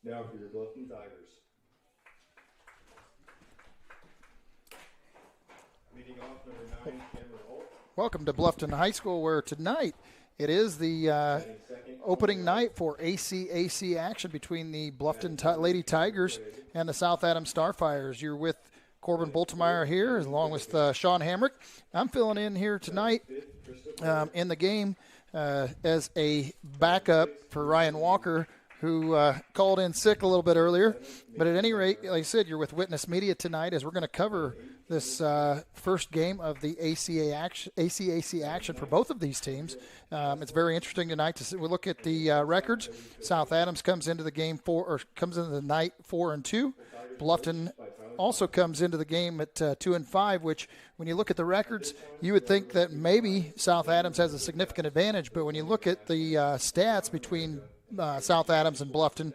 Now for your Bluffton Tigers. Leading off, number 9, Cameron Holt. Welcome to Bluffton High School, where tonight it is the opening night for ACAC action between the Bluffton Lady Tigers and the South Adams Starfires. You're with Corbin Bultemeyer here, along with Sean Hamrick. I'm filling in here tonight in the game as a backup for Ryan Walker, who called in sick a little bit earlier. But at any rate, like I said, you're with Witness Media tonight as we're going to cover this first game of the ACAC action for both of these teams. It's very interesting tonight to see. We look at the records. South Adams comes into the game comes into the night 4-2. Bluffton also comes into the game at 2-5, which when you look at the records, you would think that maybe South Adams has a significant advantage. But when you look at the stats between South Adams and Bluffton,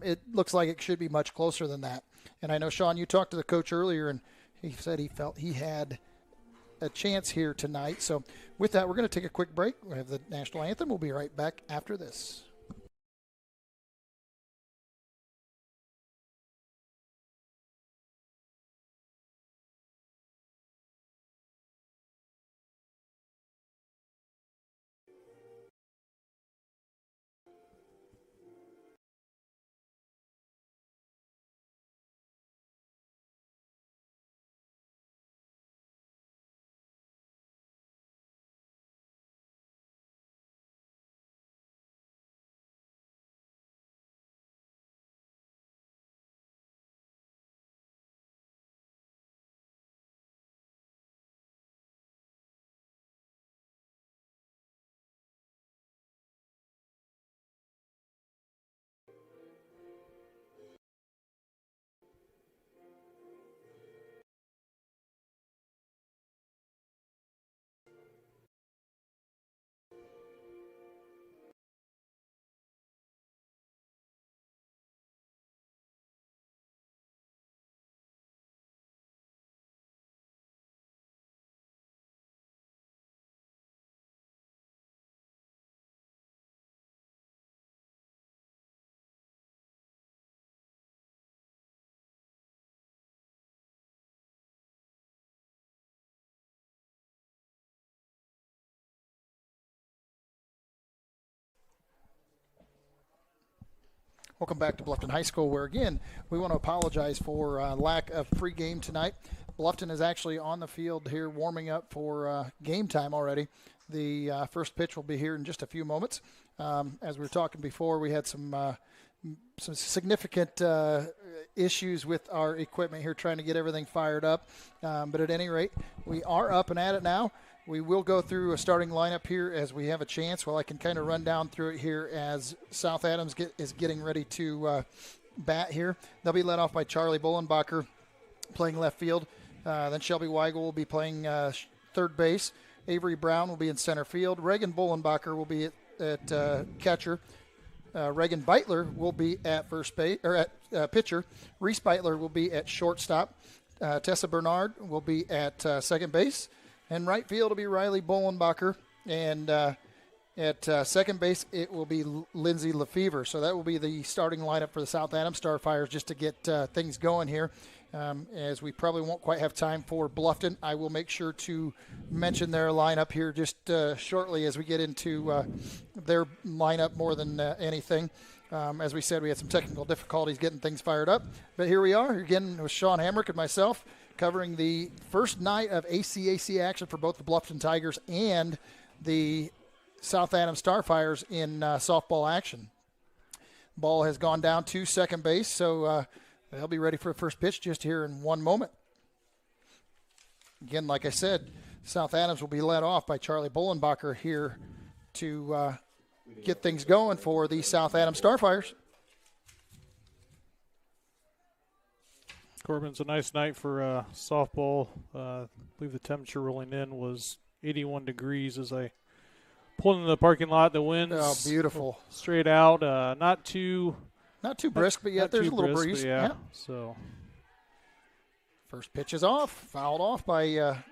it looks like it should be much closer than that. And I know, Sean, you talked to the coach earlier, and he said he felt he had a chance here tonight. So with that, we're going to take a quick break. We have the national anthem. We'll be right back after this. Welcome back to Bluffton High School, where, again, we want to apologize for lack of pregame tonight. Bluffton is actually on the field here warming up for game time already. The first pitch will be here in just a few moments. As we were talking before, we had some significant issues with our equipment here trying to get everything fired up. But at any rate, we are up and at it now. We will go through a starting lineup here as we have a chance. Well, I can kind of run down through it here as South Adams is getting ready to bat here. They'll be led off by Charlie Bullenbacher playing left field. Then Shelby Weigel will be playing third base. Avery Brown will be in center field. Reagan Bullenbacher will be at catcher. Reagan Beitler will be at first base or at pitcher. Reese Beitler will be at shortstop. Tessa Bernard will be at second base. And right field will be Riley Bullenbacher. And at second base, it will be Lindsay Lefevre. So that will be the starting lineup for the South Adams Starfires just to get things going here. As we probably won't quite have time for Bluffton, I will make sure to mention their lineup here just shortly as we get into their lineup more than anything. As we said, we had some technical difficulties getting things fired up. But here we are, again, with Sean Hamrick and myself, covering the first night of ACAC action for both the Bluffton Tigers and the South Adams Starfires in softball action. Ball has gone down to second base, so they'll be ready for the first pitch just here in one moment. Again, like I said, South Adams will be led off by Charlie Bullenbacher here to get things going for the South Adams Starfires. Corbin's a nice night for softball. I believe the temperature rolling in was 81 degrees as I pulled into the parking lot. The wind's beautiful. Straight out. Not too brisk, but yet there's a little breeze. Yeah. So first pitch is off. Fouled off by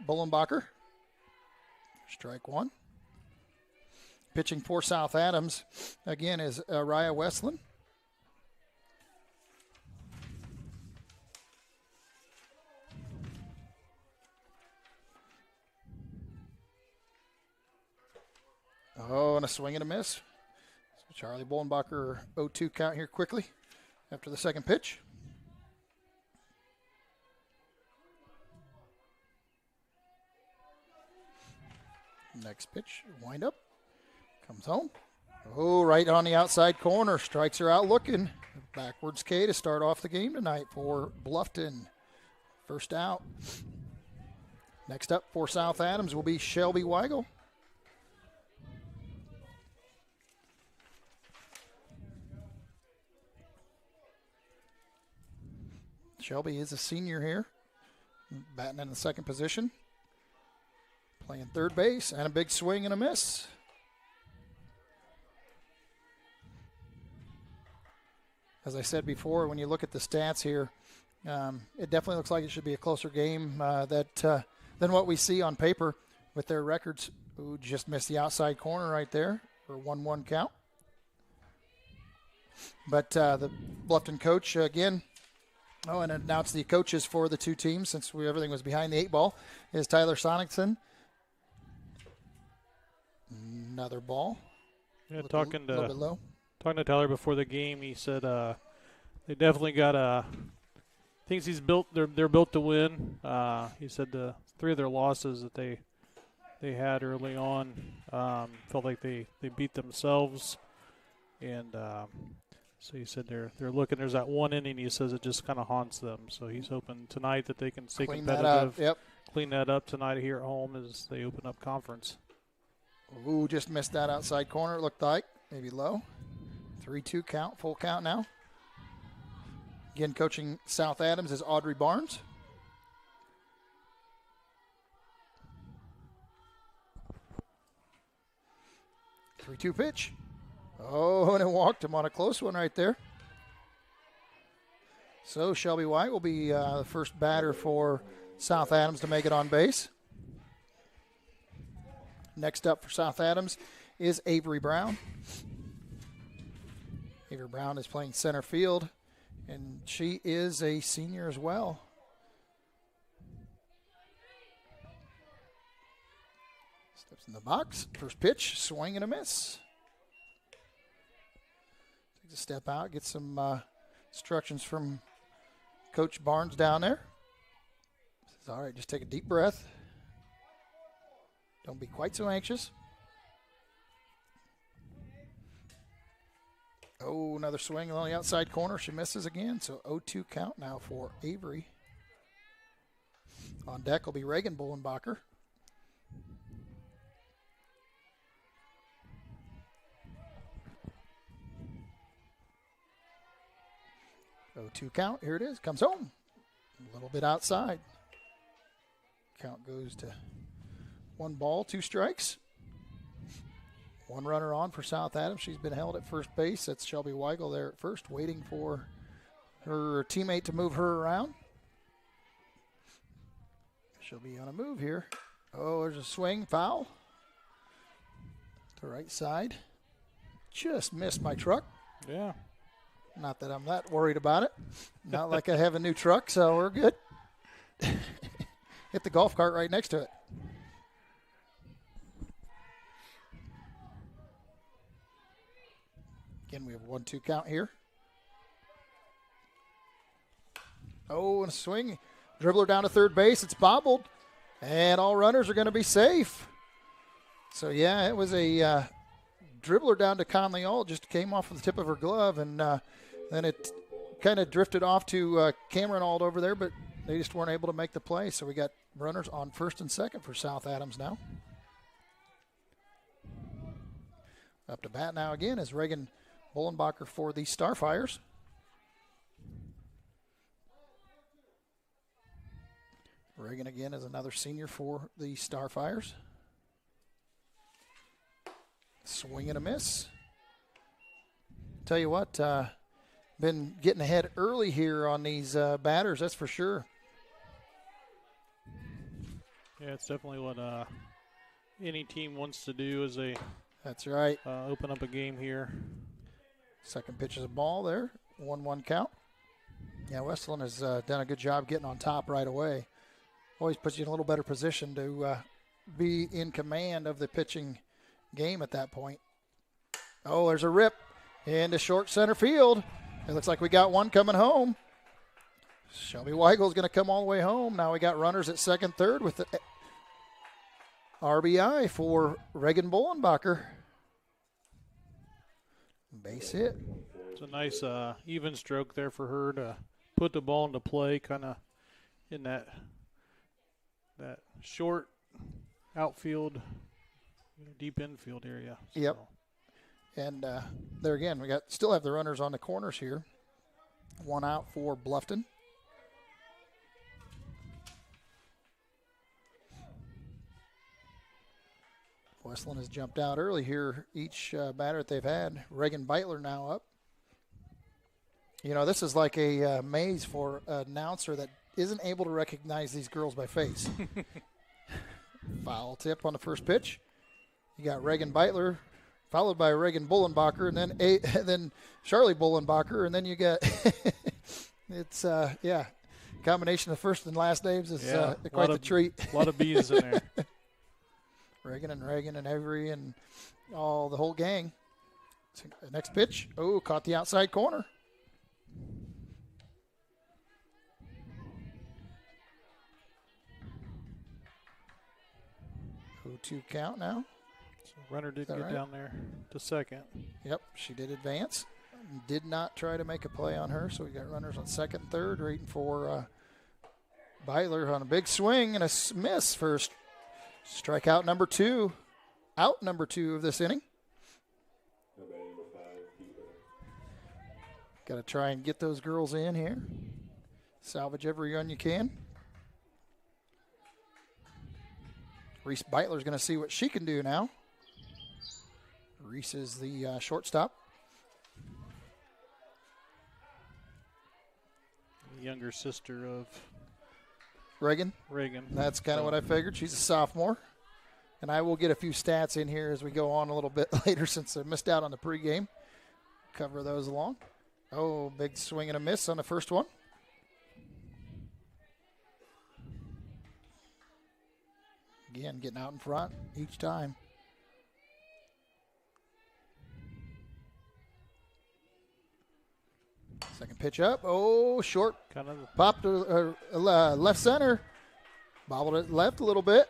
Bullenbacher. Strike one. Pitching for South Adams, again, is Raya Westland. Oh, and a swing and a miss. So Charlie Bollenbacher 0-2 count here quickly after the second pitch. Next pitch, wind up, comes home. Oh, right on the outside corner. Strikes are out looking. Backwards K to start off the game tonight for Bluffton. First out. Next up for South Adams will be Shelby Weigel. Shelby is a senior here, batting in the second position, playing third base, and a big swing and a miss. As I said before, when you look at the stats here, it definitely looks like it should be a closer game than what we see on paper with their records. Ooh, just missed the outside corner right there for 1-1 count. But the Bluffton coach, again, and announced the coaches for the two teams since everything was behind the 8-ball, is Tyler Sonicson. Another ball. Yeah, a little bit low. Talking to Tyler before the game, he said they definitely got thinks they're built to win. He said the 3 of their losses that they had early on felt like they beat themselves, and so he said they're looking. There's that one inning he says it just kind of haunts them. So he's hoping tonight that they can stay competitive. Clean that up tonight here at home as they open up conference. Ooh, just missed that outside corner. It looked like maybe low. 3-2 count, full count now. Again, coaching South Adams is Audrey Barnes. Three-two pitch. Oh, and it walked him on a close one right there. So Shelby White will be the first batter for South Adams to make it on base. Next up for South Adams is Avery Brown. Avery Brown is playing center field, and she is a senior as well. Steps in the box. First pitch, swing and a miss. Takes a step out, gets some instructions from Coach Barnes down there. Says, all right, just take a deep breath. Don't be quite so anxious. Oh, another swing on the outside corner. She misses again, so 0-2 count now for Avery. On deck will be Reagan Bollenbacher. Oh, 2 count. Here it is. Comes home. A little bit outside. Count goes to 1 ball, 2 strikes. 1 runner on for South Adams. She's been held at first base. That's Shelby Weigel there at first, waiting for her teammate to move her around. She'll be on a move here. Oh, there's a swing, foul. To right side. Just missed my truck. Yeah. Not that I'm that worried about it. Not like I have a new truck, so we're good. Hit the golf cart right next to it. Again, we have 1-2 count here. Oh, and a swing. Dribbler down to third base. It's bobbled. And all runners are going to be safe. So, yeah, it was a dribbler down to Conley Alt. Just came off of the tip of her glove. And then it kind of drifted off to Cameron Alt over there. But they just weren't able to make the play. So we got runners on first and second for South Adams now. Up to bat now again is Reagan Bollenbacher for the Starfires. Reagan again is another senior for the Starfires. Swing and a miss. Tell you what, been getting ahead early here on these batters, that's for sure. Yeah, it's definitely what any team wants to do as they That's right. Open up a game here. Second pitch is a ball there. 1-1 count. Yeah, Westland has done a good job getting on top right away. Always puts you in a little better position to be in command of the pitching game at that point. Oh, there's a rip into short center field. It looks like we got one coming home. Shelby Weigel's going to come all the way home. Now we got runners at second, third with the RBI for Reagan Bullenbacher. Base hit. It's a nice even stroke there for her to put the ball into play, kind of in that short outfield, deep infield area. Yep. And there again, we still have the runners on the corners here. One out for Bluffton. Westland has jumped out early here. Each batter that they've had. Reagan Beitler now up. You know, this is like a maze for an announcer that isn't able to recognize these girls by face. Foul tip on the first pitch. You got Reagan Beitler, followed by Reagan Bullenbacher, and then Charlie Bullenbacher, and then you got it's combination of first and last names is quite the treat. A lot of B's in there. Reagan and Avery and the whole gang. Next pitch. Oh, caught the outside corner. 0-2 count now. So runner did get right? down there to second. Yep, she did advance. Did not try to make a play on her, so we got runners on second and third, waiting for Beitler on a big swing and a miss for strikeout number 2. Out number 2 of this inning. Got to try and get those girls in here. Salvage every run you can. Reese Beitler's going to see what she can do now. Reese is the shortstop. Younger sister of Reagan. That's kind of what I figured. She's a sophomore. And I will get a few stats in here as we go on a little bit later since I missed out on the pregame. Cover those along. Oh, big swing and a miss on the first one. Again, getting out in front each time. Second pitch up. Oh, short. Kind of Popped to left center. Bobbled it left a little bit.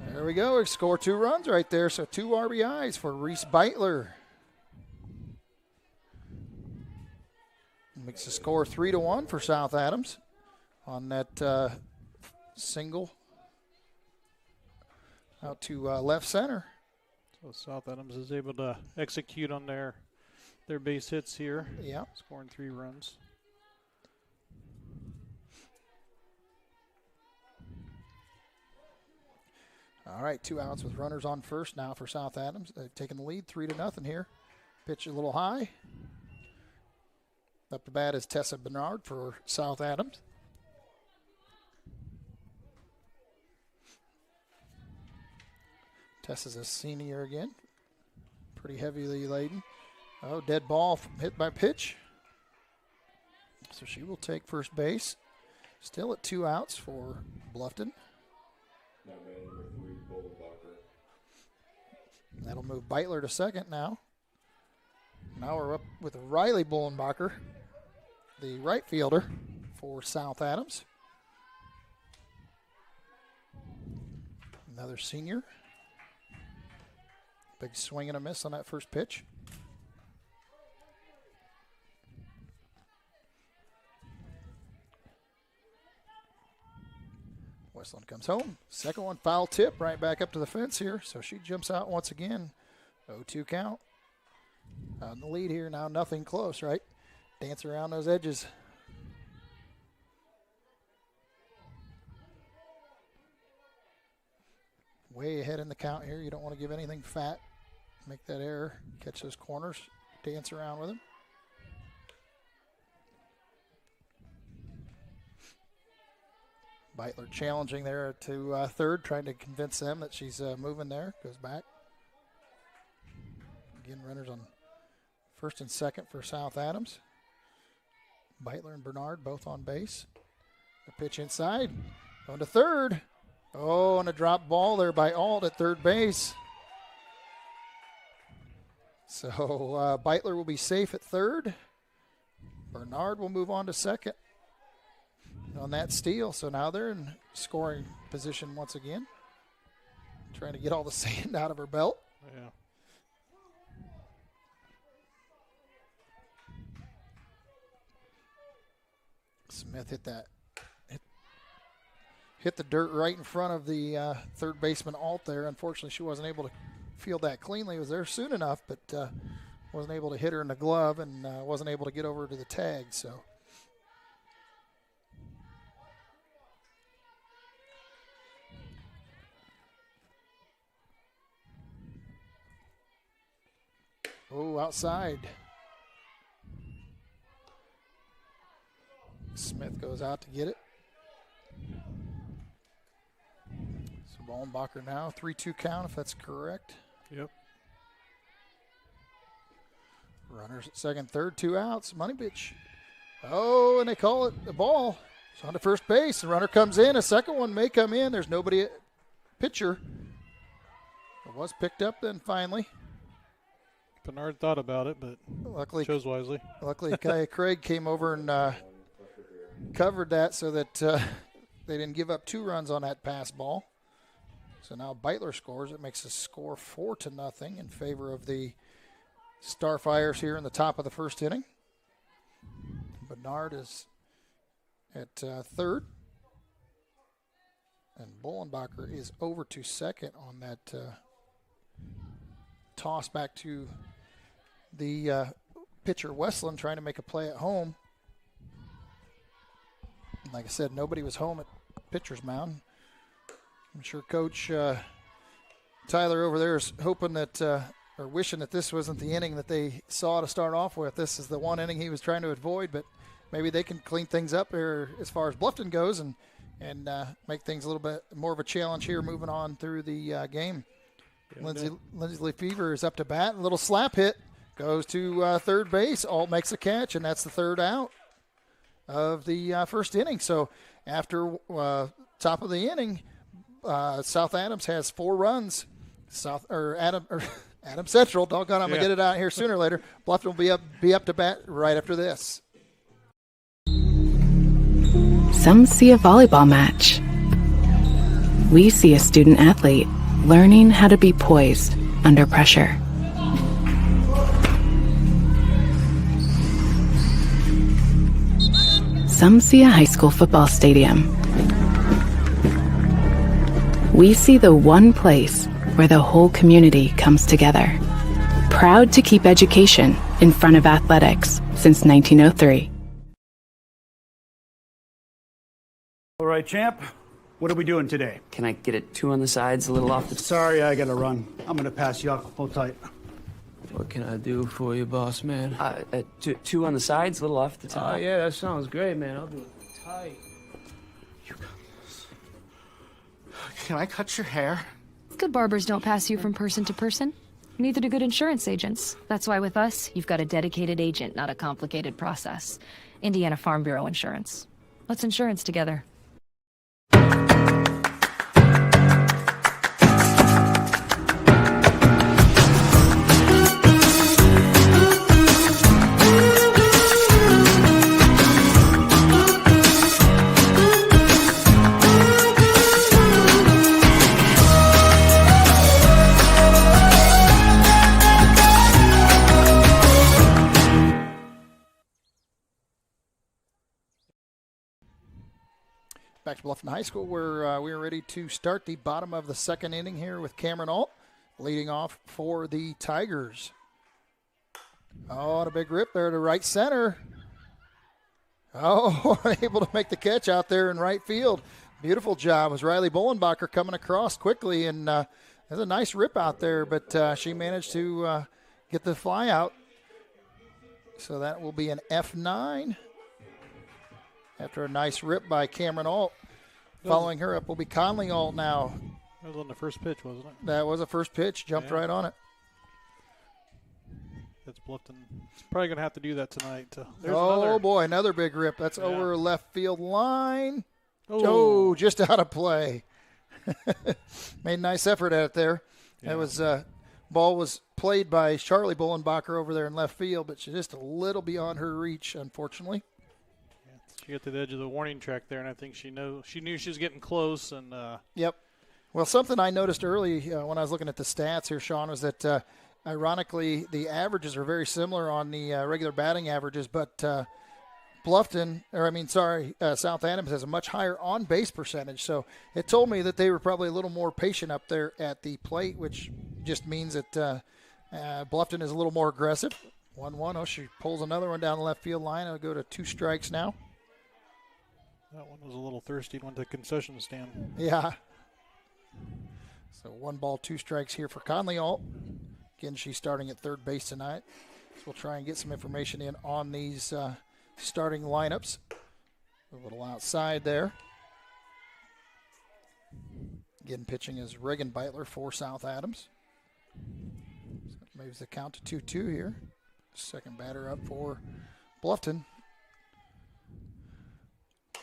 There we go. We score 2 runs right there. So 2 RBIs for Reese Beitler. Makes the score 3-1 for South Adams on that single out to left center. So South Adams is able to execute on their base hits here. Yeah. Scoring 3 runs. All right, 2 outs with runners on first now for South Adams. They've taken the lead 3-0 here. Pitch a little high. Up to bat is Tessa Bernard for South Adams. Tessa's a senior again. Pretty heavily laden. Oh, dead ball hit by pitch. So she will take first base. Still at 2 outs for Bluffton. Now man number 3, Bullenbacher. That'll move Beitler to second now. Now we're up with Riley Bullenbacher, the right fielder for South Adams. Another senior. Big swing and a miss on that first pitch. Westland comes home. Second one, foul tip right back up to the fence here. So she jumps out once again. 0-2 count. Out in the lead here now, nothing close, right? Dance around those edges. Way ahead in the count here. You don't want to give anything fat. Make that error. Catch those corners. Dance around with them. Beitler challenging there to third, trying to convince them that she's moving there. Goes back. Again, runners on first and second for South Adams. Beitler and Bernard both on base. The pitch inside. Going to third. Oh, and a drop ball there by Alt at third base. So Beitler will be safe at third. Bernard will move on to second on that steal. So now they're in scoring position once again. Trying to get all the sand out of her belt. Yeah. Smith hit the dirt right in front of the third baseman Alt there. Unfortunately, she wasn't able to field that cleanly. It was there soon enough, but wasn't able to hit her in the glove and wasn't able to get over to the tag. So. Oh, outside. Smith goes out to get it. So Ballenbacher now, 3-2 count if that's correct. Yep. Runners at second, third, 2 outs. Money pitch. Oh, and they call it the ball. It's on to first base. The runner comes in. A second one may come in. There's nobody at pitcher. It was picked up then finally. Bernard thought about it, but luckily chose wisely. Luckily, Kaya Craig came over and covered that so that they didn't give up 2 runs on that pass ball. So now Beitler scores. It makes the score 4-0 in favor of the Starfires here in the top of the first inning. Bernard is at third. And Bullenbacher is over to second on that toss back to the pitcher Westland trying to make a play at home. Like I said, nobody was home at pitcher's mound. I'm sure Coach Tyler over there is hoping that or wishing that this wasn't the inning that they saw to start off with. This is the one inning he was trying to avoid, but maybe they can clean things up here as far as Bluffton goes and make things a little bit more of a challenge here moving on through the game. Yeah, Lindsay Lefevre is up to bat. A little slap hit goes to third base. Alt makes a catch, and that's the third out of the first inning. So after top of the inning, South Adams has 4 runs. Adams Central, doggone, I'm going to get it out here sooner or later. Bluffton will be up to bat right after this. Some see a volleyball match. We see a student athlete learning how to be poised under pressure. Some see a high school football stadium. We see the one place where the whole community comes together. Proud to keep education in front of athletics since 1903. All right, champ. What are we doing today? Can I get it 2 on the sides, a little off the... Sorry, I gotta run. I'm gonna pass you off. Hold tight. What can I do for you, boss man? 2 on the sides, a little off the top. Oh, yeah, that sounds great, man. I'll do it tight. You got this. Can I cut your hair? Good barbers don't pass you from person to person. Neither do good insurance agents. That's why with us, you've got a dedicated agent, not a complicated process. Indiana Farm Bureau Insurance. Let's insurance together. Back to Bluffton High School where we are ready to start the bottom of the second inning here with Cameron Alt leading off for the Tigers. Oh, and a big rip there to right center. Oh, able to make the catch out there in right field. Beautiful job was Riley Bullenbacher coming across quickly, and there's a nice rip out there, but she managed to get the fly out. So that will be an F9. After a nice rip by Cameron Alt. Following her up will be Conley Alt now. That was on the first pitch, wasn't it? That was a first pitch. Jumped right on it. That's Bluffton. It's probably going to have to do that tonight. Boy, another big rip. That's over left field line. Oh, just out of play. Made a nice effort at it there. Yeah. That was Ball was played by Charlie Bullenbacher over there in left field, but she's just a little beyond her reach, unfortunately. She got to the edge of the warning track there, and I think she knew she was getting close. And Yep. Well, something I noticed early when I was looking at the stats here, Sean, was that ironically the averages are very similar on the regular batting averages, but South Adams has a much higher on-base percentage. So it told me that they were probably a little more patient up there at the plate, which just means that Bluffton is a little more aggressive. 1-1. Oh, she pulls another one down the left field line. It'll go to 2 strikes now. that one was a little thirsty. Went to the concession stand. Yeah. So 1 ball, 2 strikes here for Conley Alt. Again, she's starting at third base tonight. So we'll try and get some information in on these starting lineups. A little outside there. Again, pitching is Reagan Beitler for South Adams. So moves the count to 2-2 here. Second batter up for Bluffton.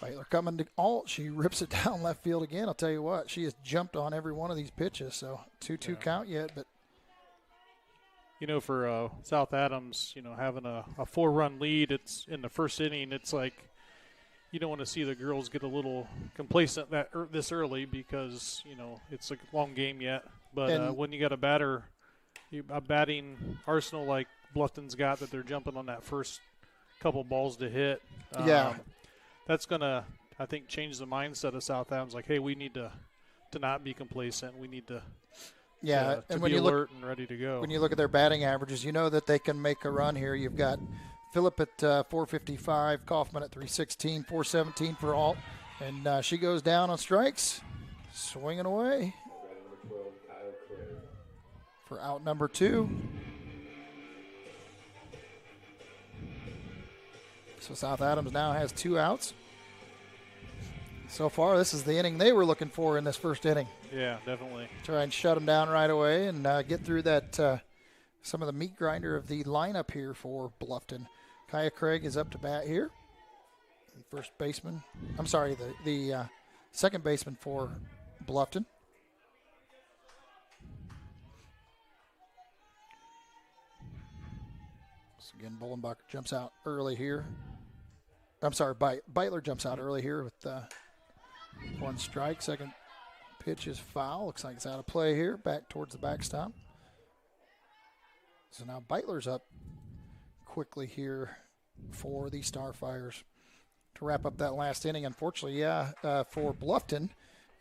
Beitler coming to Alt. She rips it down left field again. I'll tell you what, she has jumped on every one of these pitches. So 2-2 count yet, but for South Adams, having a 4-run lead, it's in the first inning. It's like you don't want to see the girls get a little complacent this early because it's a long game yet. But when you got a batting arsenal like Bluffton's got, that they're jumping on that first couple balls to hit. That's gonna, I think, change the mindset of South Adams. Like, hey, we need to not be complacent. We need to. Yeah, and when be alert and ready to go. When you look at their batting averages, you know that they can make a run here. You've got Phillip at 455, Kaufman at 316, 417 for Alt, and she goes down on strikes, swinging away for out number 2. So South Adams now has 2 outs. So far, this is the inning they were looking for in this first inning. Yeah, definitely. Try and shut them down right away and get through that some of the meat grinder of the lineup here for Bluffton. Kaya Craig is up to bat here. First baseman. I'm sorry, the second baseman for Bluffton. So again, Bullenbacher jumps out early here. I'm sorry, Beitler jumps out early here with 1 strike. Second pitch is foul. Looks like it's out of play here. Back towards the backstop. So now Beitler's up quickly here for the Starfires to wrap up that last inning. Unfortunately, for Bluffton,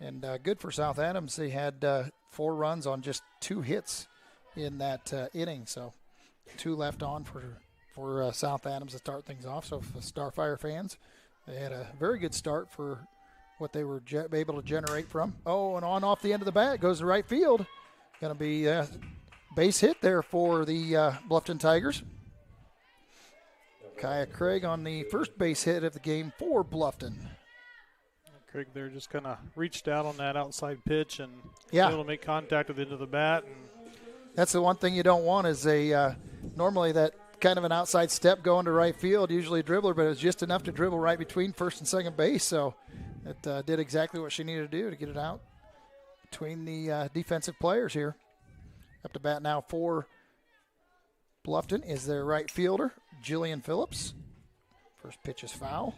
and good for South Adams. They had 4 runs on just 2 hits in that inning. So 2 left on for South Adams to start things off. So for Starfire fans, they had a very good start for what they were able to generate from. Oh, and on off the end of the bat goes to right field. Going to be a base hit there for the Bluffton Tigers. Kaya Craig on the first base hit of the game for Bluffton. Craig there just kind of reached out on that outside pitch and was able to make contact with the end of the bat. And that's the one thing you don't want is normally that kind of an outside step going to right field, usually a dribbler, but it was just enough to dribble right between first and second base. So it did exactly what she needed to do to get it out between the defensive players here. Up to bat now for Bluffton is their right fielder, Jillian Phillips. First pitch is foul.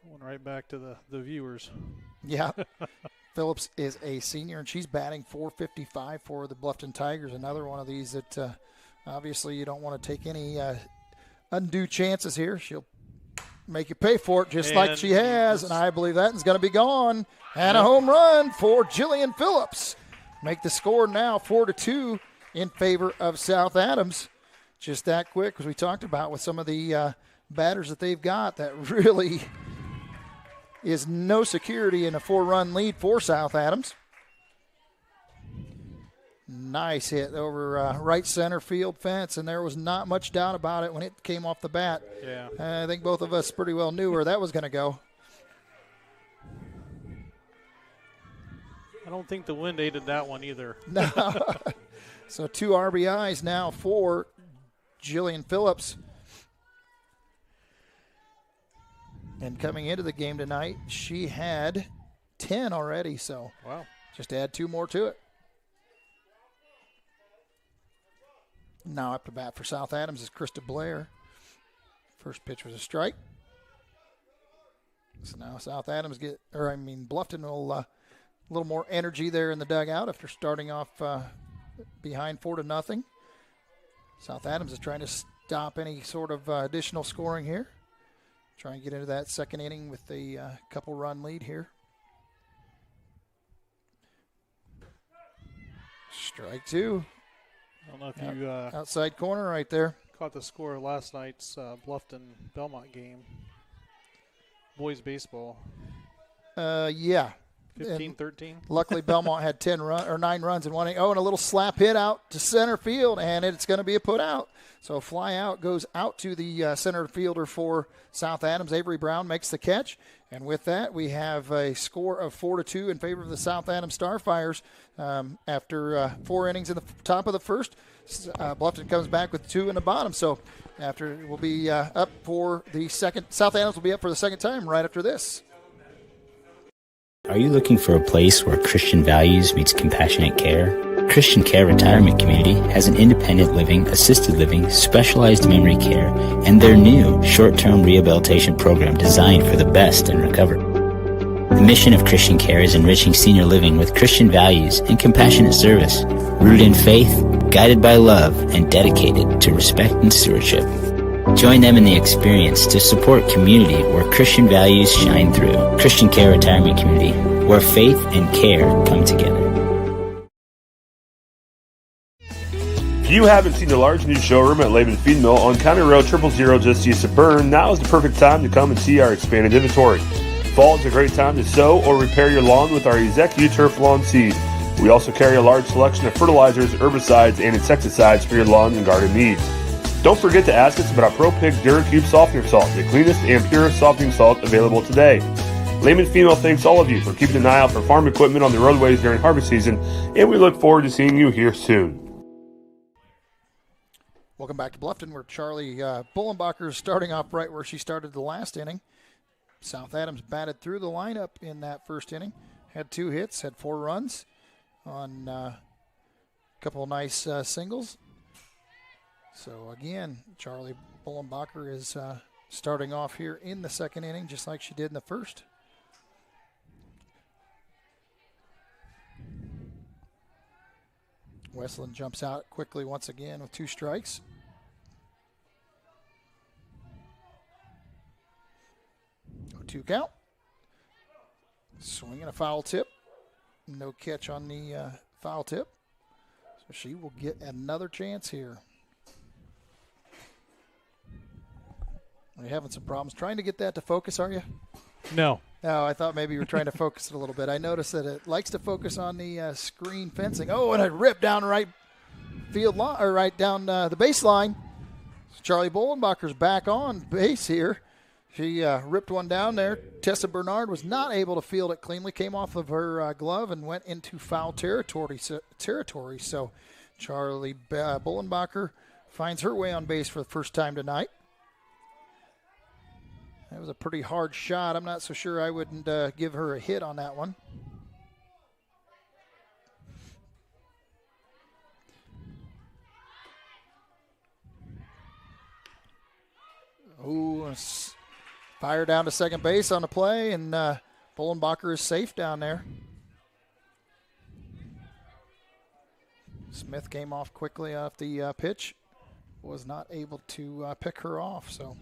Going right back to the viewers. Yeah. Phillips is a senior, and she's batting .455 for the Bluffton Tigers. Another one of these that obviously you don't want to take any undue chances here. She'll make you pay for it just like she has, and I believe that is going to be gone. And a home run for Jillian Phillips. Make the score now 4-2 in favor of South Adams. Just that quick, as we talked about with some of the batters that they've got, that really is no security in a 4-run lead for South Adams. Nice hit over right center field fence, and there was not much doubt about it when it came off the bat. Yeah. I think both of us pretty well knew where that was going to go. I don't think the wind aided that one either. No. So 2 RBIs now for Jillian Phillips. And coming into the game tonight, she had 10 already, so wow, just add 2 more to it. Now up to bat for South Adams is Krista Blair. First pitch was a strike. So now Bluffton will a little more energy there in the dugout after starting off behind 4-0. South Adams is trying to stop any sort of additional scoring here. Try and get into that second inning with a couple-run lead here. Strike two. I don't know if you outside corner right there. caught the score of last night's Bluffton-Belmont game. Boys baseball. Yeah. 15-13. Luckily, Belmont had 9 runs in one inning. Oh, and a little slap hit out to center field, and it's going to be a put out. So a fly out goes out to the center fielder for South Adams. Avery Brown makes the catch. And with that, we have a score of 4-2 in favor of the South Adams Starfires. After 4 innings in the top of the first, Bluffton comes back with 2 in the bottom. So after we'll be up for the second. South Adams will be up for the second time right after this. Are you looking for a place where Christian values meets compassionate care? Christian Care Retirement Community has an independent living, assisted living, specialized memory care, and their new short-term rehabilitation program designed for the best in recovery. The mission of Christian Care is enriching senior living with Christian values and compassionate service, rooted in faith, guided by love, and dedicated to respect and stewardship. Join them in the experience to support community where Christian values shine through. Christian Care Retirement Community, where faith and care come together. If you haven't seen the large new showroom at Laban Feed Mill on County Road 000 just east of Berne, now is the perfect time to come and see our expanded inventory. Fall is a great time to sow or repair your lawn with our Ezekiel Turf Lawn Seed. We also carry a large selection of fertilizers, herbicides, and insecticides for your lawn and garden needs. Don't forget to ask us about our Pro Pig DuraCube Softener Salt, the cleanest and purest softening salt available today. Layman Female thanks all of you for keeping an eye out for farm equipment on the roadways during harvest season, and we look forward to seeing you here soon. Welcome back to Bluffton, where Charlie Bullenbacher is starting off right where she started the last inning. South Adams batted through the lineup in that first inning, had 2 hits, had 4 runs on a couple of nice singles. So, again, Charlie Bullenbacher is starting off here in the second inning, just like she did in the first. Westland jumps out quickly once again with 2 strikes. Two count. Swinging a foul tip. No catch on the foul tip. So she will get another chance here. Are you having some problems trying to get that to focus, are you? No. No, I thought maybe you were trying to focus it a little bit. I noticed that it likes to focus on the screen fencing. Oh, and a rip down right field line, or right down the baseline. So Charlie Bullenbacher's back on base here. She ripped one down there. Tessa Bernard was not able to field it cleanly. Came off of her glove and went into foul territory. So Charlie Bullenbacher finds her way on base for the first time tonight. That was a pretty hard shot. I'm not so sure I wouldn't give her a hit on that one. Oh, fire down to second base on the play, and Bullenbacher is safe down there. Smith came off quickly off the pitch. Was not able to pick her off, so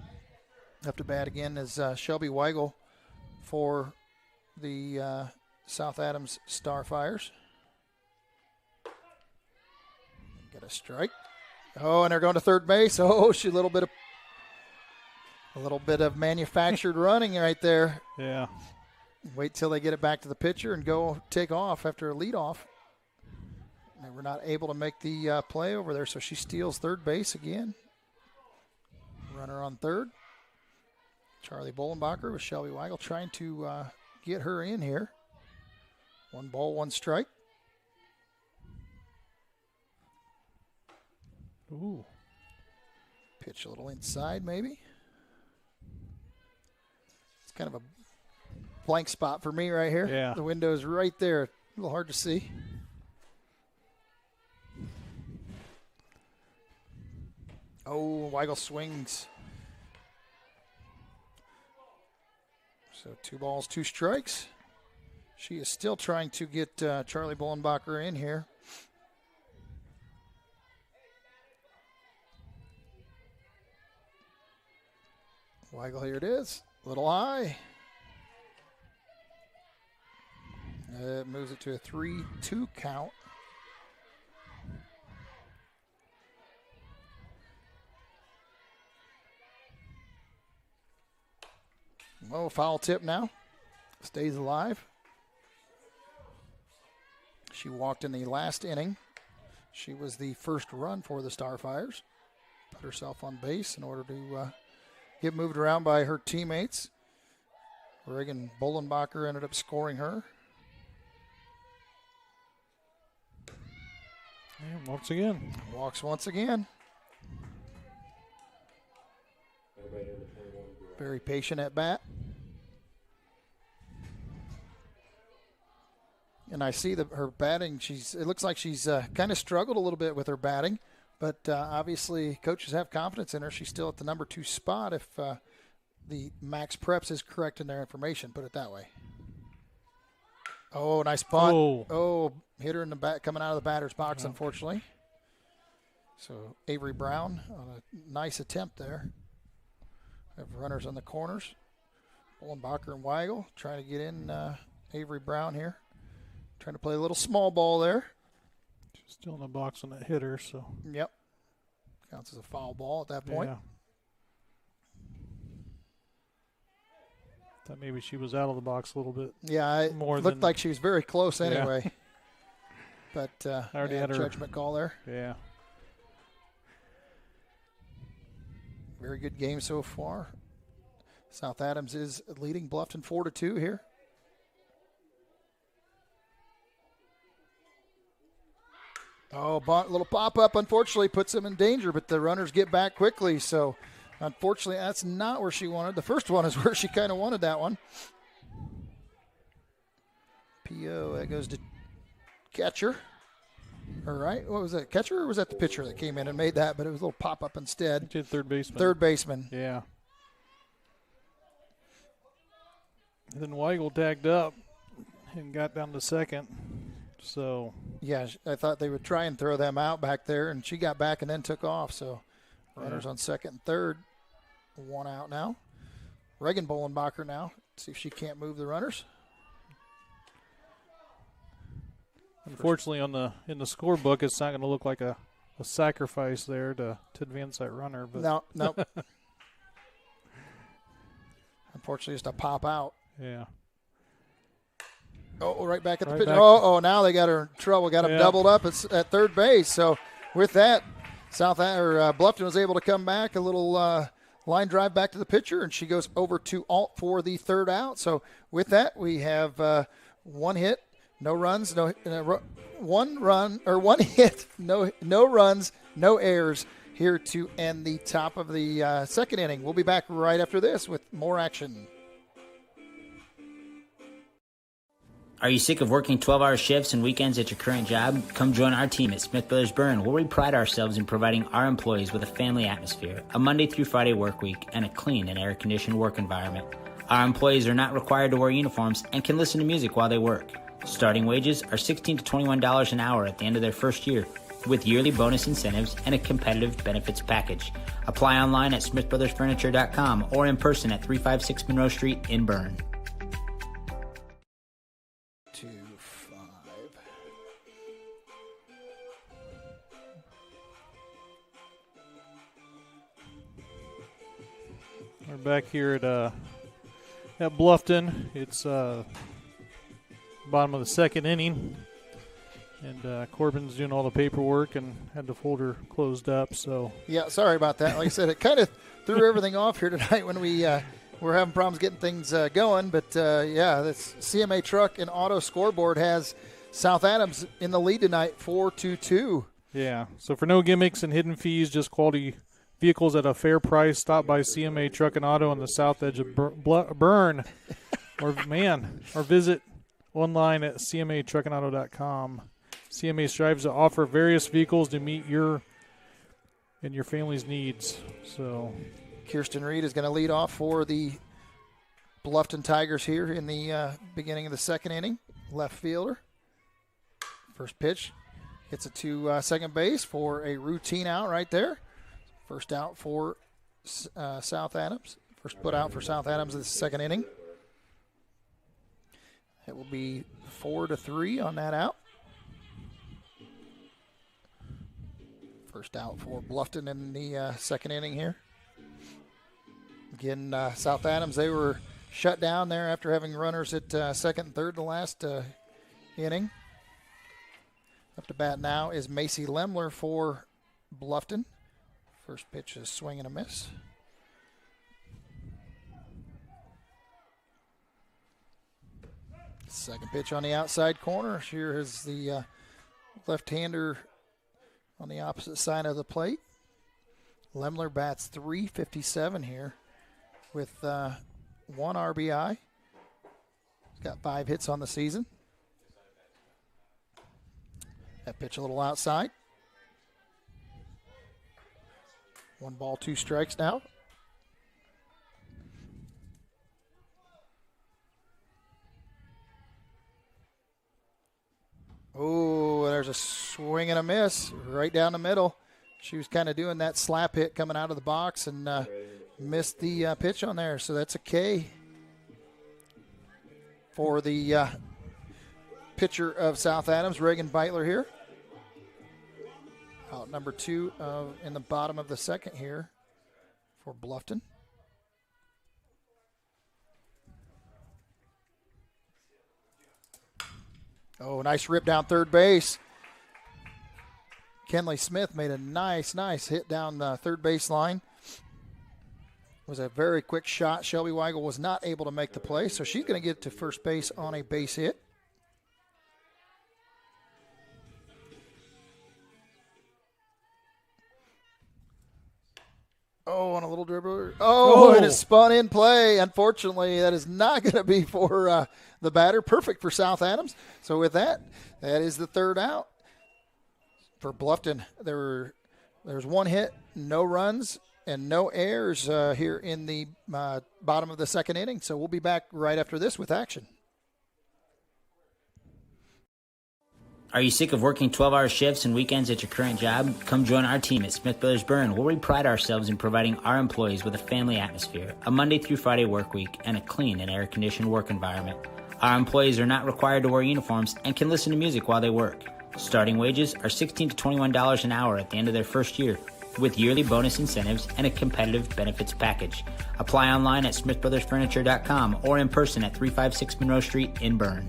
up to bat again is Shelby Weigel for the South Adams Starfires. Get a strike. Oh, and they're going to third base. Oh, she a little bit of manufactured running right there. Yeah. Wait till they get it back to the pitcher and go take off after a leadoff. They were not able to make the play over there, so she steals third base again. Runner on third. Charlie Bullenbacher with Shelby Weigel trying to get her in here. 1 ball, 1 strike. Ooh. Pitch a little inside maybe. It's kind of a blank spot for me right here. Yeah. The window's right there. A little hard to see. Oh, Weigel swings. So 2 balls, 2 strikes. She is still trying to get Charlie Bullenbacher in here. Weigel, here it is. A little high. It moves it to a 3-2 count. Oh, foul tip now. Stays alive. She walked in the last inning. She was the first run for the Starfires. Put herself on base in order to get moved around by her teammates. Reagan Bullenbacher ended up scoring her. And walks again. Walks once again. Very patient at bat. And I see that her batting, it looks like she's kind of struggled a little bit with her batting, but obviously coaches have confidence in her. She's still at the number 2 spot if the Max Preps is correct in their information, put it that way. Oh, nice punt. Oh, hit her in the back, coming out of the batter's box, unfortunately. So Avery Brown on a nice attempt there. Have runners on the corners. Bullenbacher and Weigel trying to get in Avery Brown here. Trying to play a little small ball there. She's still in the box on that hitter, so. Yep. Counts as a foul ball at that point. Yeah. Thought maybe she was out of the box a little bit. Yeah, it looked like she was very close anyway. Yeah. But I already had her judgment call there. Yeah. Very good game so far. South Adams is leading Bluffton 4-2 here. Oh, little pop-up, unfortunately, puts them in danger, but the runners get back quickly. So, unfortunately, that's not where she wanted. The first one is where she kind of wanted that one. PO, that goes to catcher. All right, what was that, catcher, or was that the pitcher that came in and made that? But it was a little pop-up instead. Third baseman. Third baseman. Yeah. And then Weigel tagged up and got down to second. So yeah, I thought they would try and throw them out back there, and she got back and then took off. So runners on second and third. 1 out now. Reagan Bullenbacher now. See if she can't move the runners. Unfortunately, in the scorebook, it's not going to look like a sacrifice there to advance that runner. But no. Unfortunately, just a pop out. Yeah. Oh, right back at the pitch. Oh, now they got her in trouble. Got them doubled up at third base. So with that, Bluffton was able to come back. A little line drive back to the pitcher, and she goes over to Alt for the third out. So with that, we have 1 hit, no runs, one hit, no runs, no errors here to end the top of the second inning. We'll be back right after this with more action. Are you sick of working 12-hour shifts and weekends at your current job? Come join our team at Smith Brothers Berne, where we pride ourselves in providing our employees with a family atmosphere, a Monday through Friday work week, and a clean and air-conditioned work environment. Our employees are not required to wear uniforms and can listen to music while they work. Starting wages are $16 to $21 an hour at the end of their first year, with yearly bonus incentives and a competitive benefits package. Apply online at smithbrothersfurniture.com or in person at 356 Monroe Street in Berne. 2-5. We're back here at Bluffton. It's bottom of the second inning, and Corbin's doing all the paperwork and had the folder closed up. So yeah, sorry about that. Like I said, it kind of threw everything off here tonight when we were having problems getting things going. But yeah, this CMA Truck and Auto scoreboard has South Adams in the lead tonight, 4-2. Yeah. So for no gimmicks and hidden fees, just quality vehicles at a fair price, stop by CMA Truck and Auto on the south edge of Berne, or visit online at cmatruckandauto.com. CMA strives to offer various vehicles to meet your and your family's needs. So Kirsten Reed is going to lead off for the Bluffton Tigers here in the beginning of the second inning. Left fielder. First pitch gets it to second base for a routine out right there. First out for South Adams. First put out for South Adams in the second inning. It will be 4-3 on that out. First out for Bluffton in the second inning here. Again, South Adams, they were shut down there after having runners at second and third the last inning. Up to bat now is Macy Lemler for Bluffton. First pitch is swing and a miss. Second pitch on the outside corner. Here is the left-hander on the opposite side of the plate. Lemler bats .357 here with 1 RBI. He's got 5 hits on the season. That pitch a little outside. 1 ball, 2 strikes now. Oh, there's a swing and a miss right down the middle. She was kind of doing that slap hit coming out of the box and missed the pitch on there. So that's a K for the pitcher of South Adams, Reagan Beitler here. Out number 2 in the bottom of the second here for Bluffton. Oh, nice rip down third base. Kenley Smith made a nice hit down the third base line. It was a very quick shot. Shelby Weigel was not able to make the play, so she's going to get to first base on a base hit. Oh, on a little dribbler. Oh, it is spun in play. Unfortunately, that is not going to be for the batter. Perfect for South Adams. So with that, that is the third out for Bluffton. There's 1 hit, no runs, and no errors here in the bottom of the second inning. So we'll be back right after this with action. Are you sick of working 12-hour shifts and weekends at your current job? Come join our team at Smith Brothers Berne, where we pride ourselves in providing our employees with a family atmosphere, a Monday through Friday work week, and a clean and air-conditioned work environment. Our employees are not required to wear uniforms and can listen to music while they work. Starting wages are $16 to $21 an hour at the end of their first year, with yearly bonus incentives and a competitive benefits package. Apply online at smithbrothersfurniture.com or in person at 356 Monroe Street in Berne.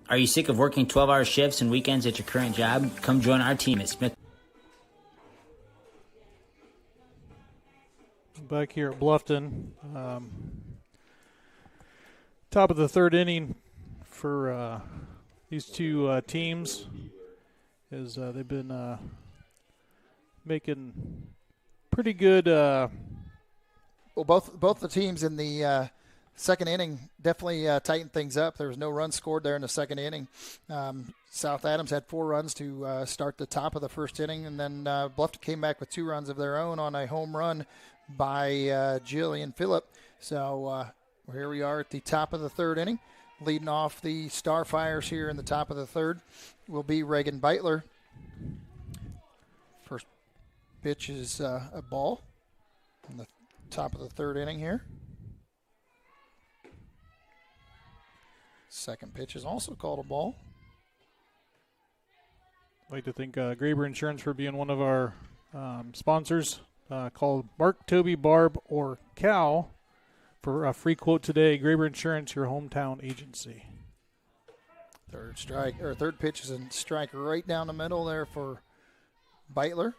Are you sick of working 12-hour shifts and weekends at your current job? Come join our team at Smith. Back here at Bluffton, top of the third inning for these two teams is they've been making pretty good. Well, both the teams in the second inning definitely tightened things up. There was no runs scored there in the second inning. South Adams had 4 runs to start the top of the first inning, and then Bluffton came back with 2 runs of their own on a home run by Jillian Phillip. So here we are at the top of the third inning. Leading off the Starfires here in the top of the third will be Reagan Beitler. First pitch is a ball in the top of the third inning here. Second pitch is also called a ball. I'd like to thank Graber Insurance for being one of our sponsors. Called Mark, Toby, Barb, or Cal for a free quote today. Graber Insurance, your hometown agency. Third pitch is a strike right down the middle there for Beitler.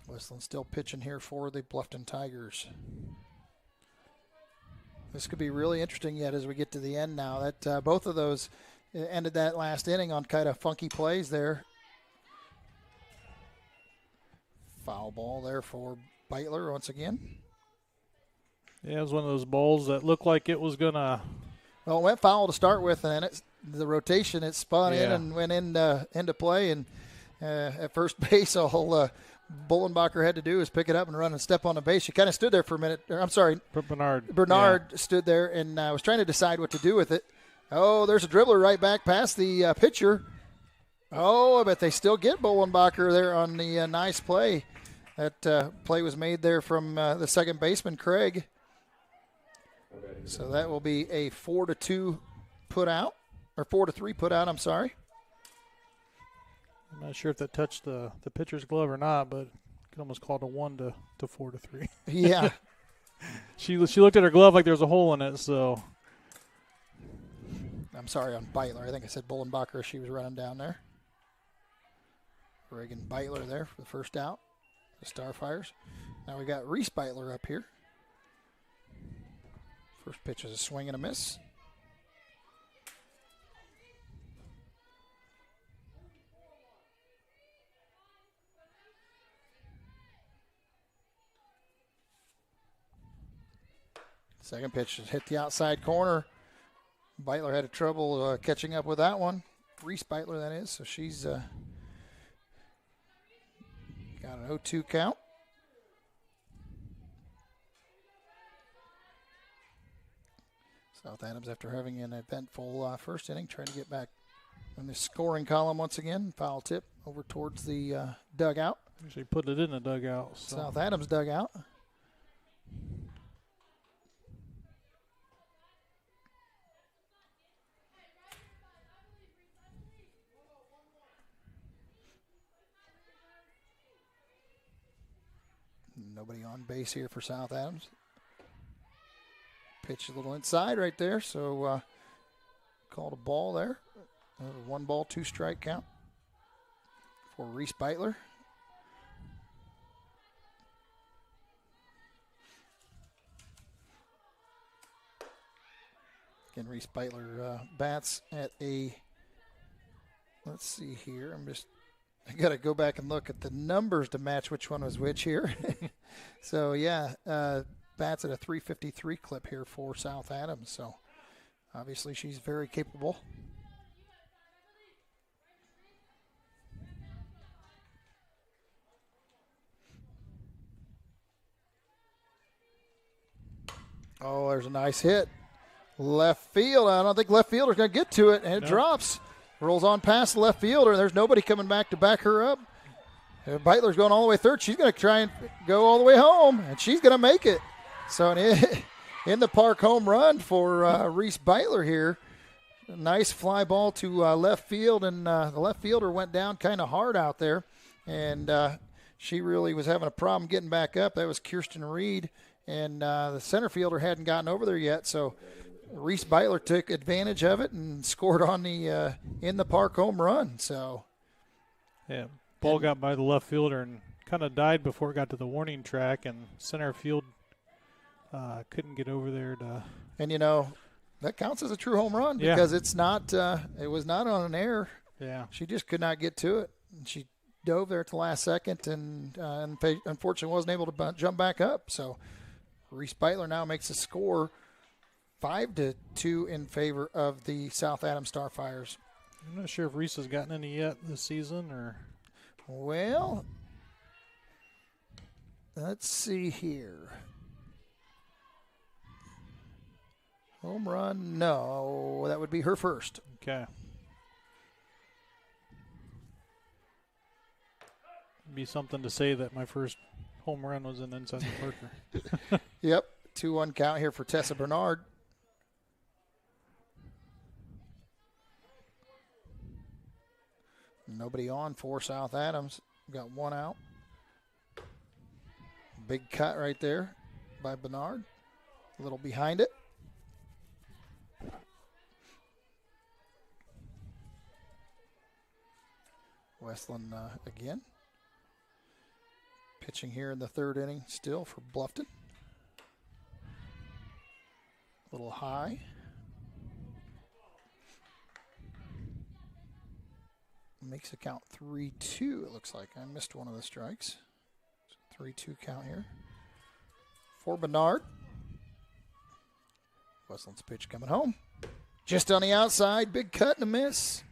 Westland still pitching here for the Bluffton Tigers. This could be really interesting yet as we get to the end now. That both of those ended that last inning on kind of funky plays there. Foul ball there for Beitler once again. Yeah, it was one of those balls that looked like it was going to. Well, it went foul to start with, and the rotation, it spun in and went into play. And at first base, all Bullenbacher had to do was pick it up and run and step on the base. She kind of stood there for a minute. I'm sorry. Bernard stood there and was trying to decide what to do with it. Oh, there's a dribbler right back past the pitcher. Oh, I bet they still get Bullenbacher there on the nice play. That play was made there from the second baseman, Craig. So that will be a 4-2 put out, or 4-3 put out, I'm sorry. I'm not sure if that touched the pitcher's glove or not, but could almost call it a 1 to 4-3. Yeah. She looked at her glove like there was a hole in it, so. I'm sorry on Beitler. I think I said Bullenbacher as she was running down there. Reagan Beitler there for the first out. The Starfires. Now we got Reese Beitler up here. First pitch is a swing and a miss. Second pitch has hit the outside corner. Beitler had trouble catching up with that one. Reese Beitler, that is. So she's got an 0-2 count. South Adams, after having an eventful first inning, trying to get back in the scoring column once again. Foul tip over towards the dugout. Actually put it in the dugout. So. South Adams dugout. Nobody on base here for South Adams. Pitch a little inside right there, so called a ball there. 1 ball, 2 strike count for Reese Beitler. Again, Reese Beitler bats at a, let's see here, I got to go back and look at the numbers to match which one was which here. So, yeah, bats at a 353 clip here for South Adams. So, obviously, she's very capable. Oh, there's a nice hit. Left field. I don't think left fielder's going to get to it, and it drops. Rolls on past the left fielder. There's nobody coming back to back her up. Beitler's going all the way third. She's going to try and go all the way home, and she's going to make it. So in the park home run for Reese Beitler here. Nice fly ball to left field, and the left fielder went down kind of hard out there, and she really was having a problem getting back up. That was Kirsten Reed, and the center fielder hadn't gotten over there yet, so Reese Beitler took advantage of it and scored on the in the park home run. So, yeah, ball got by the left fielder and kind of died before it got to the warning track, and center field couldn't get over there to. And that counts as a true home run because it's not. It was not on an error. Yeah, she just could not get to it. And she dove there at the last second, and unfortunately wasn't able to jump back up. So, Reese Beitler now makes a score 5-2 in favor of the South Adams Starfires. I'm not sure if Reese has gotten any yet this season, or. Well, let's see here. Home run? No, that would be her first. Okay. Be something to say that my first home run was in inside the Parker. Yep, 2-1 count here for Tessa Bernard. Nobody on for South Adams. Got 1 out. Big cut right there by Bernard. A little behind it. Westland again. Pitching here in the 3rd inning still for Bluffton. A little high. Makes it count 3-2, it looks like. I missed one of the strikes. So 3-2 count here for Bernard. Westland's pitch coming home. Just on the outside, big cut and a miss.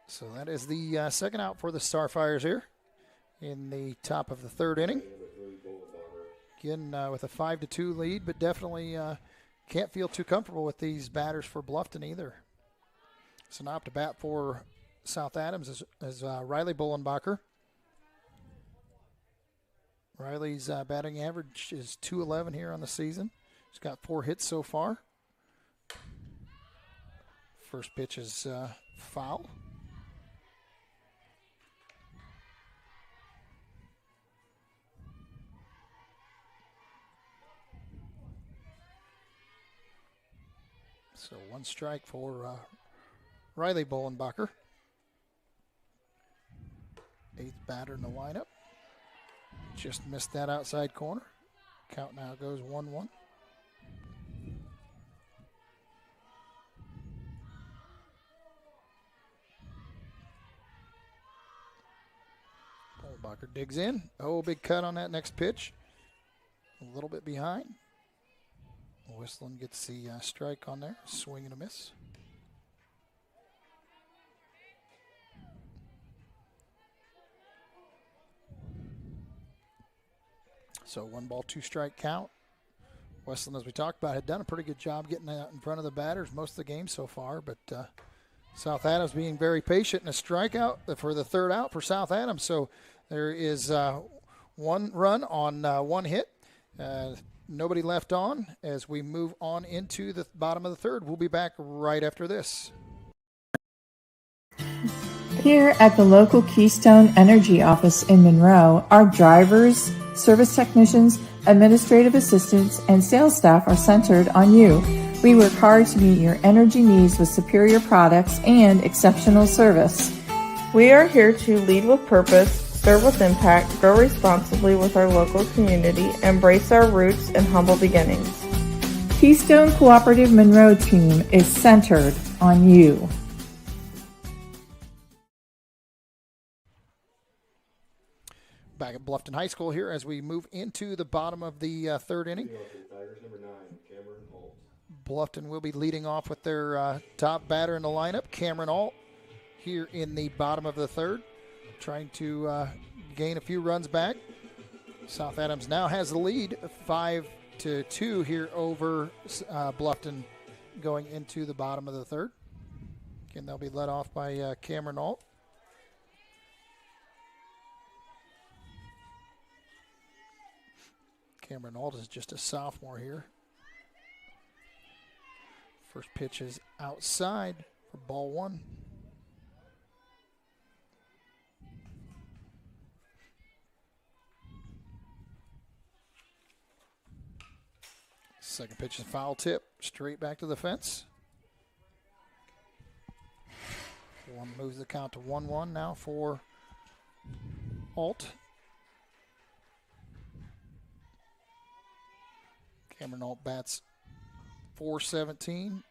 So that is the second out for the Starfires here in the top of the third inning. Again, with a 5-2 lead, but definitely can't feel too comfortable with these batters for Bluffton either. So now up to bat for South Adams is Riley Bullenbacher. Riley's batting average is .211 here on the season. He's got 4 hits so far. First pitch is foul. So 1 strike for Riley Bullenbacher. 8th batter in the lineup. Just missed that outside corner. Count now goes 1-1. Bullenbacher digs in. Oh, big cut on that next pitch. A little bit behind. Whistling gets the strike on there. Swing and a miss. So 1 ball, 2 strike count. Westland, as we talked about, had done a pretty good job getting out in front of the batters most of the game so far, but South Adams being very patient and a strikeout for the third out for South Adams. So there is 1 run on 1 hit. Nobody left on as we move on into the bottom of the third. We'll be back right after this. Here at the local Keystone Energy office in Monroe, our drivers, service technicians, administrative assistants, and sales staff are centered on you. We work hard to meet your energy needs with superior products and exceptional service. We are here to lead with purpose, serve with impact, grow responsibly with our local community, embrace our roots and humble beginnings. Keystone Cooperative Monroe team is centered on you. Back at Bluffton High School here as we move into the bottom of the third inning. Bluffton will be leading off with their top batter in the lineup, Cameron Alt, here in the bottom of the third, trying to gain a few runs back. South Adams now has the lead, 5-2 here over Bluffton going into the bottom of the third. Again, they'll be led off by Cameron Alt. Cameron Alt is just a sophomore here. First pitch is outside for ball 1. Second pitch is foul tip, straight back to the fence. 1 moves the count to 1-1 now for Alt. Cameron Alt bats .417.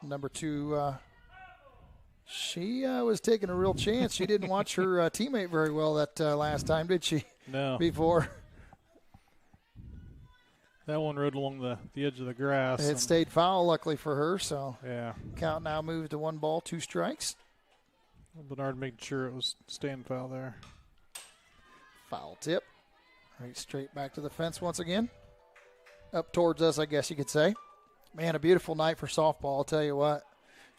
Number 2, she was taking a real chance. She didn't watch her teammate very well that last time, did she? No. Before. That one rode along the edge of the grass. It stayed foul, luckily for her. So yeah. Count now moves to 1 ball, 2 strikes. Bernard made sure it was staying foul there. Foul tip. Right straight back to the fence once again. Up towards us, I guess you could say. Man, a beautiful night for softball, I'll tell you what.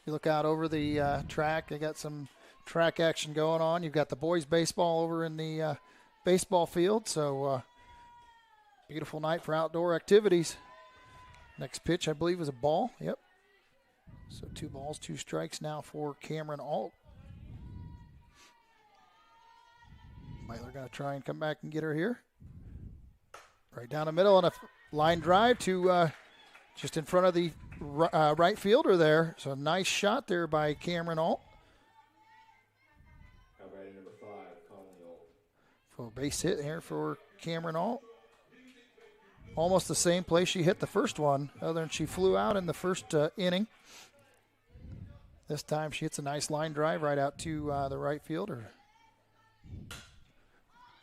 You look out over the track, they got some track action going on. You've got the boys' baseball over in the baseball field, so beautiful night for outdoor activities. Next pitch, I believe, is a ball. Yep. So 2 balls, 2 strikes now for Cameron Alt. Myler going to try and come back and get her here. Right down the middle and a line drive to just in front of the right fielder there. So a nice shot there by Cameron Alt. How about number 5, Conley Alt? For a base hit here for Cameron Alt. Almost the same place she hit the first one, other than she flew out in the first inning. This time she hits a nice line drive right out to the right fielder.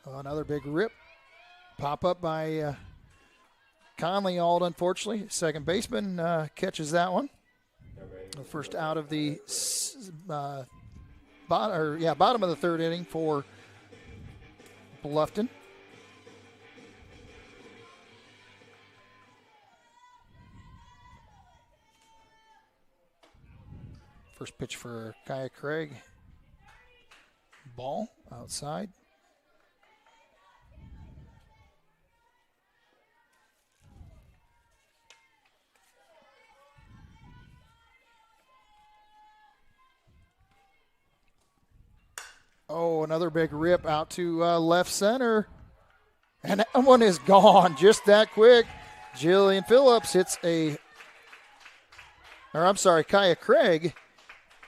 Another big rip. Pop up by Conley Auld, unfortunately. Second baseman catches that one. The first out of the bottom of the third inning for Bluffton. First pitch for Kaya Craig. Ball outside. Oh, another big rip out to left center. And that one is gone just that quick. Jillian Phillips Kaya Craig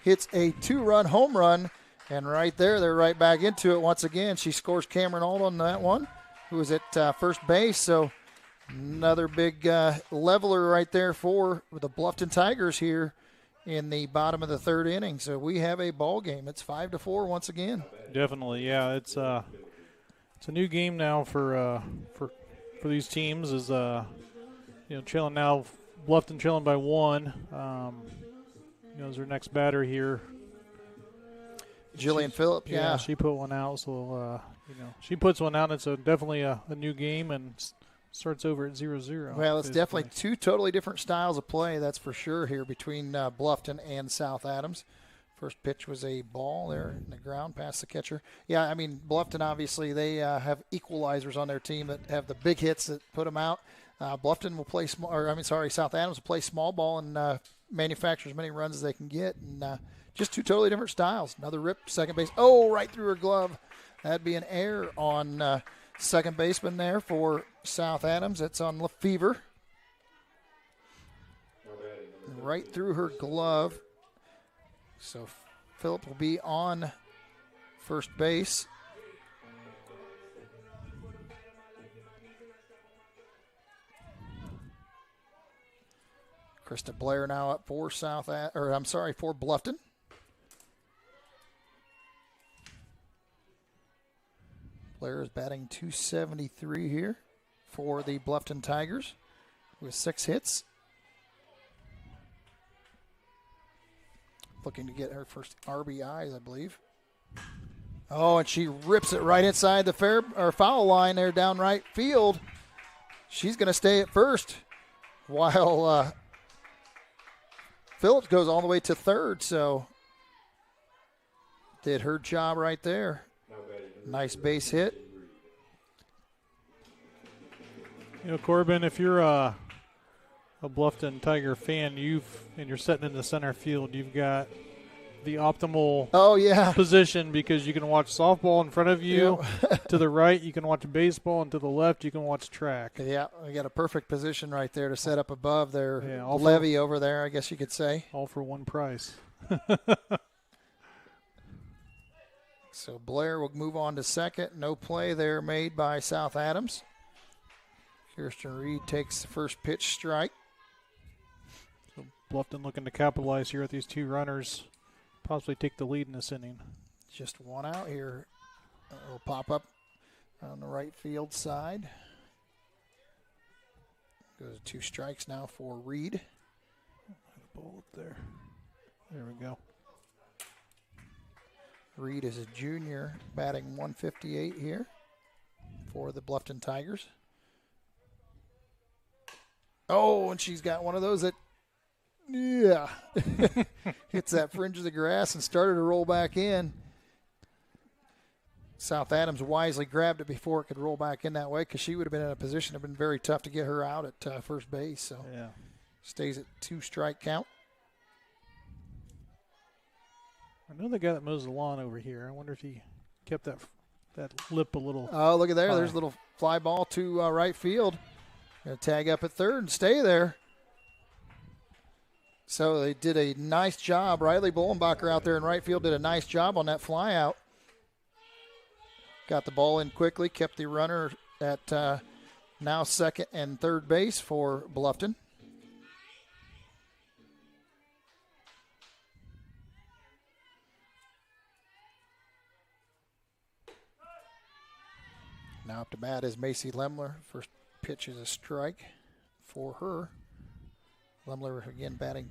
hits a 2-run home run. And right there, they're right back into it once again. She scores Cameron Auld on that one, who was at first base. So another big leveler right there for the Bluffton Tigers here in the bottom of the third inning. So we have a ball game. It's 5-4 once again. Definitely, yeah. It's a new game now for these teams. Is trailing now. Bluffton trailing by 1. Is their next batter here. Jillian Phillips, yeah. She put one out, so she puts one out. It's definitely a new game and starts over at 0-0. Well, it's definitely two totally different styles of play, that's for sure, here between Bluffton and South Adams. First pitch was a ball there in the ground past the catcher. Yeah, I mean, Bluffton, obviously, they have equalizers on their team that have the big hits that put them out. Bluffton will play South Adams will play small ball and manufacture as many runs as they can get. And just two totally different styles. Another rip, second base. Oh, right through her glove. That'd be an error on second baseman there for South Adams. That's on Lefevre. Right through her glove. So Phillip will be on first base. Krista Blair now up for for Bluffton. Blair is batting .273 here for the Bluffton Tigers with 6 hits. Looking to get her first RBIs, I believe. Oh, and she rips it right inside the foul line there down right field. She's going to stay at first while Phillips goes all the way to third, so did her job right there. Nice base hit. Corbin, if you're a Bluffton Tiger fan, and you're sitting in the center field, you've got the optimal position because you can watch softball in front of you. To the right, you can watch baseball, and to the left, you can watch track. Yeah, we got a perfect position right there to set up above their levee over there, I guess you could say. All for one price. So Blair will move on to second. No play there made by South Adams. Kirsten Reed takes the first pitch strike. So Bluffton looking to capitalize here with these two runners. Possibly take the lead in this inning. Just one out here. It'll pop up on the right field side. Goes to 2 strikes now for Reed. Ball up there. There we go. Reed is a junior, batting .158 here for the Bluffton Tigers. Oh, and she's got one of those that, hits that fringe of the grass and started to roll back in. South Adams wisely grabbed it before it could roll back in that way because she would have been in a position that would have been very tough to get her out at first base. So stays at 2-strike count. I know the guy that mows the lawn over here. I wonder if he kept that lip a little. Oh, look at there. There's a little fly ball to right field. Going to tag up at third and stay there. So they did a nice job. Riley Bullenbacher out there in right field did a nice job on that fly out. Got the ball in quickly, kept the runner at now second and third base for Bluffton. Now up to bat is Macy Lemler. First pitch is a strike. for her. Lemler again batting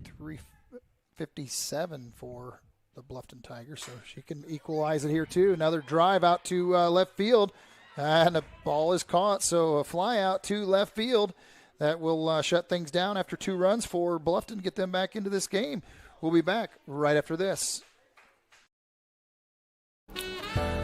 .357 for the Bluffton Tigers, so she can equalize it here too. Another drive out to left field, and the ball is caught, so a fly out to left field. That will shut things down after 2 runs for Bluffton, get them back into this game. We'll be back right after this.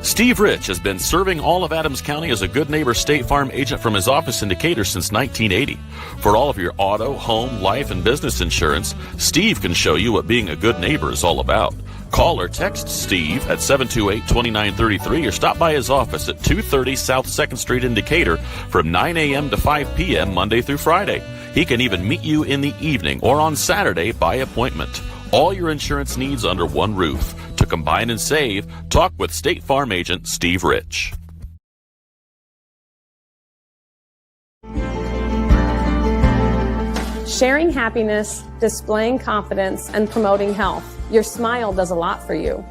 Steve Rich has been serving all of Adams County as a Good Neighbor State Farm agent from his office in Decatur since 1980. For all of your auto, home, life, and business insurance, Steve can show you what being a good neighbor is all about. Call or text Steve at 728-2933 or stop by his office at 230 South 2nd Street in Decatur from 9 a.m. to 5 p.m. Monday through Friday. He can even meet you in the evening or on Saturday by appointment. All your insurance needs under one roof. To combine and save, talk with State Farm agent Steve Rich. Sharing happiness, displaying confidence, and promoting health. Your smile does a lot for you.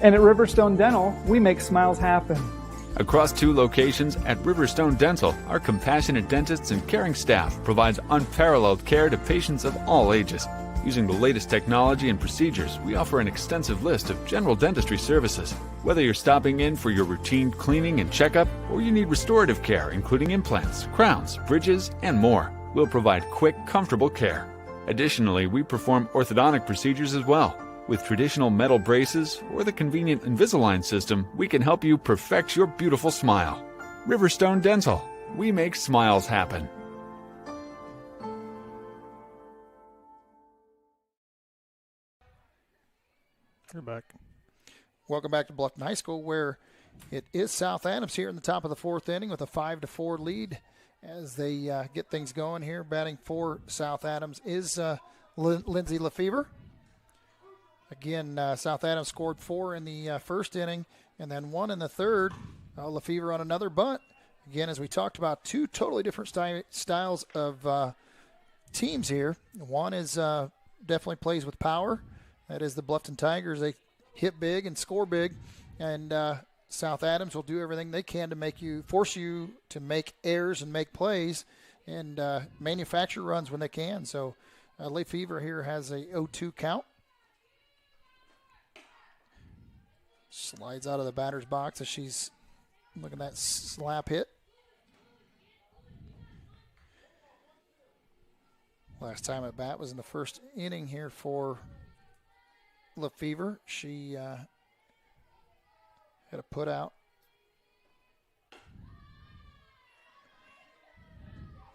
And at Riverstone Dental, we make smiles happen. Across 2 locations at Riverstone Dental, our compassionate dentists and caring staff provides unparalleled care to patients of all ages. Using the latest technology and procedures, we offer an extensive list of general dentistry services. Whether you're stopping in for your routine cleaning and checkup, or you need restorative care, including implants, crowns, bridges, and more, we'll provide quick, comfortable care. Additionally, we perform orthodontic procedures as well. With traditional metal braces or the convenient Invisalign system, we can help you perfect your beautiful smile. Riverstone Dental. We make smiles happen. You're back. Welcome back to Bluffton High School, where it is South Adams here in the top of the 4th inning with a 5-4 lead as they get things going here. Batting for South Adams is Lindsay Lefevre. Again, South Adams scored 4 in the first inning and then 1 in the third. Lefevre on another bunt. Again, as we talked about, 2 totally different styles of teams here. One is definitely plays with power. That is the Bluffton Tigers. They hit big and score big, and South Adams will do everything they can to force you to make errors and make plays and manufacture runs when they can. So Lefevre here has a 0-2 count. Slides out of the batter's box as she's looking at that slap hit. Last time at bat was in the first inning here for Lefevre. She had a put out.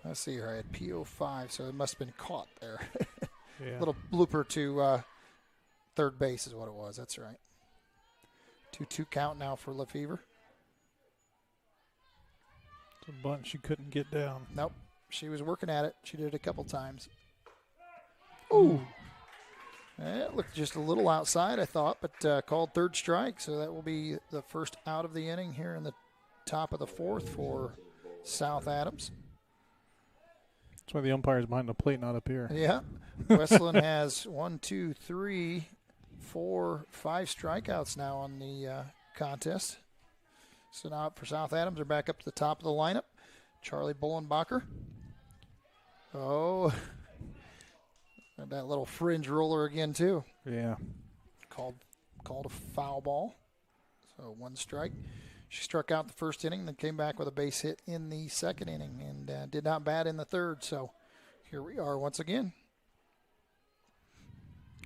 Let's see here. I had PO5, so it must have been caught there. Yeah. Little blooper to third base is what it was. That's right. 2-2 count now for Lefevre. It's a bunt she couldn't get down. Nope. She was working at it. She did it a couple times. Ooh. It looked just a little outside, I thought, but called third strike. So that will be the first out of the inning here in the top of the 4th for South Adams. That's why the umpire's behind the plate, not up here. Yeah. Westland has 1, 2, 3, 4, 5 strikeouts now on the contest. So now for South Adams, they're back up to the top of the lineup. Charlie Bullenbacher. Oh, that little fringe roller again too. Yeah. Called a foul ball. So 1 strike. She struck out the first inning, then came back with a base hit in the second inning and did not bat in the third. So here we are once again.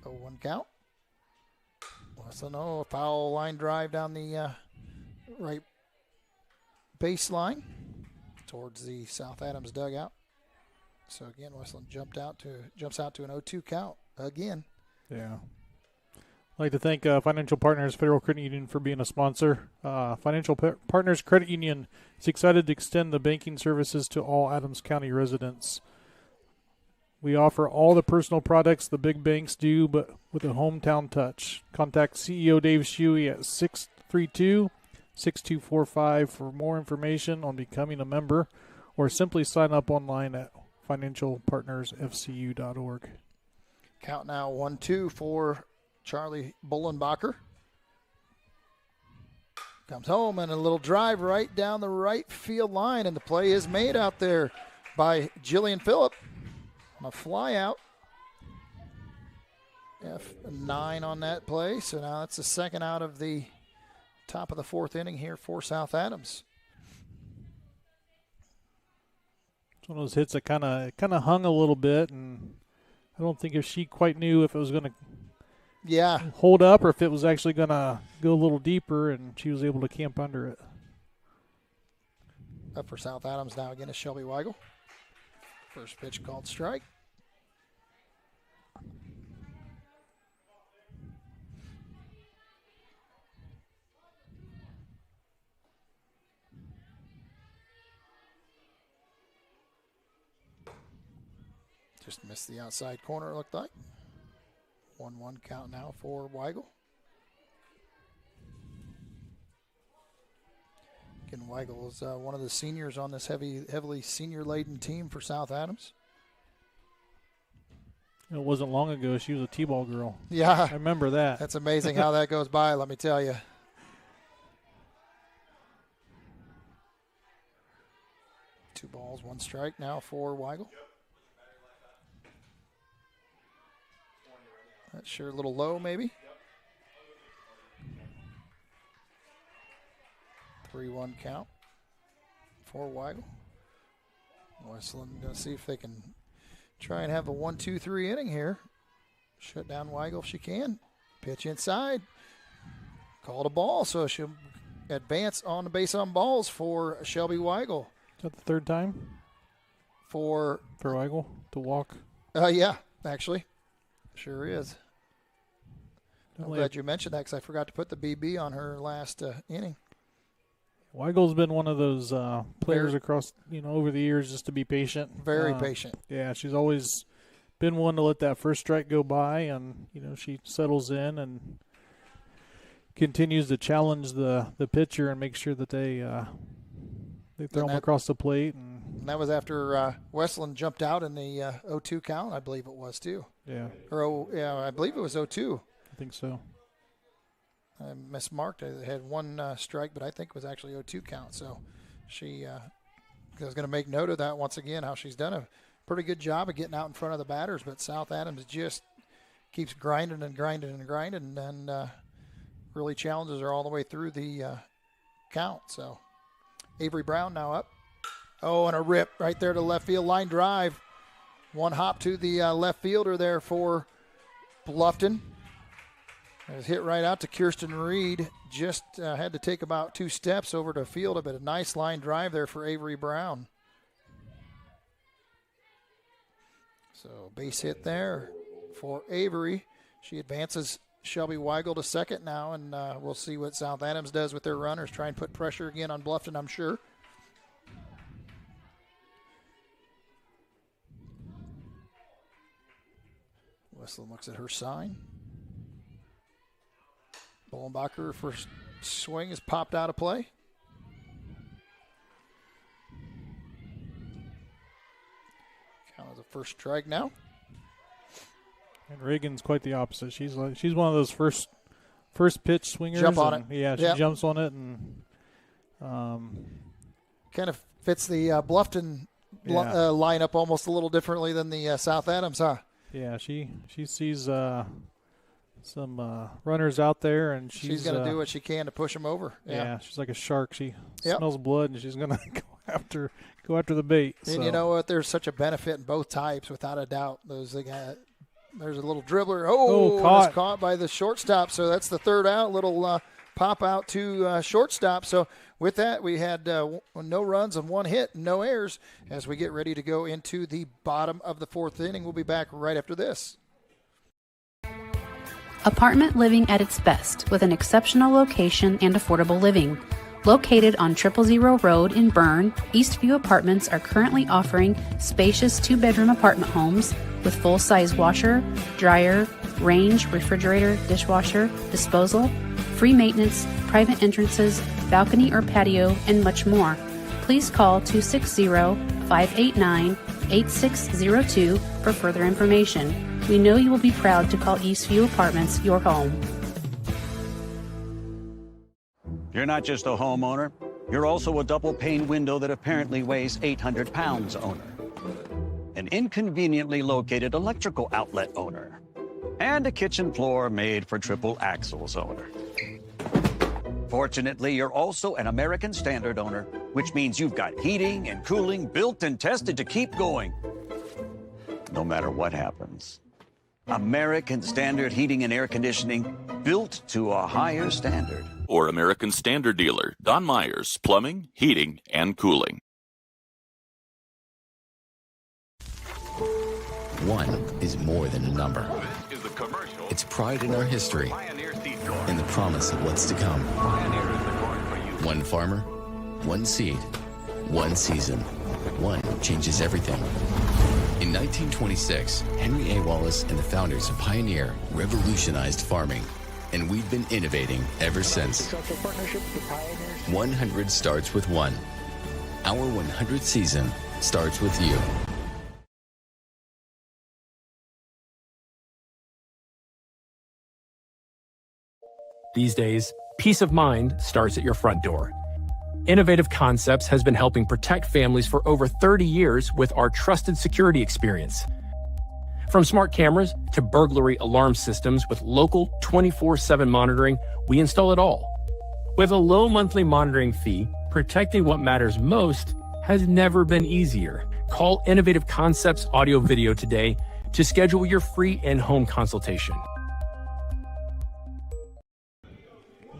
0-1 count. A foul line drive down the right baseline towards the South Adams dugout. So again, Westland jumps out to an 0-2 count again. Yeah. I'd like to thank Financial Partners Federal Credit Union for being a sponsor. Financial Partners Credit Union is excited to extend the banking services to all Adams County residents. We offer all the personal products the big banks do, but with a hometown touch. Contact CEO Dave Shuey at 632-6245 for more information on becoming a member, or simply sign up online at financialpartnersfcu.org. Count now 1-2 for Charlie Bullenbacher. Comes home and a little drive right down the right field line, and the play is made out there. by Jillian Phillip on a fly out. F9 on that play. So now that's the second out of the top of the fourth inning here for South Adams. It's one of those hits that kind of hung a little bit, and I don't think if she quite knew if it was going to hold up or if it was actually going to go a little deeper, and she was able to camp under it. Up for South Adams now again is Shelby Weigel. First pitch called strike. Just missed the outside corner, it looked like. 1-1 count now for Weigel. Again, Weigel is one of the seniors on this heavily senior-laden team for South Adams. It wasn't long ago she was a T-ball girl. Yeah. I remember that. That's amazing how that goes by, let me tell you. Two balls, one strike now for Weigel. That's sure a little low, maybe. 3-1 count for Weigel. Westland going to see if they can try and have a 1-2-3 inning here. Shut down Weigel if she can. Pitch inside. Called a ball, so she'll advance on the base on balls for Shelby Weigel. Is that the third time? For Weigel to walk? Yeah, actually. Sure is. I'm glad you mentioned that because I forgot to put the BB on her last inning. Weigel's been one of those players across, over the years just to be patient. Very patient. Yeah, she's always been one to let that first strike go by, and, she settles in and continues to challenge the pitcher and make sure that they throw him across the plate. And that was after Westland jumped out in the 0-2 count, I believe it was, too. Yeah. I believe it was 0-2. I think so. I mismarked. I had one strike, but I think it was actually 0-2 count. So she was going to make note of that once again, how she's done a pretty good job of getting out in front of the batters. But South Adams just keeps grinding and grinding and grinding and really challenges her all the way through the count. So Avery Brown now up. Oh, and a rip right there to left field. Line drive. One hop to the left fielder there for Bluffton. It was hit right out to Kirsten Reed. Just had to take about 2 steps over to field it, but a nice line drive there for Avery Brown. So base hit there for Avery. She advances Shelby Weigel to second now, and we'll see what South Adams does with their runners. Try and put pressure again on Bluffton, I'm sure. Westland looks at her sign. Bollenbacher, first swing is popped out of play. Count as a first strike now. And Reagan's quite the opposite. She's one of those first pitch swingers. Jump on it. Yeah, she jumps on it and kind of fits the Bluffton lineup almost a little differently than the South Adams, huh? Yeah, she sees some runners out there, and she's going to do what she can to push them over. Yeah, she's like a shark. She smells blood, and she's going to go after the bait. And so. You know what? There's such a benefit in both types, without a doubt. There's a little dribbler. It's caught by the shortstop. So that's the third out. Little pop out to shortstop. So with that, we had no runs and 1 hit, no errors. As we get ready to go into the bottom of the fourth inning, we'll be back right after this. Apartment living at its best, with an exceptional location and affordable living. Located on 000 Road in Berne, Eastview Apartments are currently offering spacious 2-bedroom apartment homes with full-size washer, dryer, range, refrigerator, dishwasher, disposal, free maintenance, private entrances, balcony or patio, and much more. Please call 260-589-8602 for further information. We know you will be proud to call Eastview Apartments your home. You're not just a homeowner, you're also a double-pane window that apparently weighs 800 pounds owner. an inconveniently located electrical outlet owner, and a kitchen floor made for triple axles owner. Fortunately, you're also an American Standard owner, which means you've got heating and cooling built and tested to keep going, no matter what happens. American Standard Heating and Air Conditioning, built to a higher standard. Or American Standard dealer, Don Myers, Plumbing, Heating, and Cooling. One is more than a number. It's pride in our history and the promise of what's to come. One farmer, one seed, one season. One changes everything. In 1926, Henry A. Wallace and the founders of Pioneer revolutionized farming, and we've been innovating ever since. 100 starts with one. Our 100th season starts with you. These days, peace of mind starts at your front door. Innovative Concepts has been helping protect families for over 30 years with our trusted security experience. From smart cameras to burglary alarm systems with local 24/7 monitoring, we install it all. With a low monthly monitoring fee, protecting what matters most has never been easier. Call Innovative Concepts Audio Video today to schedule your free in-home consultation.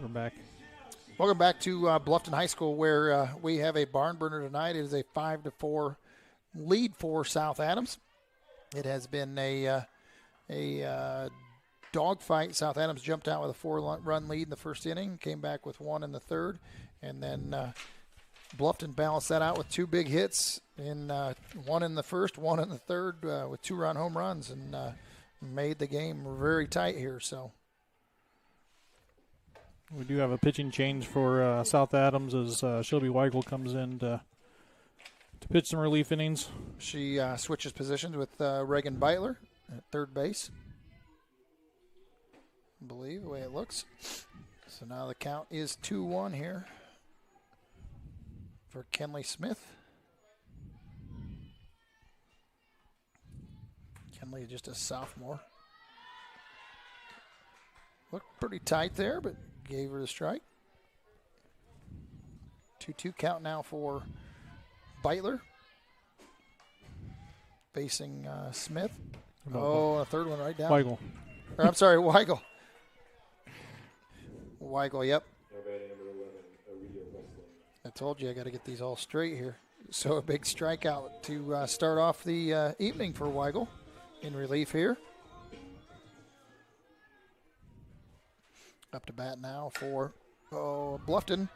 We're back. Welcome back to Bluffton High School, where we have a barn burner tonight. It is a 5-4 lead for South Adams. It has been a dogfight. South Adams jumped out with a 4-run lead in the first inning, came back with 1 in the third, and then Bluffton balanced that out with 2 big hits, in 1 in the first, 1 in the third, with 2-run home runs, and made the game very tight here. So we do have a pitching change for South Adams as Shelby Weigel comes in to pitch some relief innings. She switches positions with Reagan Beitler at third base, I believe, the way it looks. So now the count is 2-1 here for Kenley Smith. Kenley is just a sophomore. Looked pretty tight there, but gave her the strike. 2-2 count now for Beitler facing Smith. Oh, a third one right down. Weigel. Or, I'm sorry, Weigel. Weigel, yep. I told you I got to get these all straight here. So a big strikeout to start off the evening for Weigel in relief here. Up to bat now for Bluffton.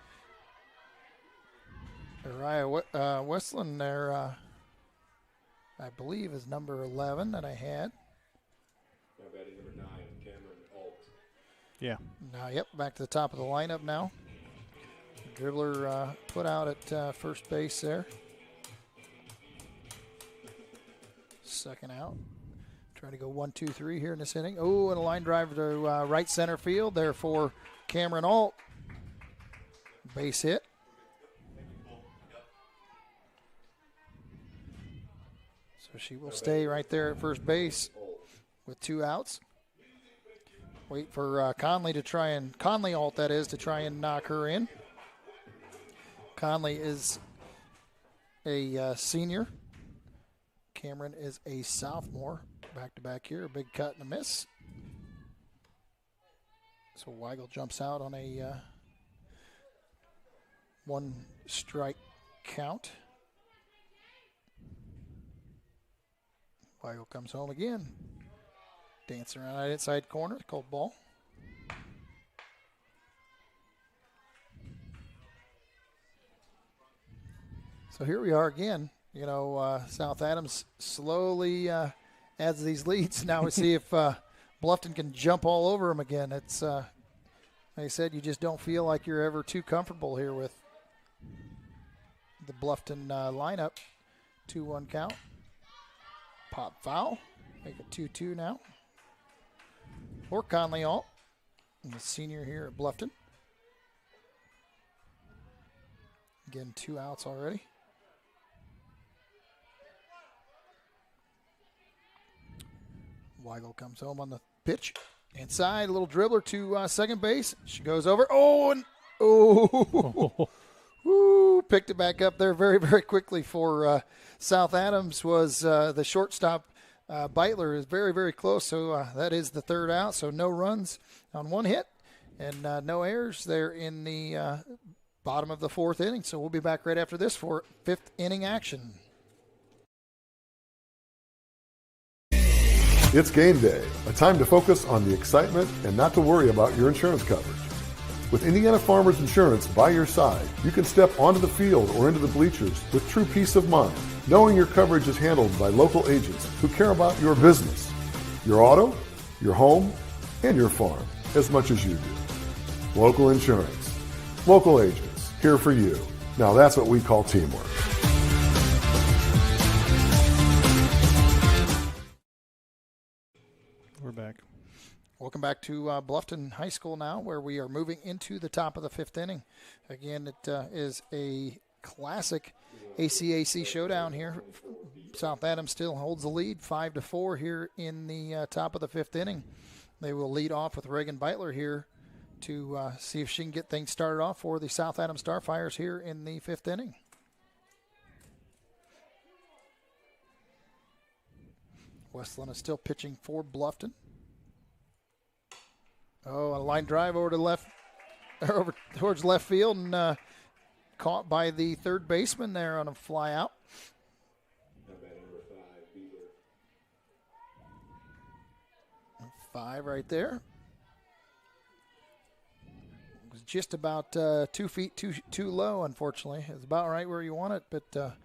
Uriah Westland there, I believe, is number 11 that I had. Now batting number 9, Cameron Alt. Yeah. Now, yep, back to the top of the lineup now. Dribbler put out at first base there. Second out. Trying to go 1-2-3 here in this inning. Oh, and a line drive to right center field there for Cameron Alt. Base hit. So she will stay right there at first base with 2 outs. Wait for Conley Alt, that is, to try and knock her in. Conley is a senior. Cameron is a sophomore. Back-to-back here, a big cut and a miss. So Weigel jumps out on a 1-strike count. Weigel comes home again. Dancing around that inside corner, cold ball. So here we are again. You know, South Adams slowly adds these leads. Now we see if Bluffton can jump all over them again. It's, like I said, you just don't feel like you're ever too comfortable here with the Bluffton lineup. 2-1 count. Pop foul. Make it 2-2 now. For Conley Alt, the senior here at Bluffton. Again, 2 outs already. Weigel comes home on the pitch. Inside, a little dribbler to second base. She goes over. Oh, and woo, picked it back up there very, very quickly for South Adams was the shortstop. Beitler is very, very close, so that is the third out. So no runs on one hit and no errors there in the bottom of the fourth inning. So we'll be back right after this for fifth inning action. It's game day, a time to focus on the excitement and not to worry about your insurance coverage. With Indiana Farmers Insurance by your side, you can step onto the field or into the bleachers with true peace of mind, knowing your coverage is handled by local agents who care about your business, your auto, your home, and your farm as much as you do. Local insurance, local agents, here for you. Now that's what we call teamwork. We're back. Welcome back to Bluffton High School now, where we are moving into the top of the fifth inning. Again, it is a classic ACAC showdown here. South Adams still holds the lead, 5-4 here in the top of the fifth inning. They will lead off with Reagan Beitler here to see if she can get things started off for the South Adams Starfires here in the fifth inning. Westland is still pitching for Bluffton. Oh, a line drive over to left, over towards left field, and caught by the third baseman there on a fly out. Five right there. It was just about 2 feet too low, unfortunately. It's about right where you want it, but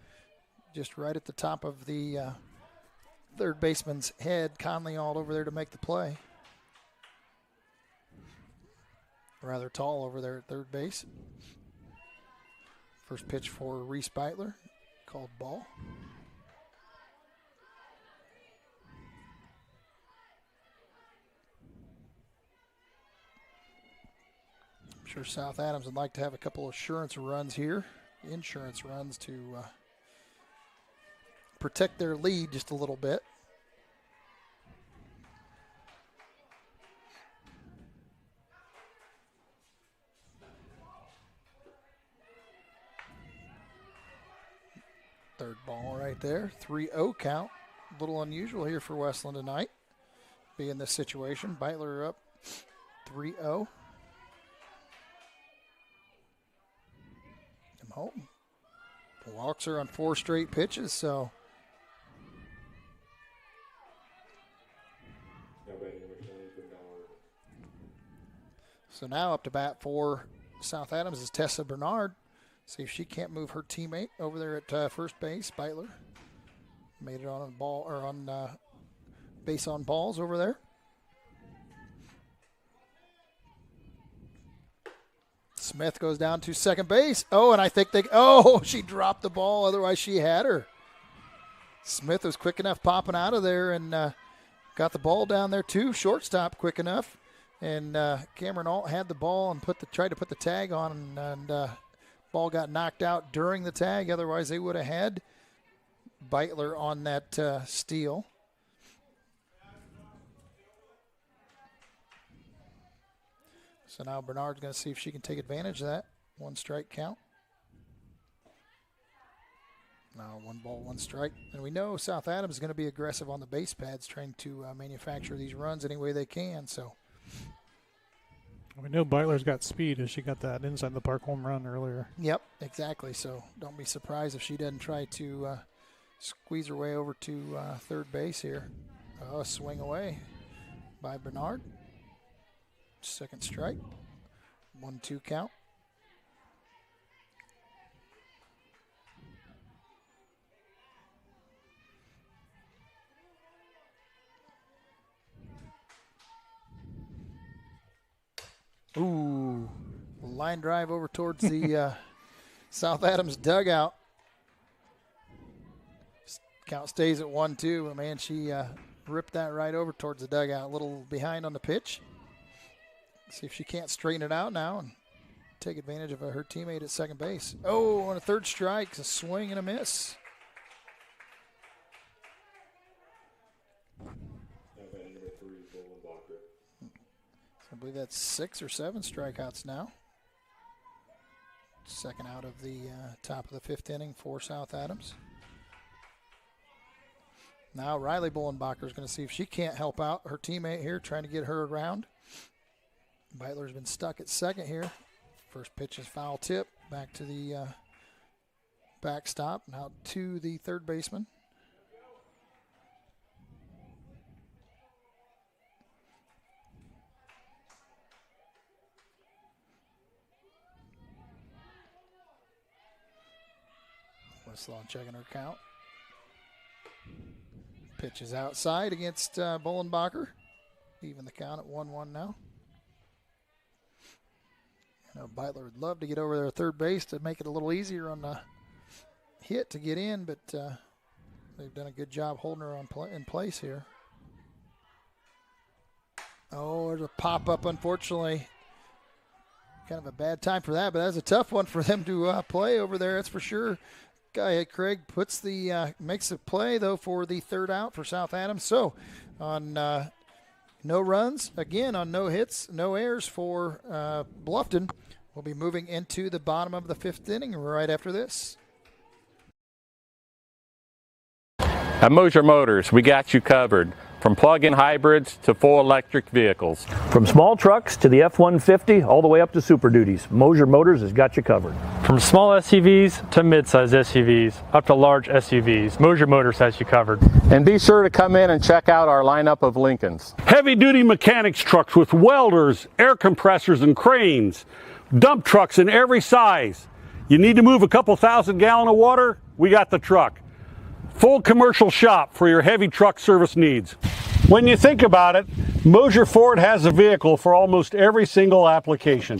just right at the top of the third baseman's head. Conley all over there to make the play. Rather tall over there at third base. First pitch for Reese Beitler, called ball. I'm sure South Adams would like to have a couple of insurance runs here to protect their lead just a little bit. Third ball right there, 3-0 count. A little unusual here for Westland tonight, be in this situation. Beitler up 3-0. I'm home. Walks her on 4 straight pitches, so. So now up to bat for South Adams is Tessa Bernard. See if she can't move her teammate over there at first base. Beitler made it on a ball or on base on balls over there. Smith goes down to second base. Oh, and I think she dropped the ball. Otherwise, she had her. Smith was quick enough popping out of there and got the ball down there too. Shortstop quick enough, and Cameron Alt had the ball and tried to put the tag on, and ball got knocked out during the tag. Otherwise, they would have had Beitler on that steal. So now Bernard's going to see if she can take advantage of that. 1 strike count. Now 1 ball, 1 strike. And we know South Adams is going to be aggressive on the base pads, trying to manufacture these runs any way they can. So we know Beitler's got speed as she got that inside the park home run earlier. Yep, exactly. So don't be surprised if she doesn't try to squeeze her way over to third base here. Oh, swing away by Bernard. Second strike. 1-2 count. Ooh, line drive over towards the South Adams dugout. Count stays at 1-2. But man, she ripped that right over towards the dugout. A little behind on the pitch. See if she can't straighten it out now and take advantage of her teammate at second base. Oh, on a third strike, a swing and a miss. I believe that's 6 or 7 strikeouts now. Second out of the top of the 5th inning for South Adams. Now Riley Bullenbacher is going to see if she can't help out her teammate here, trying to get her around. Beitler's been stuck at second here. First pitch is foul tip. Back to the backstop. Now to the third baseman. Westlaw checking her count. Pitch is outside against Bullenbacher. Even the count at 1-1 now. I know Beitler would love to get over there at third base to make it a little easier on the hit to get in, but they've done a good job holding her in place here. Oh, there's a pop-up, unfortunately. Kind of a bad time for that, but that's a tough one for them to play over there, that's for sure. Guy Craig puts the makes a play though for the third out for South Adams. So on no runs again, on no hits, no errors for Bluffton, we'll be moving into the bottom of the 5th inning right after this. At Moser Motors, we got you covered. From plug-in hybrids to full electric vehicles. From small trucks to the F-150, all the way up to Super Duties, Moser Motors has got you covered. From small SUVs to mid-size SUVs, up to large SUVs, Moser Motors has you covered. And be sure to come in and check out our lineup of Lincolns. Heavy-duty mechanics trucks with welders, air compressors, and cranes. Dump trucks in every size. You need to move a couple thousand gallons of water? We got the truck. Full commercial shop for your heavy truck service needs. When you think about it, Moser Ford has a vehicle for almost every single application.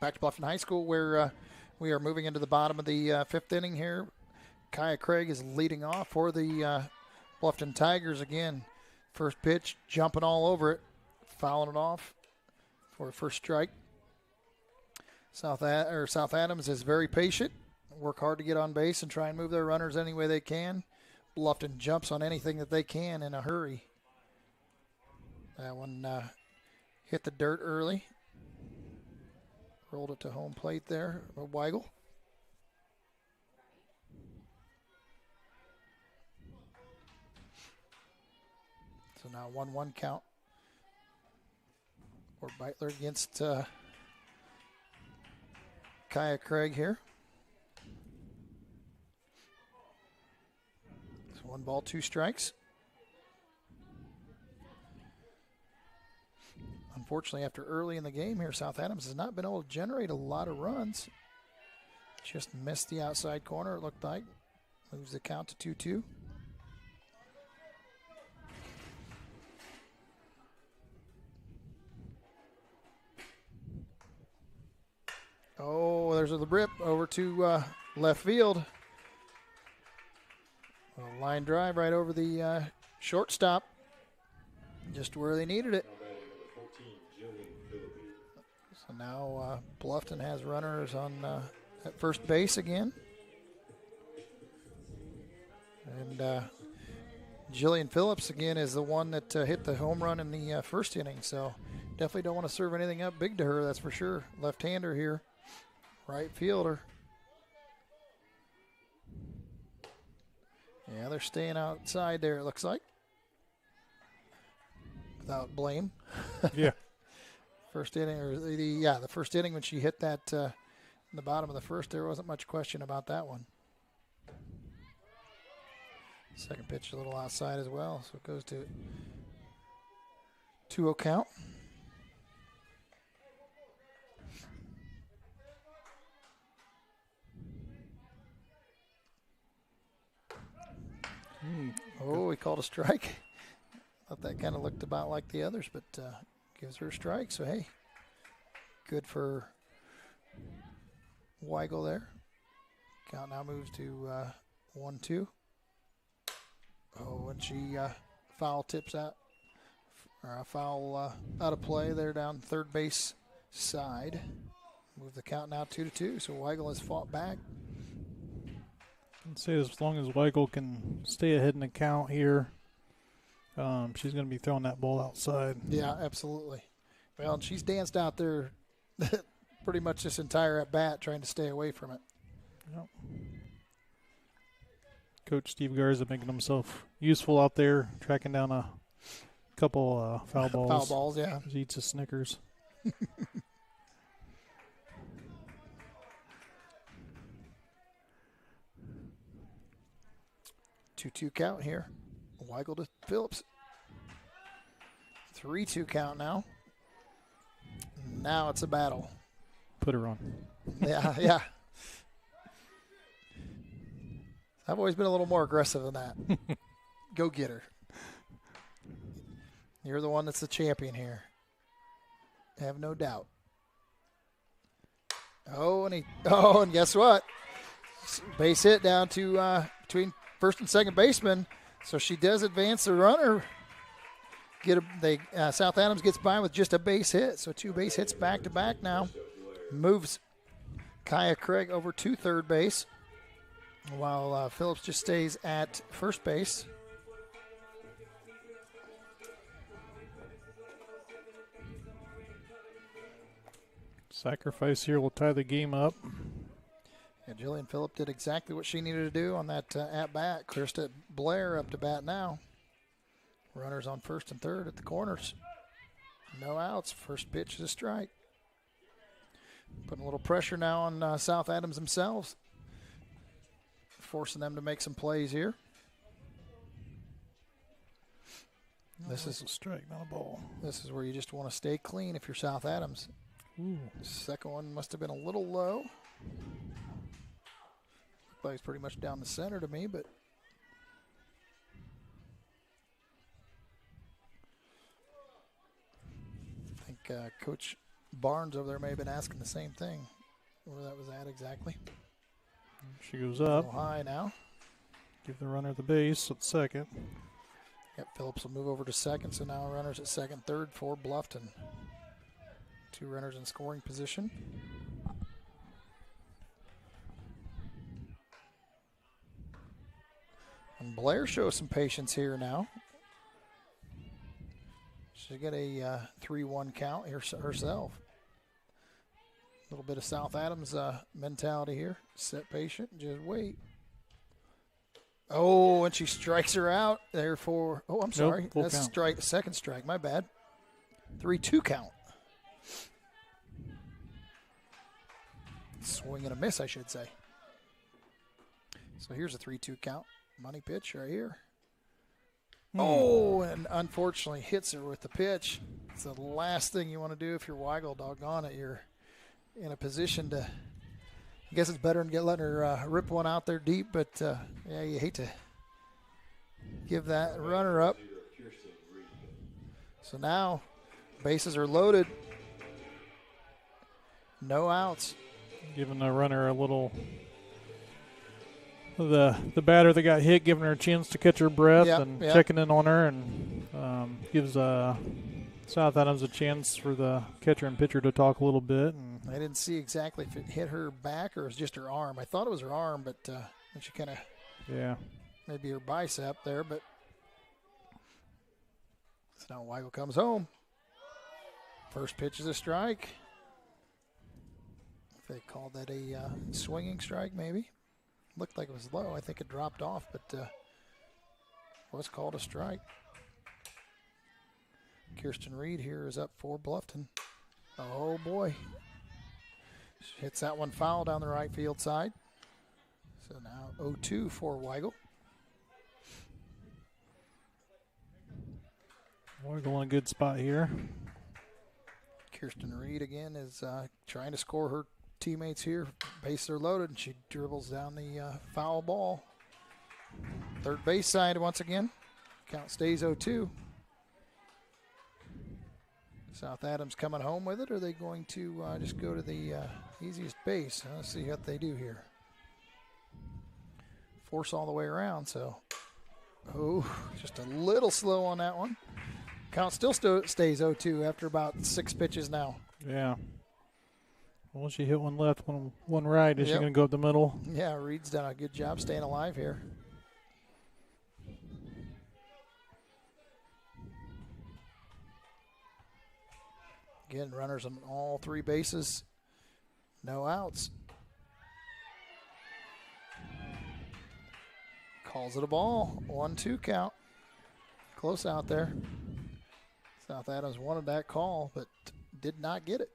Back to Bluffton High School, where we are moving into the bottom of the 5th inning here. Kaya Craig is leading off for the Bluffton Tigers again. First pitch, jumping all over it, fouling it off for a first strike. South Adams is very patient, work hard to get on base and try and move their runners any way they can. Bluffton jumps on anything that they can in a hurry. That one hit the dirt early. Rolled it to home plate there, Weigel. So now 1-1 count for Beitler against Kaya Craig here. So 1 ball, 2 strikes. Unfortunately, after early in the game here, South Adams has not been able to generate a lot of runs. Just missed the outside corner, it looked like. Moves the count to 2-2. Oh, there's the rip over to left field. A line drive right over the shortstop. Just where they needed it. So now Bluffton has runners on at first base again. And Jillian Phillips again is the one that hit the home run in the first inning. So definitely don't want to serve anything up big to her, that's for sure. Left-hander here, right fielder. Yeah, they're staying outside there, it looks like. Without blame. Yeah. First inning, or the first inning when she hit that in the bottom of the first, there wasn't much question about that one. Second pitch a little outside as well, so it goes to 2-0 count. Oh, he called a strike. Thought that kind of looked about like the others, but gives her a strike. So, hey, good for Weigel there. Count now moves to 1-2. Oh, and she foul tips out, or a foul out of play there down third base side. Move the count now 2-2. So Weigel has fought back. I'd say as long as Weigel can stay ahead in the count here, she's going to be throwing that ball outside. Yeah, absolutely. Well, and she's danced out there pretty much this entire at bat, trying to stay away from it. Yep. Coach Steve Garza making himself useful out there, tracking down a couple foul balls. Foul balls, yeah. He eats his Snickers. 2-2 count here. Weigel to Phillips. 3-2 count now. Now it's a battle. Put her on. Yeah. I've always been a little more aggressive than that. Go get her. You're the one that's the champion here. Have no doubt. And guess what? Base hit down to between first and second baseman. So she does advance the runner. South Adams gets by with just a base hit. So 2 base hits back to back now. Moves Kaya Craig over to third base, while Phillips just stays at first base. Sacrifice here will tie the game up. Yeah, Jillian Phillip did exactly what she needed to do on that at-bat. Krista Blair up to bat now. Runners on first and third at the corners. No outs. First pitch is a strike. Putting a little pressure now on South Adams themselves. Forcing them to make some plays here. This is a strike, not a ball. This is where you just want to stay clean if you're South Adams. Ooh. Second one must have been a little low. Looked like it's pretty much down the center to me, but I think Coach Barnes over there may have been asking the same thing, where that was at exactly. She goes up. A little high now. Give the runner the base at second. Yep, Phillips will move over to second, so now runners at second, third for Bluffton. 2 runners in scoring position. And Blair shows some patience here now. She's got a 3-1 count here herself. A little bit of South Adams mentality here. Set patient, just wait. Oh, and she strikes her out there for, I'm sorry. Nope, That's count. Second strike, my bad. 3-2 count. Swing and a miss, I should say. So here's a 3-2 count. Money pitch right here. Oh, and unfortunately hits her with the pitch. It's the last thing you want to do if you're Weigel. Doggone it, you're in a position to, I guess it's better than letting her rip one out there deep, but yeah, you hate to give that runner up. So now bases are loaded. No outs. Giving the runner a little, the batter that got hit, giving her a chance to catch her breath and checking in on her, and gives South Adams a chance for the catcher and pitcher to talk a little bit. And I didn't see exactly if it hit her back or it was just her arm. I thought it was her arm, but she kind of, maybe her bicep there. But so now Weigel comes home. First pitch is a strike. They called that a swinging strike, maybe. Looked like it was low. I think it dropped off, but was called a strike. Kirsten Reed here is up for Bluffton. Oh, boy. She hits that one foul down the right field side. So now 0-2 for Weigel. Weigel in a good spot here. Kirsten Reed again is trying to score her teammates here. Bases are loaded, and she dribbles down the foul ball. Third base side once again. Count stays 0-2. South Adams coming home with it, or are they going to just go to the easiest base? Let's see what they do here. Force all the way around, so Oh, just a little slow on that one. Count still stays 0-2 after about 6 pitches now. Yeah. Once you hit one left, one right, is she going to go up the middle? Yeah, Reed's done a good job staying alive here. Again, runners on all 3 bases. No outs. Calls it a ball. 1-2 count. Close out there. South Adams wanted that call, but did not get it.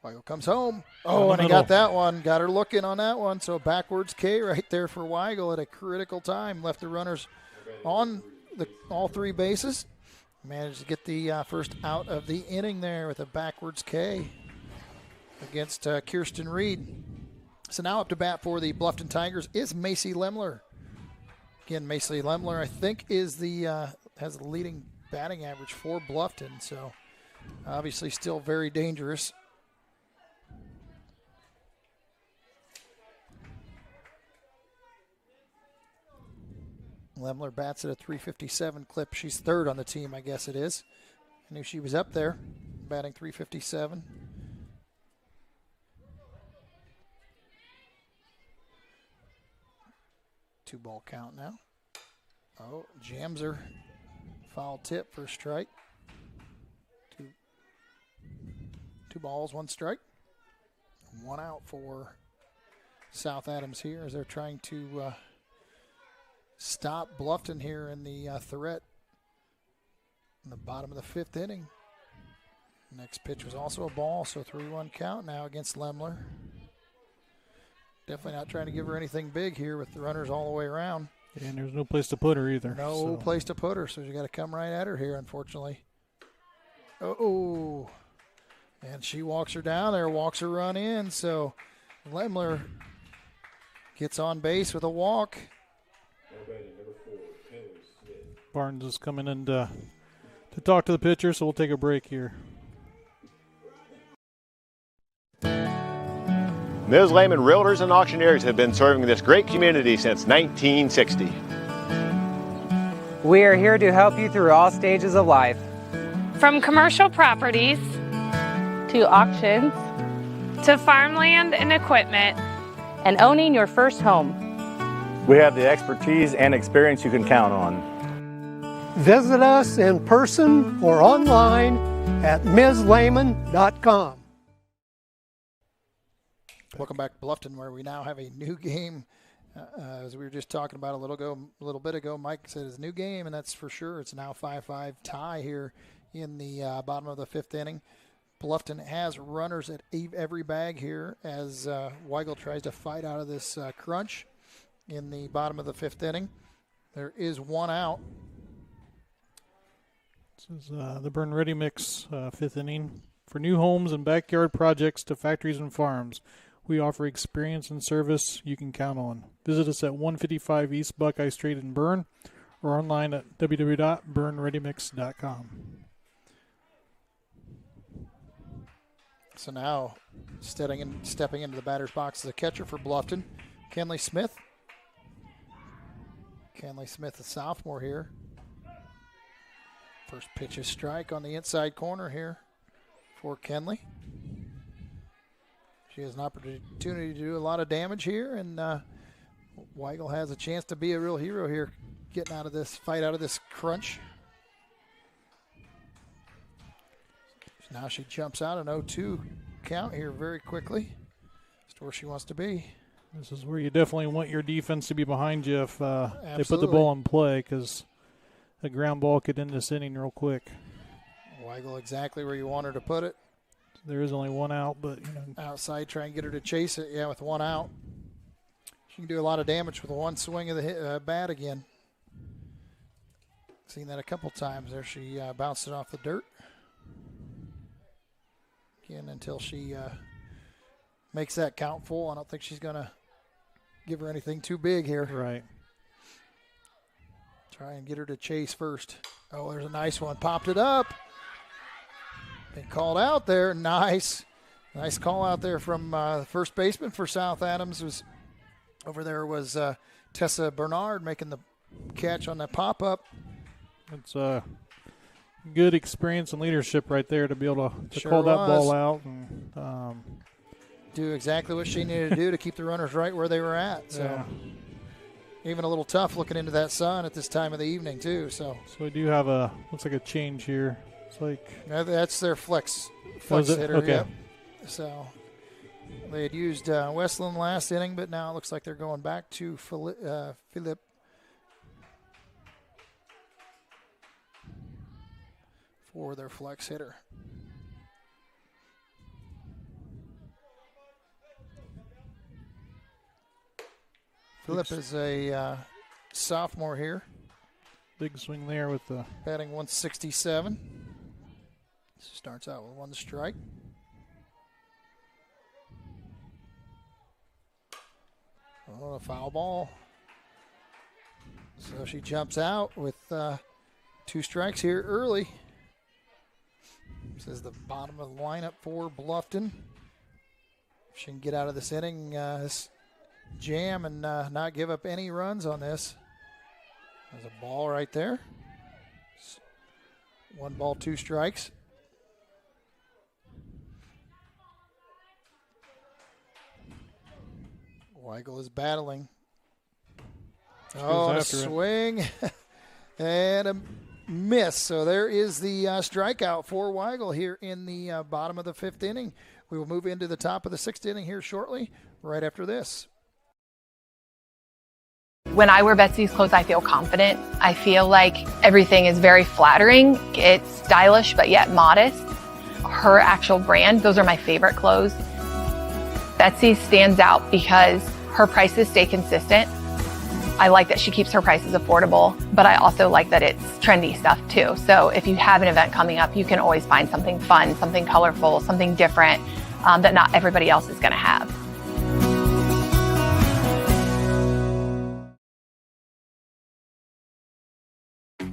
Weigel comes home. Oh, and he got that one. Got her looking on that one. So backwards K right there for Weigel at a critical time. Left the runners on all 3 bases. Managed to get the first out of the inning there with a backwards K against Kirsten Reed. So now up to bat for the Bluffton Tigers is Macy Lemler. Again, Macy Lemler, I think, is has the leading batting average for Bluffton. So obviously still very dangerous. Lemler bats at a .357 clip. She's third on the team, I guess it is. I knew she was up there, batting .357. Two-ball count now. Oh, jams her. Foul tip for a strike. Two balls, 1 strike. 1 out for South Adams here as they're trying to stop Bluffton here in the threat in the bottom of the 5th inning. Next pitch was also a ball, so 3-1 count now against Lemler. Definitely not trying to give her anything big here with the runners all the way around. And there's no place to put her either. No place to put her, so you got to come right at her here, unfortunately. Oh, and she walks her down there, walks her run in, so Lemler gets on base with a walk. Barnes is coming in to talk to the pitcher, so we'll take a break here. Ms. Lehman Realtors and Auctioneers have been serving this great community since 1960. We are here to help you through all stages of life. From commercial properties To auctions. to farmland and equipment. And owning your first home. We have the expertise and experience you can count on. Visit us in person or online at MsLehman.com. Welcome back to Bluffton, where we now have a new game. As we were just talking about a little bit ago, Mike said it's a new game, and that's for sure. It's now 5-5 tie here in the bottom of the 5th inning. Bluffton has runners at every bag here as Weigel tries to fight out of this crunch in the bottom of the 5th inning. There is 1 out. This is the Berne Ready Mix 5th inning. For new homes and backyard projects to factories and farms, we offer experience and service you can count on. Visit us at 155 East Buckeye Street in Berne or online at www.bernereadymix.com. So now stepping into the batter's box is a catcher for Bluffton, Kenley Smith. Kenley Smith, a sophomore here. First pitch is strike on the inside corner here for Kenley. She has an opportunity to do a lot of damage here, and Weigel has a chance to be a real hero here, getting out of this fight, out of this crunch. Now she jumps out an 0-2 count here very quickly. That's where she wants to be. This is where you definitely want your defense to be behind you if they put the Absolutely. ball in play, because a ground ball could end this inning real quick. Weigel exactly where you want her to put it. There is only 1 out, but outside, try and get her to chase it. Yeah, with 1 out, she can do a lot of damage with 1 swing of the bat again. Seen that a couple times there. She bounced it off the dirt. Again, until she makes that count full, I don't think she's going to give her anything too big here. Right. Try and get her to chase first. Oh, there's a nice one. Popped it up. Been called out there. Nice call out there from the first baseman for South Adams. Was Over there was Tessa Bernard making the catch on that pop-up. It's good experience and leadership right there to be able to Sure call that was. ball out and do exactly what she needed to do to keep the runners right where they were at. So Yeah. even a little tough looking into that sun at this time of the evening too. So we do have looks like a change here. It's like that's their flex Was it? hitter. Okay. Yep. So they had used Westland last inning, but now it looks like they're going back to Philip. For their flex hitter. Philip is a sophomore here. Big swing there with the batting 167. Starts out with 1 strike. Oh, a foul ball. So she jumps out with 2 strikes here early. This is the bottom of the lineup for Bluffton. If she can get out of this inning, jam and not give up any runs on this. There's a ball right there. 1 ball, 2 strikes. Weigel is battling. Oh, a swing and a miss. So there is the strikeout for Weigel here in the bottom of the 5th inning. We will move into the top of the 6th inning here shortly, right after this. When I wear Betsy's clothes, I feel confident. I feel like everything is very flattering. It's stylish, but yet modest. Her actual brand, those are my favorite clothes. Betsy stands out because her prices stay consistent. I like that she keeps her prices affordable, but I also like that it's trendy stuff too. So if you have an event coming up, you can always find something fun, something colorful, something different that not everybody else is going to have.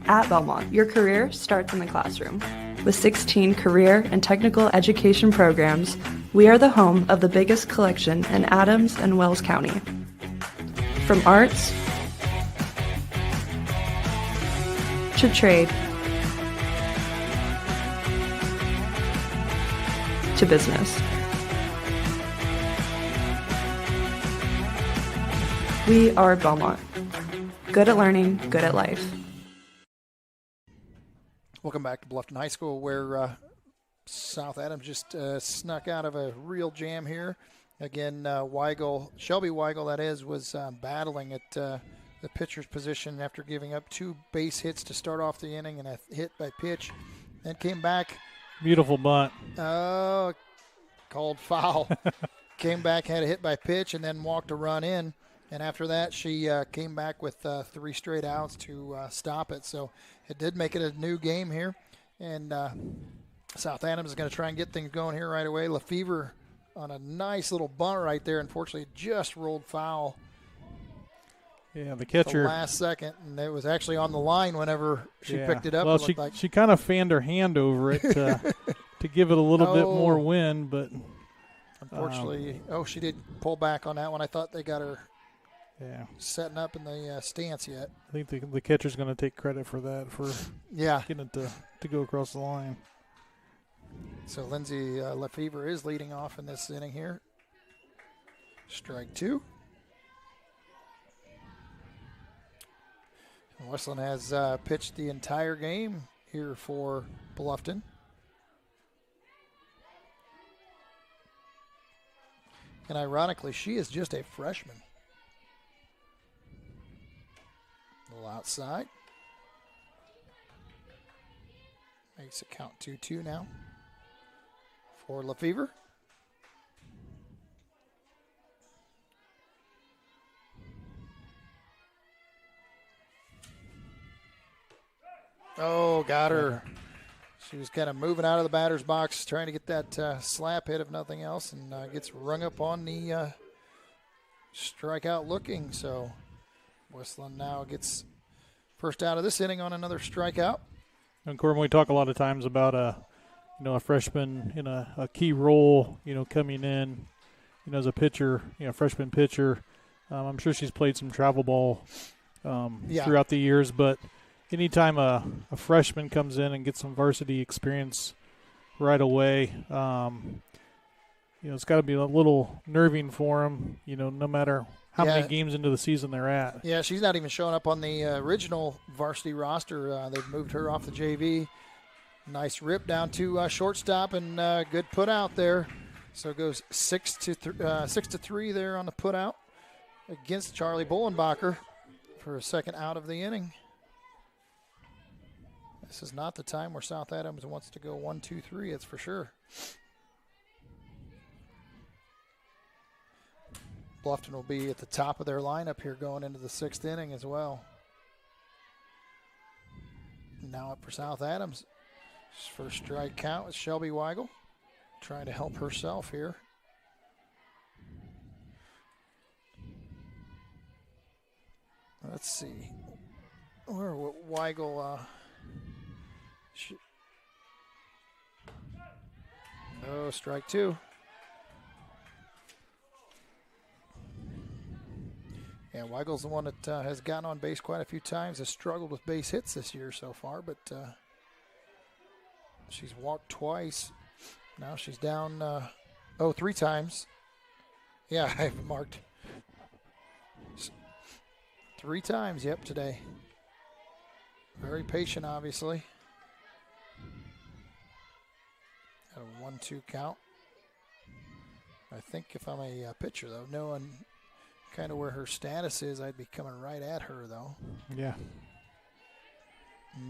At Belmont, your career starts in the classroom. With 16 career and technical education programs, we are the home of the biggest collection in Adams and Wells County. From arts to trade to business. We are Belmont. Good at learning, good at life. Welcome back to Bluffton High School, where South Adams just snuck out of a real jam here. Again, Shelby Weigel, that is, was battling at the pitcher's position after giving up 2 base hits to start off the inning and a hit by pitch. Then came back. Beautiful bunt. Called foul. Came back, had a hit by pitch, and then walked a run in. And after that, she came back with 3 straight outs to stop it. So it did make it a new game here. And South Adams is going to try and get things going here right away. Lefevre on a nice little bunt right there. Unfortunately, just rolled foul. Yeah, the catcher. The last second, and it was actually on the line whenever she picked it up. Well, she kind of fanned her hand over it to give it a little bit more wind, but unfortunately, she did pull back on that one. I thought they got her setting up in the stance yet. I think the catcher's going to take credit for that, for getting it to go across the line. So Lindsay Lefevre is leading off in this inning here. Strike 2. And Westland has pitched the entire game here for Bluffton. And ironically, she is just a freshman. A little outside. Makes it count 2-2 now for Lefevre. Oh, got her. She was kind of moving out of the batter's box, trying to get that slap hit, if nothing else, and gets rung up on the strikeout looking. So Westland now gets first out of this inning on another strikeout. And Corbin, we talk a lot of times about a freshman in a key role, coming in, as a pitcher, freshman pitcher. I'm sure she's played some travel ball Yeah. throughout the years, but anytime a freshman comes in and gets some varsity experience right away, it's got to be a little nerving for them, no matter how many games into the season they're at. Yeah, she's not even showing up on the original varsity roster. They've moved her off the JV. Nice rip down to shortstop and good put out there. So it goes 6-3 there on the put out against Charlie Bullenbacher for a second out of the inning. This is not the time where South Adams wants to go 1-2-3, it's for sure. Bluffton will be at the top of their lineup here going into the 6th inning as well. Now up for South Adams. First strike count with Shelby Weigel, trying to help herself here. Let's see. Where Weigel... strike 2. Yeah, Weigel's the one that has gotten on base quite a few times, has struggled with base hits this year so far, but she's walked twice. Now she's down 3 times. Yeah, I've marked 3 times, today. Very patient, obviously. At a 1-2 count. I think if I'm a pitcher, though, knowing kind of where her status is, I'd be coming right at her, though. Yeah.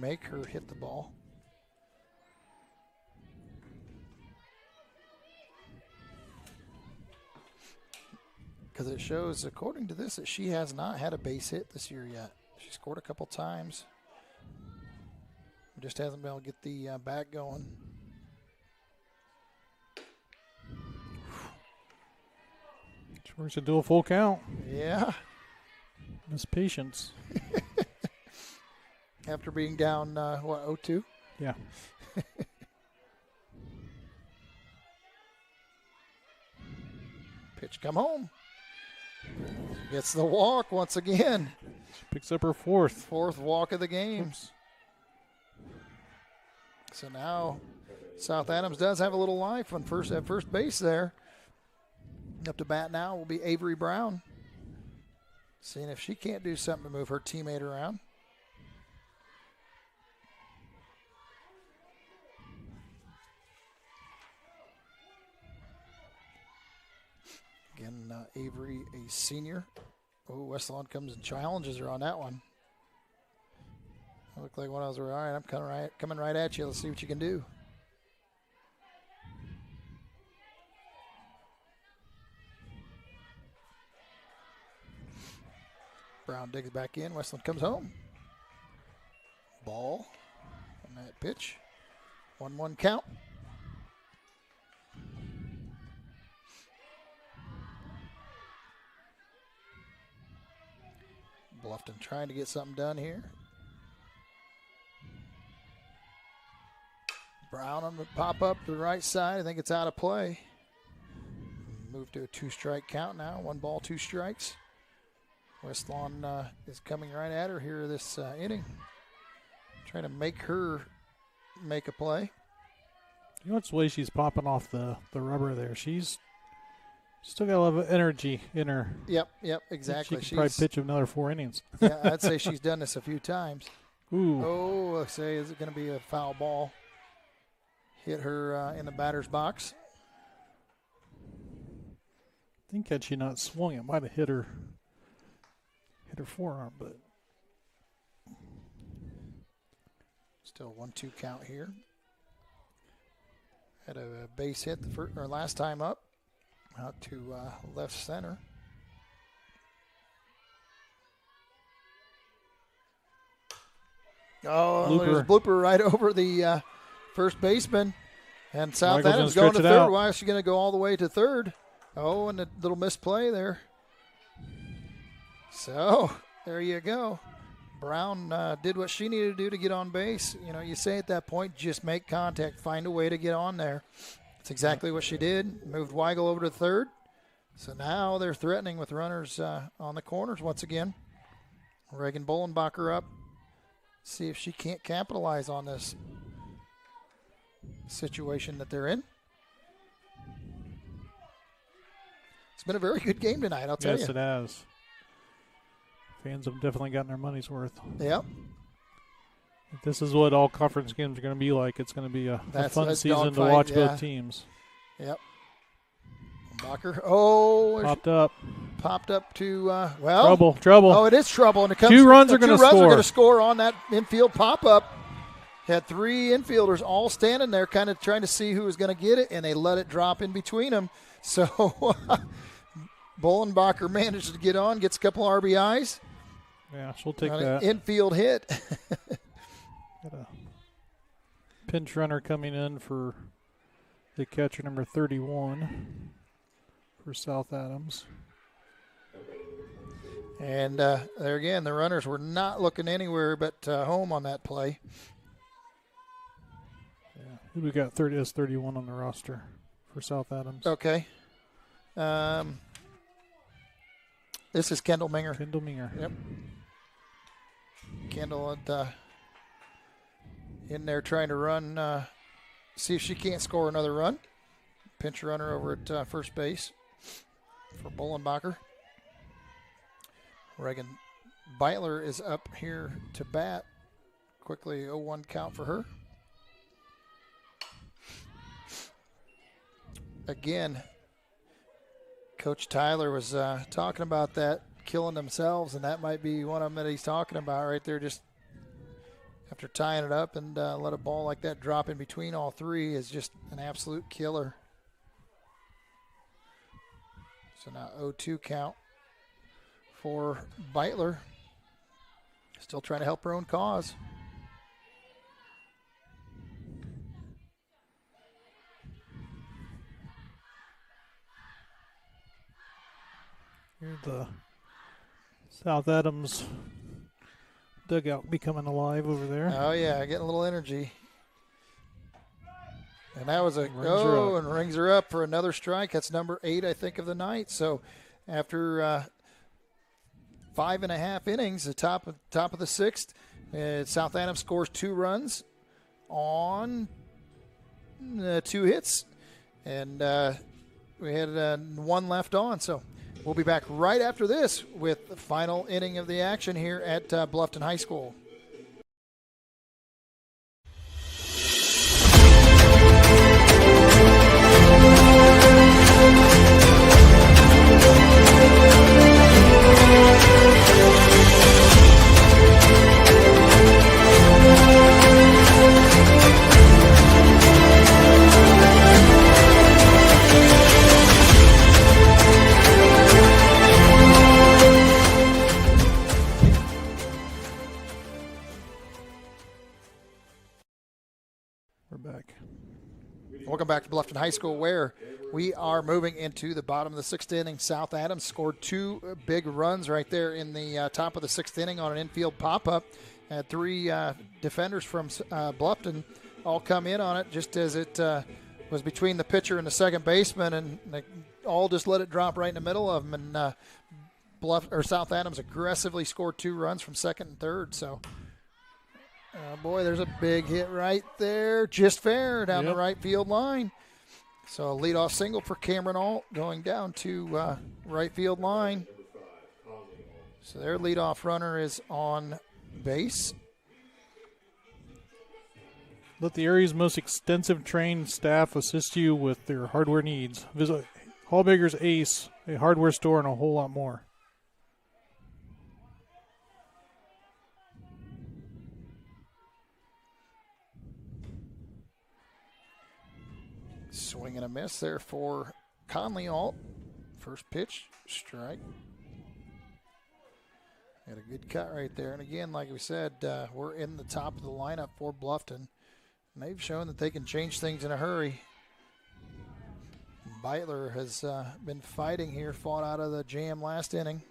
Make her hit the ball. Because it shows, according to this, that she has not had a base hit this year yet. She scored a couple times. Just hasn't been able to get the bat going. She works to do a full count. Yeah. Miss patience. After being down, 0-2? Yeah. Pitch come home. Gets the walk once again. She picks up her 4th. 4th walk of the game. So now South Adams does have a little life at first base there. Up to bat now will be Avery Brown. Seeing if she can't do something to move her teammate around. Again, Avery, a senior. Oh, Westlawn comes and challenges her on that one. Looked like one of those were, all right, I'm coming right at you. Let's see what you can do. Brown digs back in. Westland comes home. Ball on that pitch. 1-1 count. Bluffton trying to get something done here. Brown on the pop up to the right side. I think it's out of play. Move to a 2-strike count now. 1 ball, 2 strikes. Westlawn is coming right at her here this inning. Trying to make her make a play. You know, it's the way she's popping off the rubber there. She's still got a lot of energy in her. Yep, exactly. She could probably pitch another 4 innings. Yeah, I'd say she's done this a few times. Ooh. Oh, let's say, is it going to be a foul ball? Hit her in the batter's box. I think had she not swung, it might have hit her forearm, but still 1-2 count here. Had a base hit the last time up, out to left center. Oh, there's a blooper right over the first baseman. And South Adams going to third. Why is she going to go all the way to third? Oh, and a little misplay there. So, there you go. Brown did what she needed to do to get on base. You know, you say at that point, just make contact, find a way to get on there. That's exactly what she did. Moved Weigel over to third. So now they're threatening with runners on the corners once again. Reagan Bollenbacher up. See if she can't capitalize on this situation that they're in. It's been a very good game tonight, I'll tell you. Yes, it has. Fans have definitely gotten their money's worth. Yep. If this is what all conference games are going to be like, it's going to be a fun season to watch both teams. Yep. Bacher. Oh. Popped up to, Trouble. Oh, it is trouble. And it comes. Two runs are going to score. 2 runs are going to score on that infield pop-up. Had 3 infielders all standing there kind of trying to see who was going to get it, and they let it drop in between them. So Bollenbacher managed to get on, gets a couple RBIs. Yeah, she'll take an that. Infield hit. Got a pinch runner coming in for the catcher, number 31 for South Adams. And there again, the runners were not looking anywhere but home on that play. Yeah, we got 31 on the roster for South Adams. Okay. This is Kendall Minger. Yep. Kendall in there trying to run, see if she can't score another run. Pinch runner over at first base for Bollenbacher. Reagan Beitler is up here to bat. Quickly 0-1 count for her. Again, Coach Tyler was talking about that, killing themselves, and that might be one of them that he's talking about right there. Just after tying it up and let a ball like that drop in between all 3 is just an absolute killer. So now 0-2 count for Beitler. Still trying to help her own cause. Here's the South Adams dugout becoming alive over there. Oh, yeah, getting a little energy. And that was and rings her up for another strike. That's number 8, I think, of the night. So after 5.5 innings, the top of the 6th, South Adams scores 2 runs on 2 hits. And we had 1 left on. So we'll be back right after this with the final inning of the action here at Bluffton High School. We're back. Welcome back to Bluffton High School, where we are moving into the bottom of the 6th inning. South Adams scored 2 big runs right there in the top of the 6th inning on an infield pop-up. 3 defenders from Bluffton all come in on it just as it was between the pitcher and the second baseman, and they all just let it drop right in the middle of them. And South Adams aggressively scored 2 runs from second and third. So, boy, there's a big hit right there, just fair down the right field line. So a leadoff single for Cameron Alt going down to right field line. So their leadoff runner is on base. Let the area's most extensive trained staff assist you with their hardware needs. Visit Hallbagger's Ace, a hardware store, and a whole lot more. Swing and a miss there for Conley Alt. First pitch, strike. Got a good cut right there. And again, like we said, we're in the top of the lineup for Bluffton. And they've shown that they can change things in a hurry. Beitler has been fighting here, fought out of the jam last inning.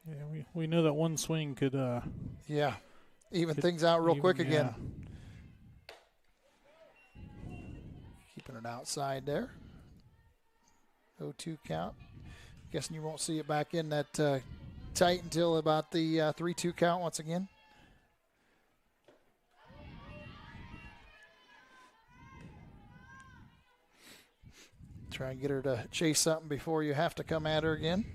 Yeah, we know that one swing could even things out real quick again. Yeah. Keeping it outside there. 0-2 count. Guessing you won't see it back in that tight until about the 3-2 count once again. Try and get her to chase something before you have to come at her again.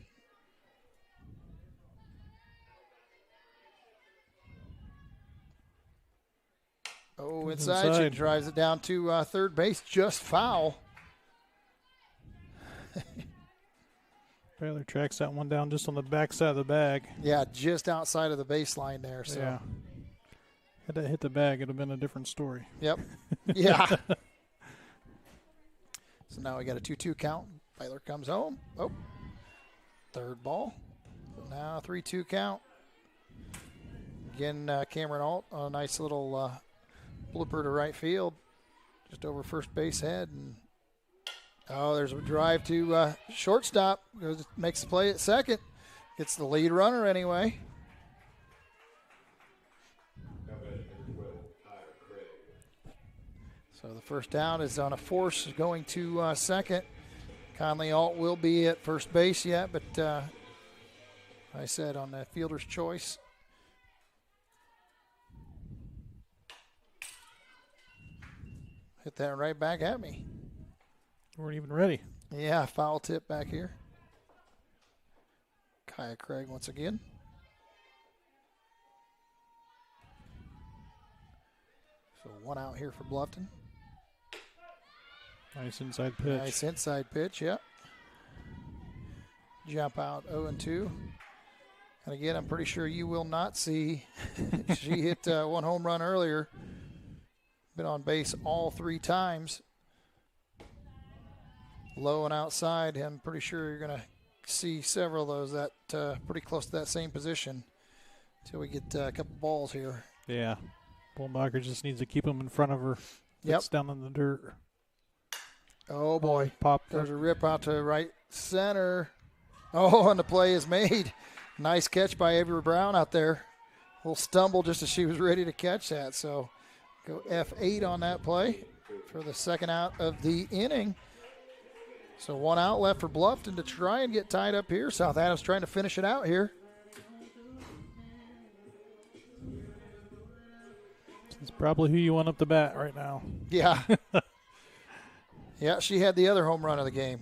Oh, inside. She drives it down to third base. Just foul. Baylor tracks that one down just on the back side of the bag. Yeah, just outside of the baseline there. So. Yeah. Had that hit the bag, it would have been a different story. Yep. Yeah. So now we got a 2-2 count. Baylor comes home. Oh, third ball. Now 3-2 count. Again, Cameron Alt on a nice little blooper to right field, just over first base head. And there's a drive to shortstop. Makes the play at second. Gets the lead runner anyway. So the first down is on a force going to second. Conley Alt will be at first base yet, but I said on the fielder's choice. Hit that right back at me. Weren't even ready. Yeah, foul tip back here. Kaya Craig once again. So one out here for Bluffton. Nice inside pitch. Nice inside pitch, yep. Jump out 0-2. And again, I'm pretty sure you will not see. She hit one home run earlier. Been on base all 3 times. Low and outside. I'm pretty sure you're going to see several of those that pretty close to that same position until we get a couple balls here. Yeah. Bullmacher just needs to keep them in front of her. Yep. It's down in the dirt. Oh, boy. Popped. There's a rip out to right center. Oh, and the play is made. Nice catch by Avery Brown out there. A little stumble just as she was ready to catch that. So go F8 on that play for the second out of the inning. So one out left for Bluffton to try and get tied up here. South Adams trying to finish it out here. It's probably who you want up the bat right now. Yeah. Yeah, she had the other home run of the game.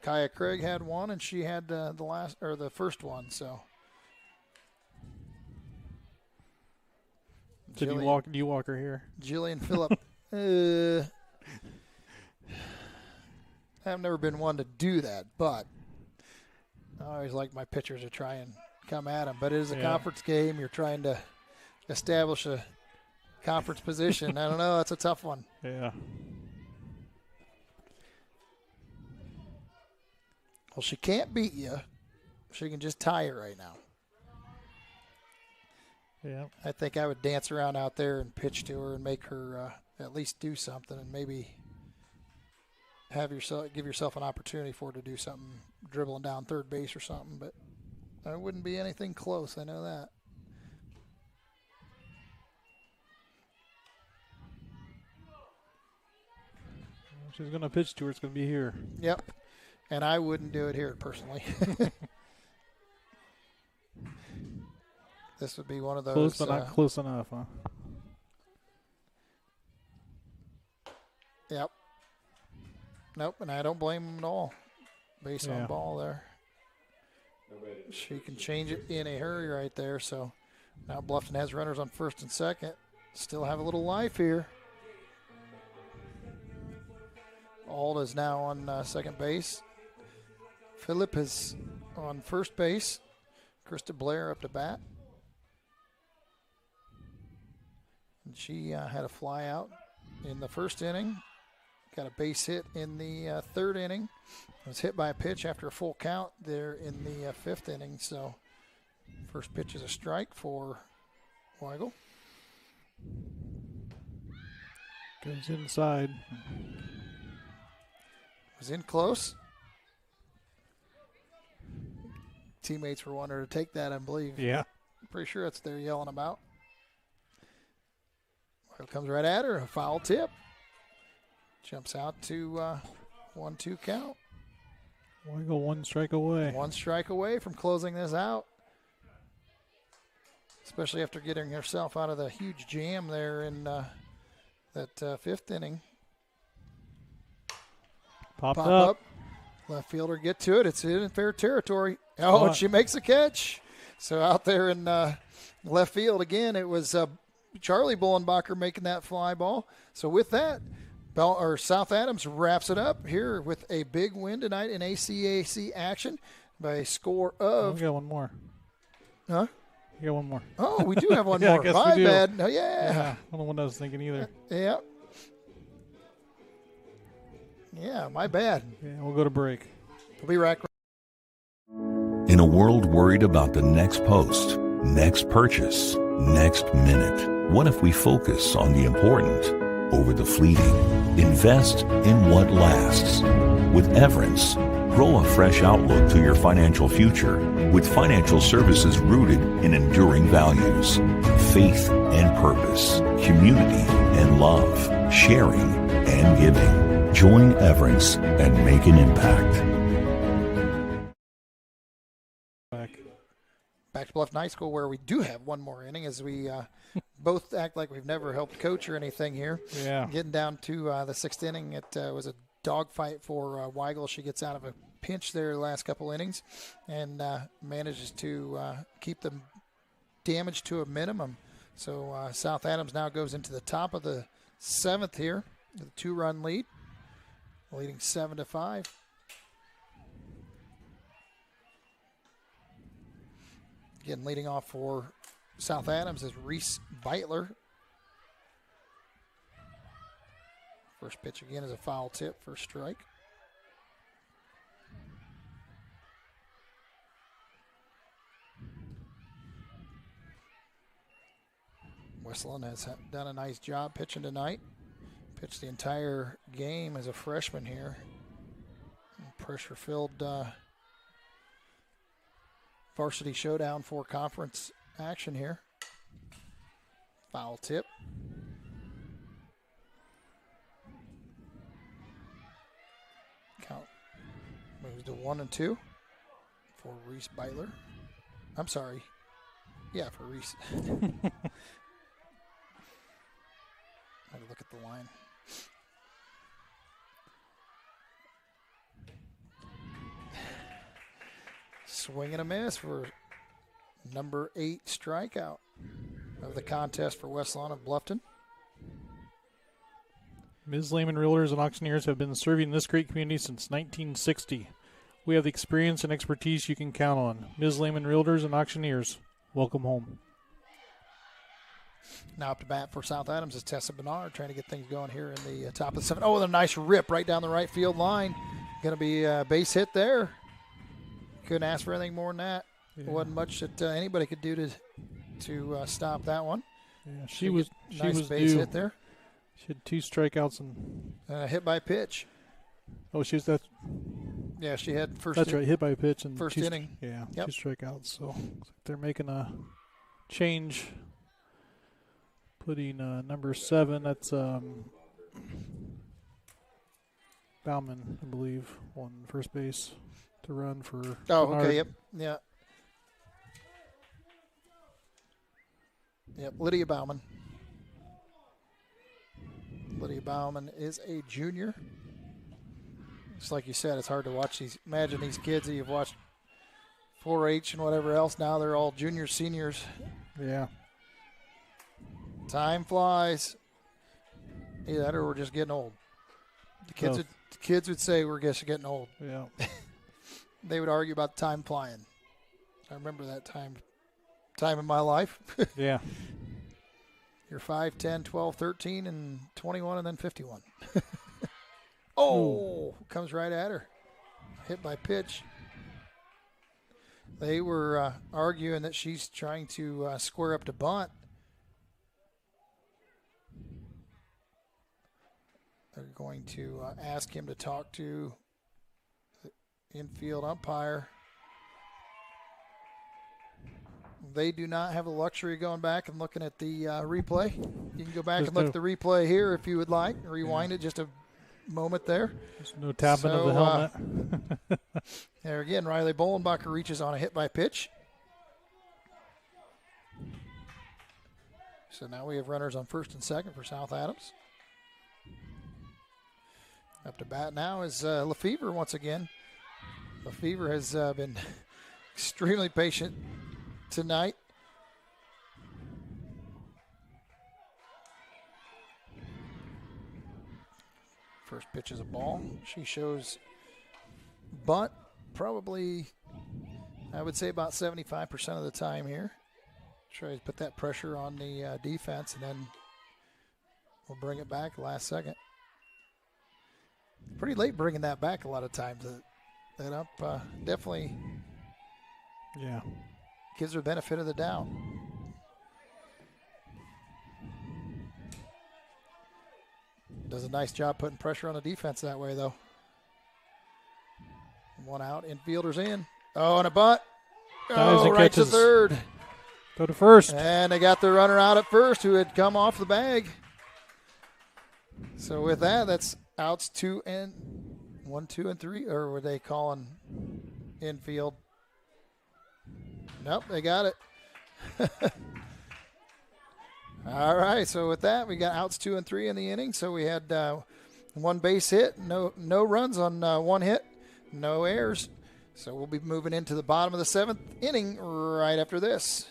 Kaya Craig had one, and she had the first one. So. Did you walk her here? Jillian Phillip. I've never been one to do that, but I always like my pitchers to try and come at them. But it is a conference game. You're trying to establish a conference position. I don't know. That's a tough one. Yeah. Well, she can't beat you. She can just tie it right now. Yeah. I think I would dance around out there and pitch to her and make her at least do something, and maybe give yourself an opportunity for her to do something, dribbling down third base or something. But it wouldn't be anything close. I know that. She's going to pitch to her. It's going to be here. Yep. And I wouldn't do it here personally. This would be one of those. Close, but not close enough, huh? Yep. Nope, and I don't blame him at all. Base on ball there. She can change it in a hurry right there. So now Bluffton has runners on first and second. Still have a little life here. Ald is now on second base. Phillip is on first base. Krista Blair up to bat. And she had a fly out in the first inning. Got a base hit in the third inning. Was hit by a pitch after a full count there in the fifth inning. So first pitch is a strike for Weigel. Goes inside. Was in close. Teammates were wanting to take that, I believe. Yeah. Pretty sure that's what they're yelling about. Weigel comes right at her. A foul tip. Jumps out to 1-2 count. Weigel 1 strike away. 1 strike away from closing this out. Especially after getting herself out of the huge jam there in that fifth inning. Pop up. Left fielder get to it. It's in fair territory. Oh, and she makes a catch. So out there in left field again, it was Charlie Bullenbacher making that fly ball. So with that, South Adams wraps it up here with a big win tonight in ACAC action by a score of. We got one more. Huh? You got one more. Oh, we do have one yeah, more. I guess My we do. bad. No, yeah. I don't know what I was thinking either. Yeah. Yeah, my bad. Yeah, we'll go to break. We'll be right. In a world worried about the next post, next purchase, next minute, what if we focus on the important over the fleeting? Invest in what lasts. With Everence, grow a fresh outlook to your financial future with financial services rooted in enduring values, faith and purpose, community and love, sharing and giving. Join Everence and make an impact. Back to Bluffton High School, where we do have one more inning as we both act like we've never helped coach or anything here. Yeah. Getting down to the sixth inning, it was a dogfight for Weigel. She gets out of a pinch there the last couple innings and manages to keep the damage to a minimum. So South Adams now goes into the top of the seventh here with a 2-run lead, leading 7-5. Again, leading off for South Adams is Reese Beitler. First pitch again is a foul tip for a strike. Westland has done a nice job pitching tonight. Pitched the entire game as a freshman here. Pressure-filled varsity showdown for conference action here. Foul tip. Count moves to 1-2 for Reese Beitler. I'm sorry. Yeah, for Reese. I had to look at the line. Swing and a miss for number 8 strikeout of the contest for West Lawn of Bluffton. Ms. Lehman Realtors and Auctioneers have been serving this great community since 1960. We have the experience and expertise you can count on. Ms. Lehman Realtors and Auctioneers, welcome home. Now up to bat for South Adams is Tessa Bernard trying to get things going here in the top of the 7th. Oh, a nice rip right down the right field line. Going to be a base hit there. Couldn't ask for anything more than that. Yeah. Wasn't much that anybody could do to stop that one. Yeah, she was base due. Hit there. She had 2 strikeouts and hit by pitch. Oh, she was that. Yeah, she had first. That's right, hit by pitch and first inning. Yeah, yep. 2 strikeouts. So they're making a change, putting number 7. That's Bauman, I believe, on first base to run for. Oh, Bernard. okay, yep, yeah. Yep, Lydia Bauman. Lydia Bauman is a junior. Just like you said, it's hard to watch these. Imagine these kids that you've watched 4-H and whatever else. Now they're all juniors, seniors. Yeah. Time flies. Either that or we're just getting old. The kids would say we're just getting old. Yeah. They would argue about time flying. I remember that time in my life. Yeah. You're 5, 10, 12, 13, and 21, and then 51. Oh, comes right at her. Hit by pitch. They were arguing that she's trying to square up to bunt. They're going to ask him to talk to the infield umpire. They do not have the luxury of going back and looking at the replay. You can go back and look at the replay here if you would like. Rewind it just a moment there. There's no tapping of the helmet. There again, Riley Bolenbacher reaches on a hit by pitch. So now we have runners on first and second for South Adams. Up to bat now is Lefevre once again. Lefevre has been extremely patient tonight. First pitch is a ball. She shows bunt probably, I would say, about 75% of the time here. Try to put that pressure on the defense, and then we'll bring it back last second. Pretty late bringing that back a lot of times. That up definitely gives her benefit of the doubt. Does a nice job putting pressure on the defense that way, though. One out, infielders in. Oh, and a bunt. Oh, right to third. Go to first. And they got the runner out at first who had come off the bag. So with that, that's outs 1, 2, and 3. Or were they calling infield? Nope, they got it. All right, so with that, we got outs 2 and 3 in the inning. So we had one base hit, no runs on one hit, no errors. So we'll be moving into the bottom of the 7th inning right after this.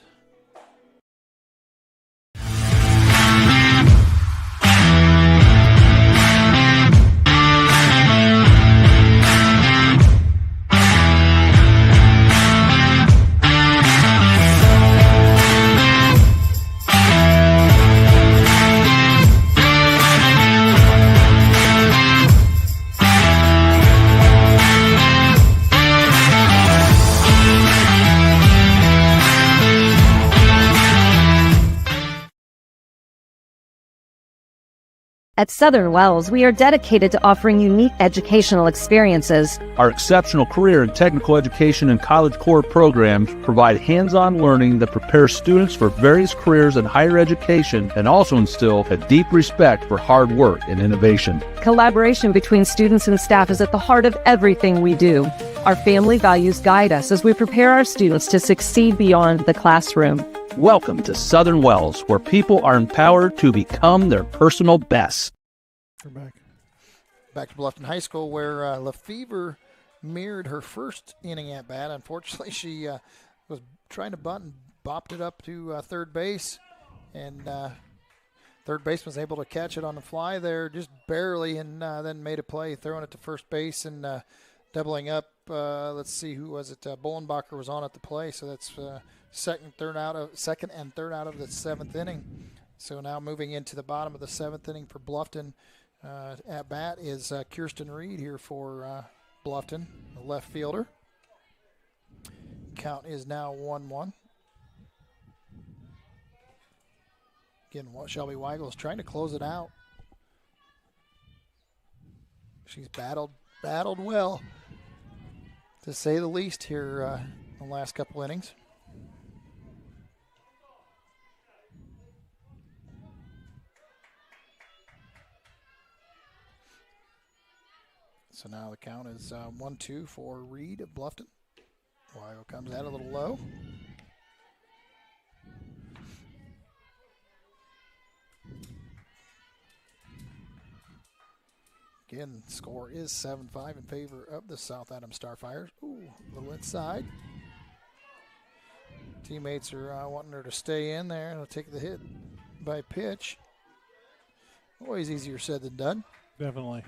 At Southern Wells, we are dedicated to offering unique educational experiences. Our exceptional career and technical education and college core programs provide hands-on learning that prepares students for various careers in higher education and also instill a deep respect for hard work and innovation. Collaboration between students and staff is at the heart of everything we do. Our family values guide us as we prepare our students to succeed beyond the classroom. Welcome to Southern Wells, where people are empowered to become their personal best. We're back to Bluffton High School, where Lefevre mirrored her first inning at bat. Unfortunately, she was trying to bunt and bopped it up to third base, and third baseman was able to catch it on the fly there, just barely, and then made a play, throwing it to first base and doubling up. Let's see, who was it? Bolenbacher was on at the play, so that's second and third out of the 7th inning. So now moving into the bottom of the 7th inning for Bluffton. At bat is Kirsten Reed here for Bluffton, the left fielder. Count is now 1-1. Again, Shelby Weigel is trying to close it out. She's battled well, to say the least, here in the last couple innings. So now the count is 1-2 for Reed of Bluffton. Weigel comes out a little low. Again, score is 7-5 in favor of the South Adams Starfires. Ooh, a little inside. Teammates are wanting her to stay in there. They'll take the hit by pitch. Always easier said than done. Definitely.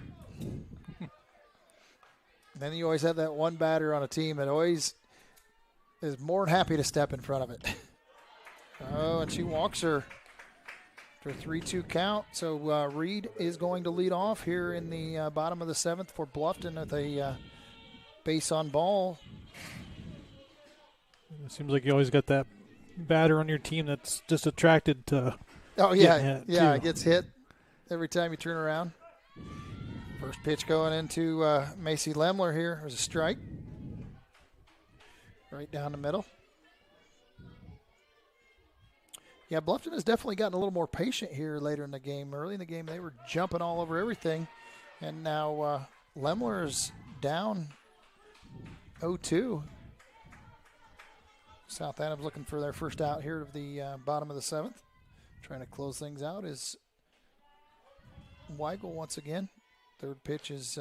Then you always have that one batter on a team that always is more than happy to step in front of it. Oh, and she walks her for a 3-2 count. So Reed is going to lead off here in the bottom of the 7th for Bluffton with a base on ball. It seems like you always got that batter on your team that's just attracted to. Oh yeah, it gets hit every time you turn around. First pitch going into Macy Lemler here. There's a strike. Right down the middle. Yeah, Bluffton has definitely gotten a little more patient here later in the game. Early in the game, they were jumping all over everything. And now Lemler is down 0-2. South Adams looking for their first out here of the bottom of the 7th. Trying to close things out is Weigel once again. Third pitch is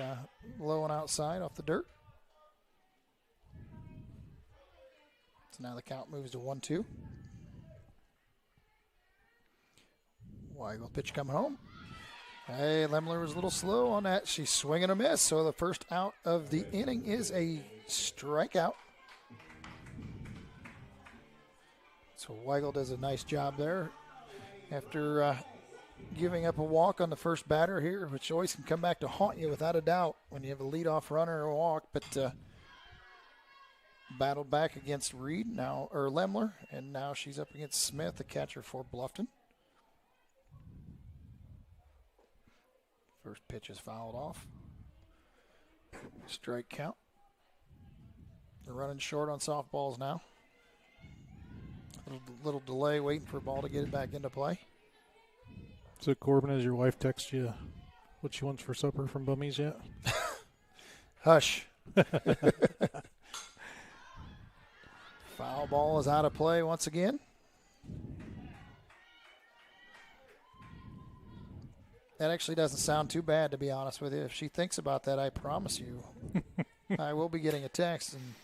low and outside off the dirt. So now the count moves to 1-2. Weigel pitch coming home. Hey, Lemler was a little slow on that. She's swinging a miss. So the first out of the inning is a strikeout. So Weigel does a nice job there after giving up a walk on the first batter here, which always can come back to haunt you without a doubt when you have a leadoff runner or a walk. But battled back against Reed now, or Lemler, and now she's up against Smith, the catcher for Bluffton. First pitch is fouled off. Strike count. They're running short on softballs now. Little delay waiting for a ball to get it back into play. So, Corbin, has your wife text you what she wants for supper from Bummies yet? Hush. Foul ball is out of play once again. That actually doesn't sound too bad, to be honest with you. If she thinks about that, I promise you, I will be getting a text. And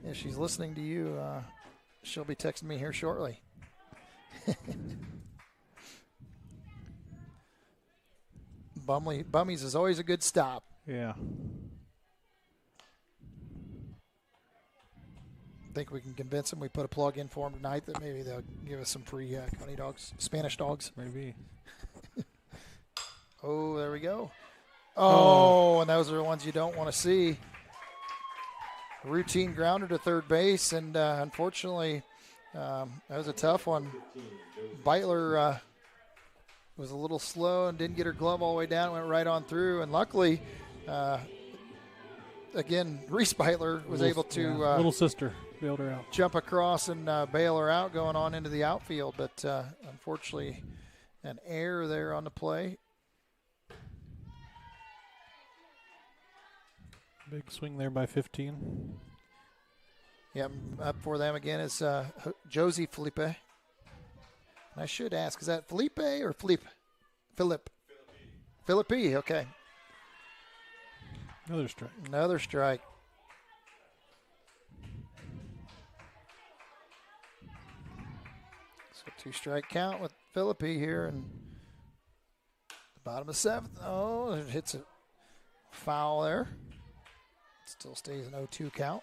if she's listening to you, she'll be texting me here shortly. Bummies is always a good stop. Yeah. Think we can convince them we put a plug in for them tonight that maybe they'll give us some free Coney dogs, Spanish dogs. Maybe. Oh, there we go. Oh, and those are the ones you don't want to see. A routine grounder to third base, and unfortunately, that was a tough one. Beitler was a little slow and didn't get her glove all the way down, went right on through, and luckily, again, Reese Beitler was able to little sister bailed her out, jump across and bail her out, going on into the outfield. But unfortunately, an error there on the play. Big swing there by 15. Yep, up for them again is Josie Felipe. And I should ask, is that Felipe or Philippe? Philippi, okay. Another strike. Another strike. So 2-strike count with Philippi here, and the bottom of 7th. Oh, it hits a foul there. Still stays an 0-2 count.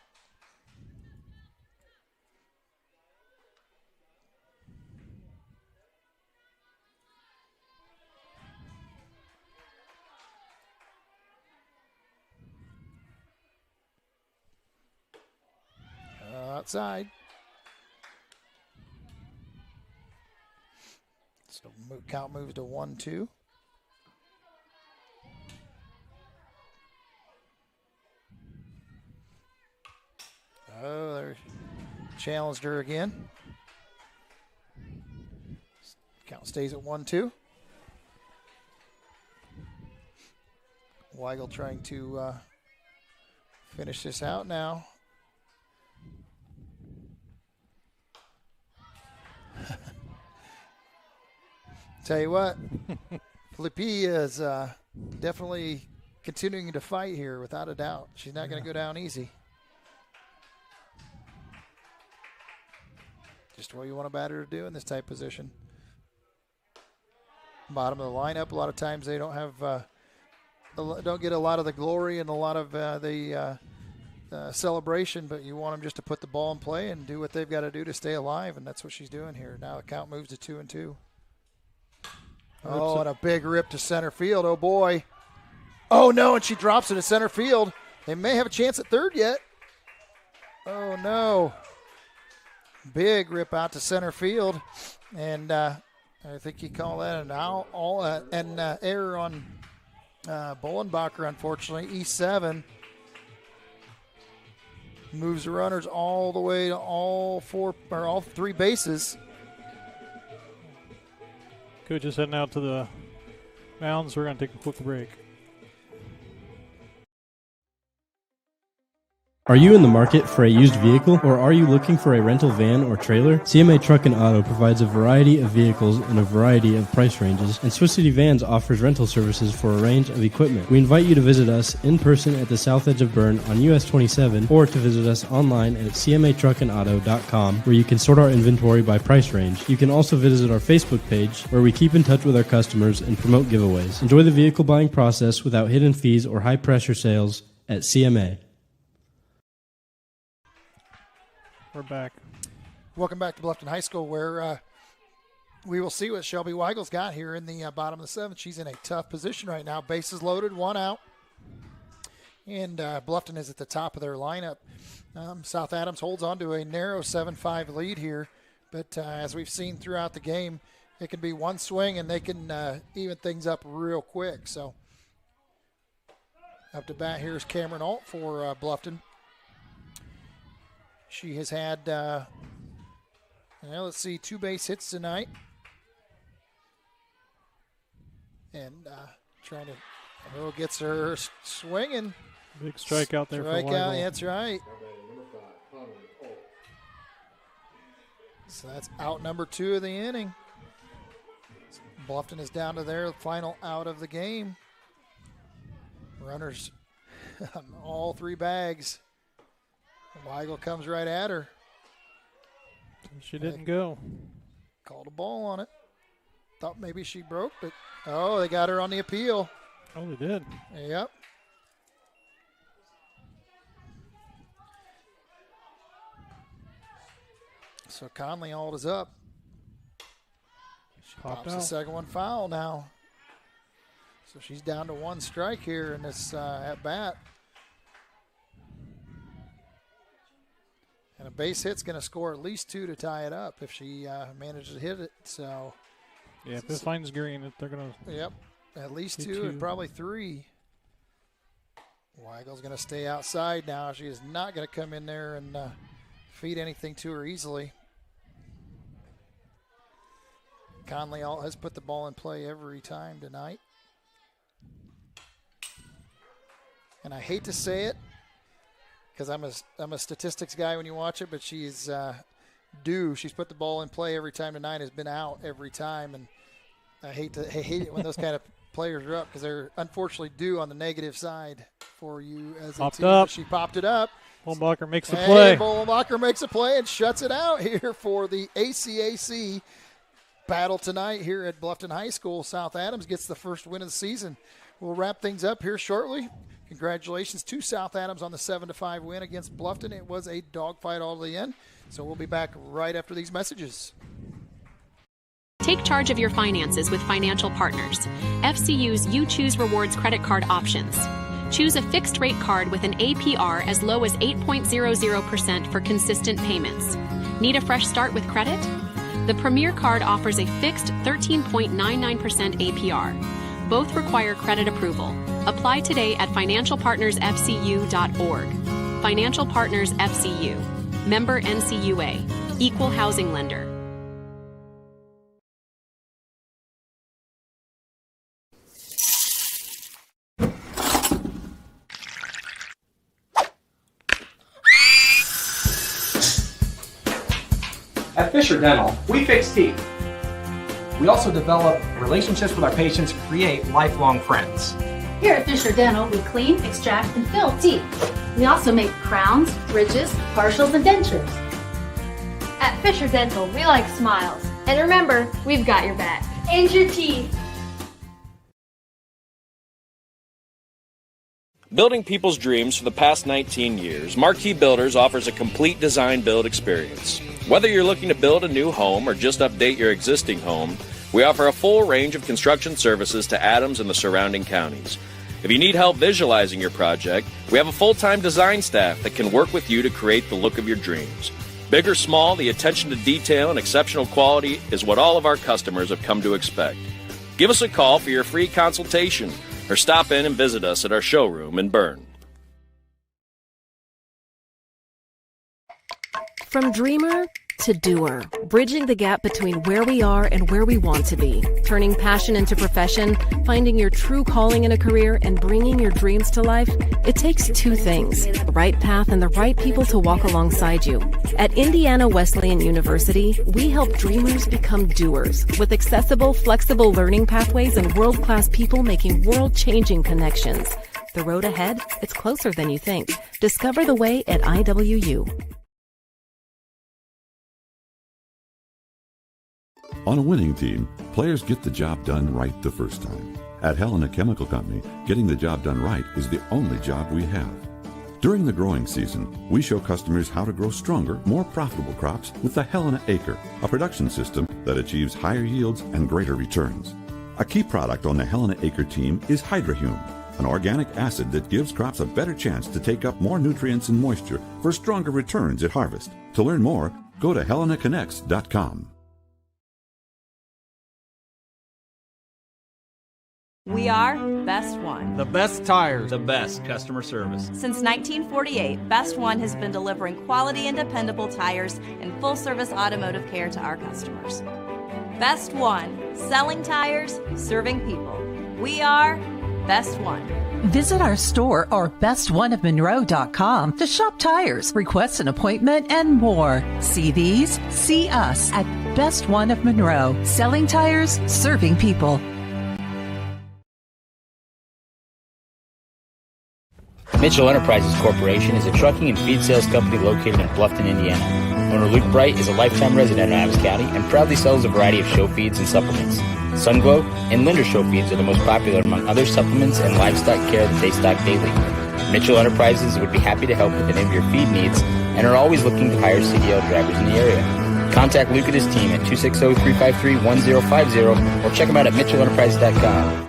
Outside. So count moves to 1-2. Oh, they challenged her again. Count stays at 1-2. Weigel trying to finish this out now. Tell you what, Filippi is definitely continuing to fight here without a doubt. She's not going to go down easy. Just what you want a batter to do in this type position. Bottom of the lineup, a lot of times they don't have, don't get a lot of the glory and a lot of the celebration, but you want them just to put the ball in play and do what they've got to do to stay alive, and that's what she's doing here. Now the count moves to 2-2. Oh, and a big rip to center field. Oh, boy. Oh, no, and she drops it to center field. They may have a chance at third yet. Oh, no. Big rip out to center field. And I think you call that an error on Bollenbacher, unfortunately. E7 moves the runners all the way to all 3 bases. Coach is heading out to the mounds. We're going to take a quick break. Are you in the market for a used vehicle, or are you looking for a rental van or trailer? CMA Truck and Auto provides a variety of vehicles in a variety of price ranges, and Swiss City Vans offers rental services for a range of equipment. We invite you to visit us in person at the south edge of Berne on US 27, or to visit us online at cmatruckandauto.com, where you can sort our inventory by price range. You can also visit our Facebook page, where we keep in touch with our customers and promote giveaways. Enjoy the vehicle buying process without hidden fees or high-pressure sales at CMA. We're back. Welcome back to Bluffton High School, where we will see what Shelby Weigel's got here in the bottom of the seventh. She's in a tough position right now. Bases loaded, one out. And Bluffton is at the top of their lineup. South Adams holds on to a narrow 7-5 lead here. But as we've seen throughout the game, it can be one swing and they can even things up real quick. So up to bat here is Cameron Alt for Bluffton. She has had, let's see, 2 base hits tonight. And trying to, gets her swinging. Big strikeout there for Weigel. That's right. So that's out number 2 of the inning. Bluffton is down to their final out of the game. Runners on all 3 bags. Weigel comes right at her. She didn't go. Called a ball on it. Thought maybe she broke, but they got her on the appeal. Oh, they did. Yep. So Conley Alt is up. She pops the second one foul now. So she's down to 1 strike here in this at bat. And a base hit's going to score at least 2 to tie it up if she manages to hit it. So, yeah, if it finds green, they're going to. Yep, at least 2 and probably 3. Weigel's going to stay outside now. She is not going to come in there and feed anything to her easily. Conley Alt has put the ball in play every time tonight. And I hate to say it, because I'm a statistics guy when you watch it, but she's due. She's put the ball in play every time tonight, has been out every time, and I hate it when those kind of players are up because they're unfortunately due on the negative side for you as a team. Up. She popped it up. Bollenbacher makes the play. Bollenbacher makes a play and shuts it out here for the ACAC battle tonight here at Bluffton High School. South Adams gets the first win of the season. We'll wrap things up here shortly. Congratulations to South Adams on the 7-5 win against Bluffton. It was a dogfight all to the end. So we'll be back right after these messages. Take charge of your finances with Financial Partners, FCU's You Choose Rewards credit card options. Choose a fixed rate card with an APR as low as 8.00% for consistent payments. Need a fresh start with credit? The Premier card offers a fixed 13.99% APR. Both require credit approval. Apply today at financialpartnersfcu.org. Financial Partners FCU. Member NCUA. Equal housing lender. At Fisher Dental, we fix teeth. We also develop relationships with our patients to create lifelong friends. Here at Fisher Dental, we clean, extract, and fill teeth. We also make crowns, bridges, partials, and dentures. At Fisher Dental, we like smiles. And remember, we've got your back. And your teeth. Building people's dreams for the past 19 years, Marquee Builders offers a complete design build experience. Whether you're looking to build a new home or just update your existing home, we offer a full range of construction services to Adams and the surrounding counties. If you need help visualizing your project, we have a full-time design staff that can work with you to create the look of your dreams. Big or small, the attention to detail and exceptional quality is what all of our customers have come to expect. Give us a call for your free consultation or stop in and visit us at our showroom in Berne. From dreamer to doer, bridging the gap between where we are and where we want to be, turning passion into profession, finding your true calling in a career, and bringing your dreams to life. It takes two things, the right path and the right people to walk alongside you. At Indiana Wesleyan University, we help dreamers become doers with accessible, flexible learning pathways and world-class people making world-changing connections. The road ahead, it's closer than you think. Discover the way at IWU. On a winning team, players get the job done right the first time. At Helena Chemical Company, getting the job done right is the only job we have. During the growing season, we show customers how to grow stronger, more profitable crops with the Helena Acre, a production system that achieves higher yields and greater returns. A key product on the Helena Acre team is Hydrahume, an organic acid that gives crops a better chance to take up more nutrients and moisture for stronger returns at harvest. To learn more, go to helenaconnects.com. We are Best One. The best tires. The best customer service. Since 1948, Best One has been delivering quality and dependable tires and full-service automotive care to our customers. Best One, selling tires, serving people. We are Best One. Visit our store or bestoneofmonroe.com to shop tires, request an appointment, and more. See these? See us at Best One of Monroe, selling tires, serving people. Mitchell Enterprises Corporation is a trucking and feed sales company located in Bluffton, Indiana. Owner Luke Bright is a lifetime resident of Adams County and proudly sells a variety of show feeds and supplements. Sunglow and Linder show feeds are the most popular among other supplements and livestock care that they stock daily. Mitchell Enterprises would be happy to help with any of your feed needs and are always looking to hire CDL drivers in the area. Contact Luke and his team at 260-353-1050 or check them out at mitchellenterprises.com.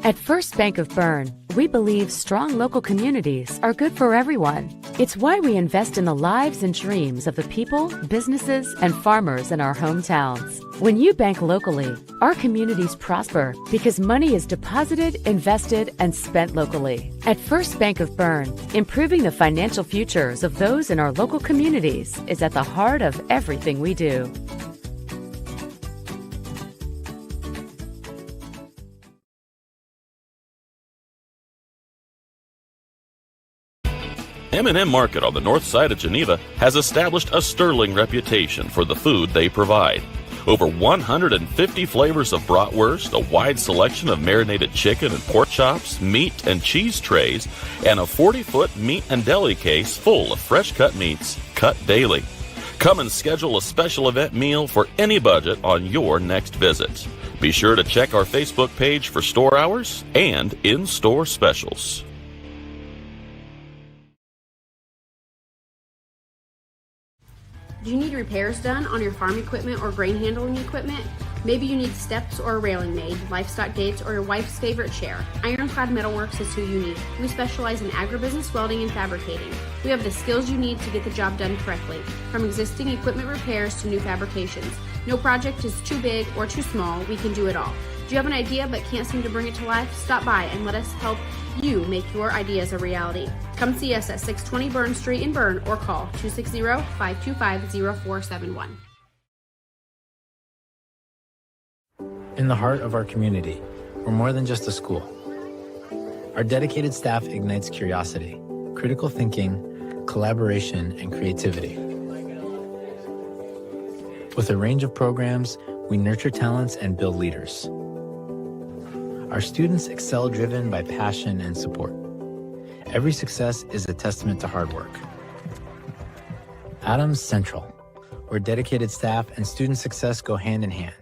At First Bank of Berne, we believe strong local communities are good for everyone. It's why we invest in the lives and dreams of the people, businesses, and farmers in our hometowns. When you bank locally, our communities prosper because money is deposited, invested, and spent locally. At First Bank of Berne, improving the financial futures of those in our local communities is at the heart of everything we do. M&M Market on the north side of Geneva has established a sterling reputation for the food they provide. Over 150 flavors of bratwurst, a wide selection of marinated chicken and pork chops, meat and cheese trays, and a 40-foot meat and deli case full of fresh-cut meats cut daily. Come and schedule a special event meal for any budget on your next visit. Be sure to check our Facebook page for store hours and in-store specials. Do you need repairs done on your farm equipment or grain handling equipment? Maybe you need steps or a railing made, livestock gates, or your wife's favorite chair. Ironclad Metalworks is who you need. We specialize in agribusiness welding and fabricating. We have the skills you need to get the job done correctly, from existing equipment repairs to new fabrications. No project is too big or too small. We can do it all. Do you have an idea but can't seem to bring it to life? Stop by and let us help you make your ideas a reality. Come see us at 620 Berne Street in Berne or call 260-525-0471. In the heart of our community, we're more than just a school. Our dedicated staff ignites curiosity, critical thinking, collaboration, and creativity. With a range of programs, we nurture talents and build leaders. Our students excel driven by passion and support. Every success is a testament to hard work. Adams Central, where dedicated staff and student success go hand in hand.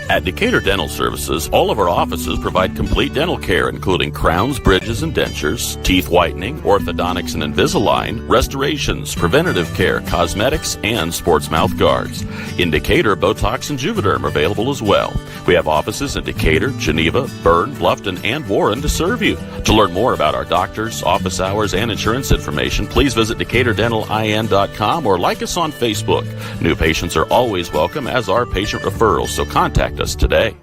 At Decatur Dental Services, all of our offices provide complete dental care, including crowns, bridges, and dentures, teeth whitening, orthodontics and Invisalign, restorations, preventative care, cosmetics, and sports mouth guards. In Decatur, Botox and Juvederm are available as well. We have offices in Decatur, Geneva, Berne, Bluffton, and Warren to serve you. To learn more about our doctors, office hours, and insurance information, please visit DecaturDentalIN.com or like us on Facebook. New patients are always welcome, as are patient referrals, so contact us today.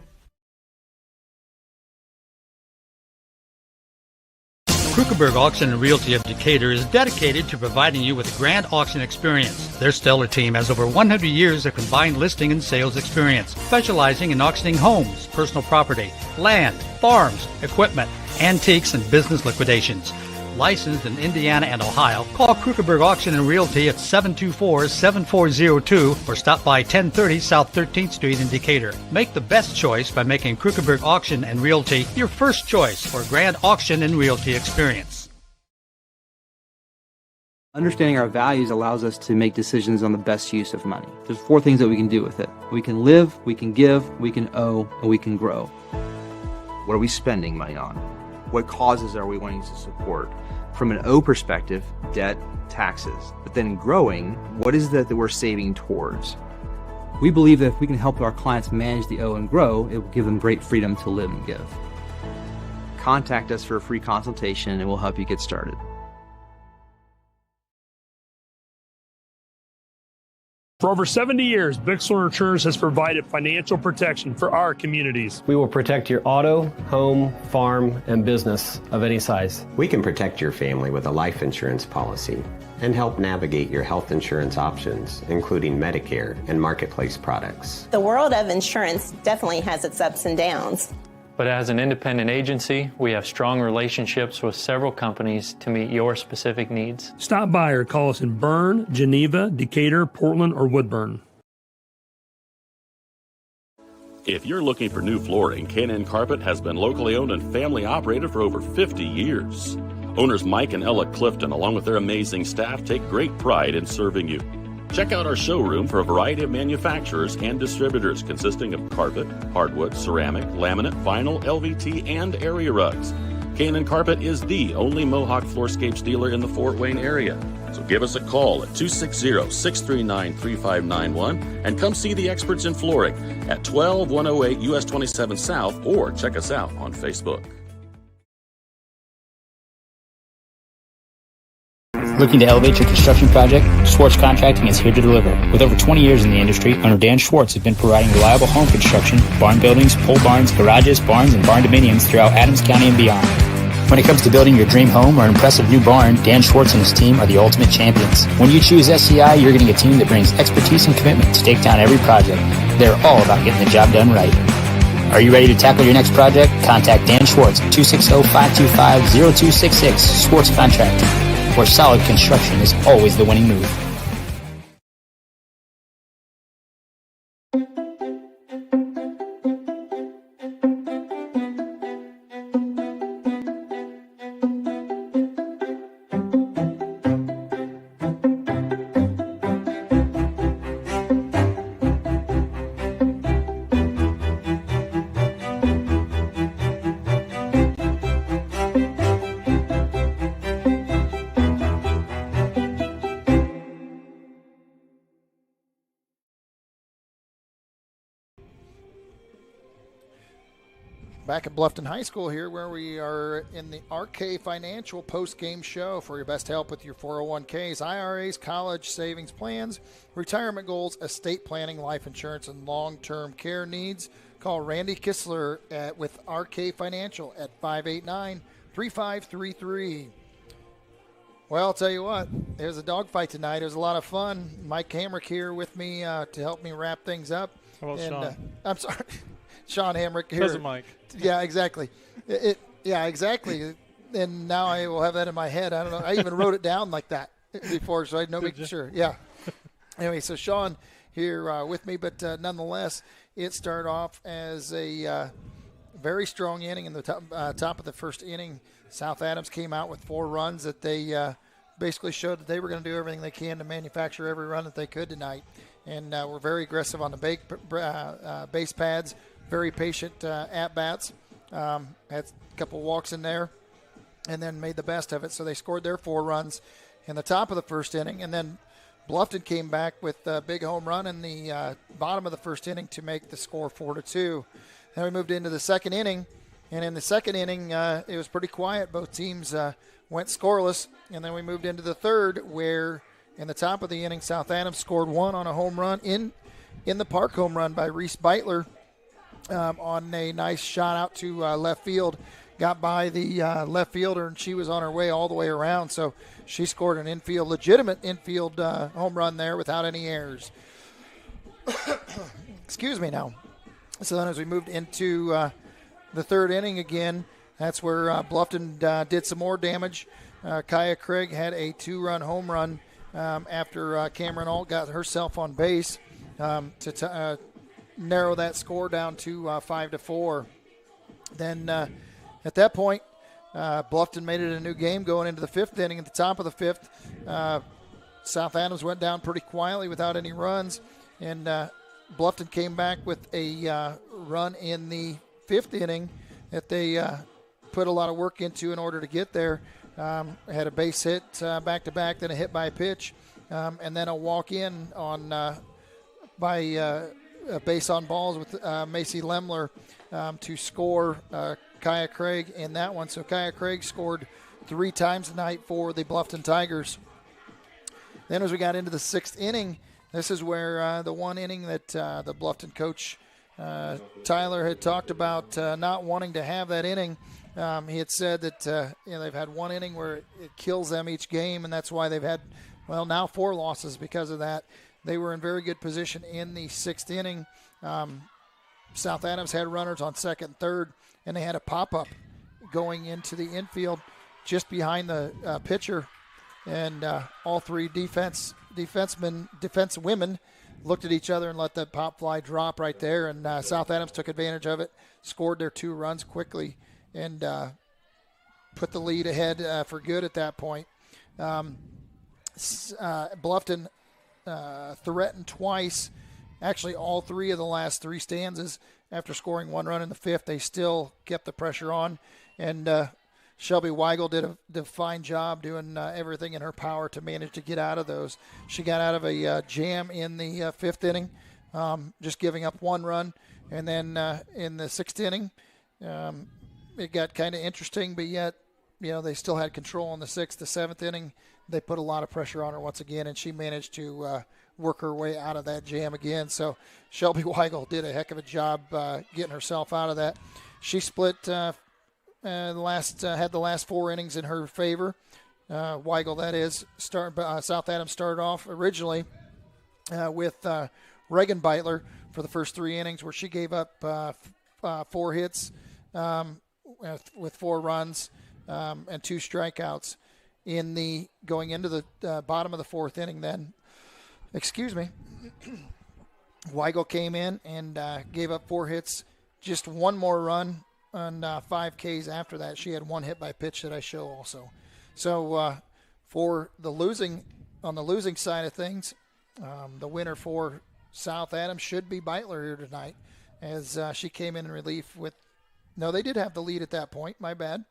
Krugerberg Auction and Realty of Decatur is dedicated to providing you with a grand auction experience. Their stellar team has over 100 years of combined listing and sales experience, specializing in auctioning homes, personal property, land, farms, equipment, antiques, and business liquidations. Licensed in Indiana and Ohio, call Krugerberg Auction and Realty at 724-7402 or stop by 1030 South 13th Street in Decatur. Make the best choice by making Krugerberg Auction and Realty your first choice for a grand auction and realty experience. Understanding our values allows us to make decisions on the best use of money. There's 4 things that we can do with it. We can live, we can give, we can owe, and we can grow. What are we spending money on? What causes are we wanting to support? From an O perspective, debt, taxes. But then growing, what is that we're saving towards? We believe that if we can help our clients manage the O and grow, it will give them great freedom to live and give. Contact us for a free consultation and we'll help you get started. For over 70 years, Bixler Insurance has provided financial protection for our communities. We will protect your auto, home, farm, and business of any size. We can protect your family with a life insurance policy and help navigate your health insurance options, including Medicare and marketplace products. The world of insurance definitely has its ups and downs. But as an independent agency, we have strong relationships with several companies to meet your specific needs. Stop by or call us in Berne, Geneva, Decatur, Portland, or Woodburn. If you're looking for new flooring, K&N Carpet has been locally owned and family operated for over 50 years. Owners Mike and Ella Clifton, along with their amazing staff, take great pride in serving you. Check out our showroom for a variety of manufacturers and distributors consisting of carpet, hardwood, ceramic, laminate, vinyl, LVT, and area rugs. K&N Carpet is the only Mohawk Floorscapes dealer in the Fort Wayne area. So give us a call at 260-639-3591 and come see the experts in flooring at 12108 US 27 South or check us out on Facebook. Looking to elevate your construction project? Schwartz Contracting is here to deliver. With over 20 years in the industry, owner Dan Schwartz has been providing reliable home construction, barn buildings, pole barns, garages, barns, and barn dominiums throughout Adams County and beyond. When it comes to building your dream home or an impressive new barn, Dan Schwartz and his team are the ultimate champions. When you choose SCI, you're getting a team that brings expertise and commitment to take down every project. They're all about getting the job done right. Are you ready to tackle your next project? Contact Dan Schwartz at 260-525-0266, Schwartz Contracting, where solid construction is always the winning move. Back at Bluffton High School here, where we are in the RK Financial post-game show for your best help with your 401ks, IRAs, college savings plans, retirement goals, estate planning, life insurance, and long-term care needs. Call Randy Kistler with RK Financial at 589-3533. Well, I'll tell you what, there's a dogfight tonight. It was a lot of fun. Mike Hamrick here with me to help me wrap things up. How about Sean? I'm sorry. Sean Hamrick here. Because of Mike. Yeah, exactly. Yeah, exactly. And now I will have that in my head. I don't know. I even wrote it down like that before, so I know making sure. Yeah. Anyway, so Sean here with me, but nonetheless, it started off as a very strong inning in the top of the first inning. South Adams came out with 4 runs that they basically showed that they were going to do everything they can to manufacture every run that they could tonight. And were very aggressive on the base pads. Very patient at-bats, had a couple walks in there, and then made the best of it. So they scored their 4 runs in the top of the first inning, and then Bluffton came back with a big home run in the bottom of the first inning to make the score 4-2. Then we moved into the second inning, and in the second inning, it was pretty quiet. Both teams went scoreless, and then we moved into the third, where in the top of the inning, South Adams scored 1 on a home run in the park home run by Reese Beitler. On a nice shot out to left field. got by the left fielder, and she was on her way all the way around. So she scored an legitimate infield home run there without any errors. Excuse me now. So then as we moved into the third inning again, that's where Bluffton did some more damage. Kaya Craig had a 2-run home run after Cameron Alt got herself on base to narrow that score down to 5-4. Then at that point, Bluffton made it a new game going into the fifth inning. At the top of the fifth, South Adams went down pretty quietly without any runs, and Bluffton came back with a run in the fifth inning that they put a lot of work into in order to get there. Had a base hit back-to-back, then a hit by a pitch, and then a walk-in on by a base on balls with Macy Lemler to score Kaya Craig in that one. So Kaya Craig scored 3 times tonight for the Bluffton Tigers. Then as we got into the sixth inning, this is where the one inning that the Bluffton coach Tyler had talked about not wanting to have that inning. He had said that they've had one inning where it kills them each game, and that's why they've had, now 4 losses because of that. They were in very good position in the sixth inning. South Adams had runners on second and third, and they had a pop-up going into the infield just behind the pitcher. And all 3 defensewomen looked at each other and let that pop fly drop right there. And South Adams took advantage of it, scored their 2 runs quickly, and put the lead ahead for good at that point. Bluffton threatened twice, actually all 3 of the last 3 stanzas. After scoring 1 run in the fifth, they still kept the pressure on. And Shelby Weigel did a fine job doing everything in her power to manage to get out of those. She got out of a jam in the fifth inning, just giving up 1 run. And then in the sixth inning, it got kind of interesting, but yet, they still had control in the sixth. The seventh inning, they put a lot of pressure on her once again, and she managed to work her way out of that jam again. So Shelby Weigel did a heck of a job getting herself out of that. She split had the last 4 innings in her favor. Weigel, that is. South Adams started off originally with Reagan Beitler for the first 3 innings, where she gave up 4 hits with 4 runs and 2 strikeouts. Going into the bottom of the 4th inning, then, Weigel came in and gave up 4 hits, just 1 more run on 5 Ks after that. She had 1 hit by pitch that I show also. So for on the losing side of things, the winner for South Adams should be Beitler here tonight, as she came in relief with. No, they did have the lead at that point. My bad.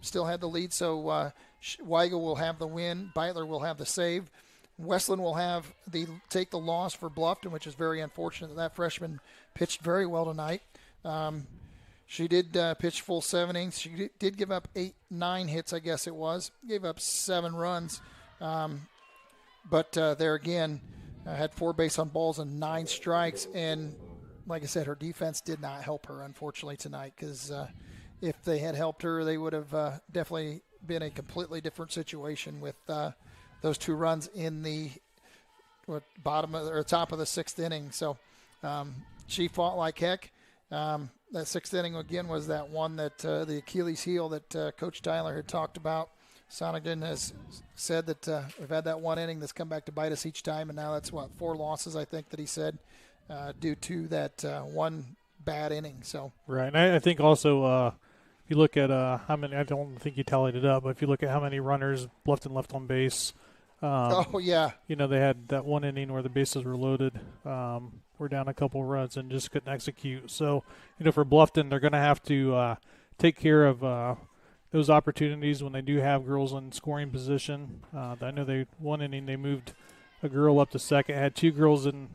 Still had the lead, so Weigel will have the win. Beitler will have the save. Westland will have take the loss for Bluffton, which is very unfortunate. That freshman pitched very well tonight. She did pitch full 7 innings. She did give up 9 hits, I guess it was. Gave up 7 runs. But there again, had 4 base on balls and 9 strikes. And like I said, her defense did not help her, unfortunately, tonight, because if they had helped her, they would have definitely been a completely different situation with those 2 runs in the top of the 6th inning. So she fought like heck. That 6th inning, again, was that one that the Achilles heel that Coach Tyler had talked about. Sonington has said that we've had that 1 inning that's come back to bite us each time, and now that's, 4 losses, I think, that he said, due to that 1 bad inning. So right, and I think also if you look at how many, I don't think you tallied it up, but if you look at how many runners Bluffton left on base. They had that 1 inning where the bases were loaded. We're down a couple runs and just couldn't execute. So, for Bluffton, they're going to have to take care of those opportunities when they do have girls in scoring position. I know 1 inning they moved a girl up to second, had 2 girls in,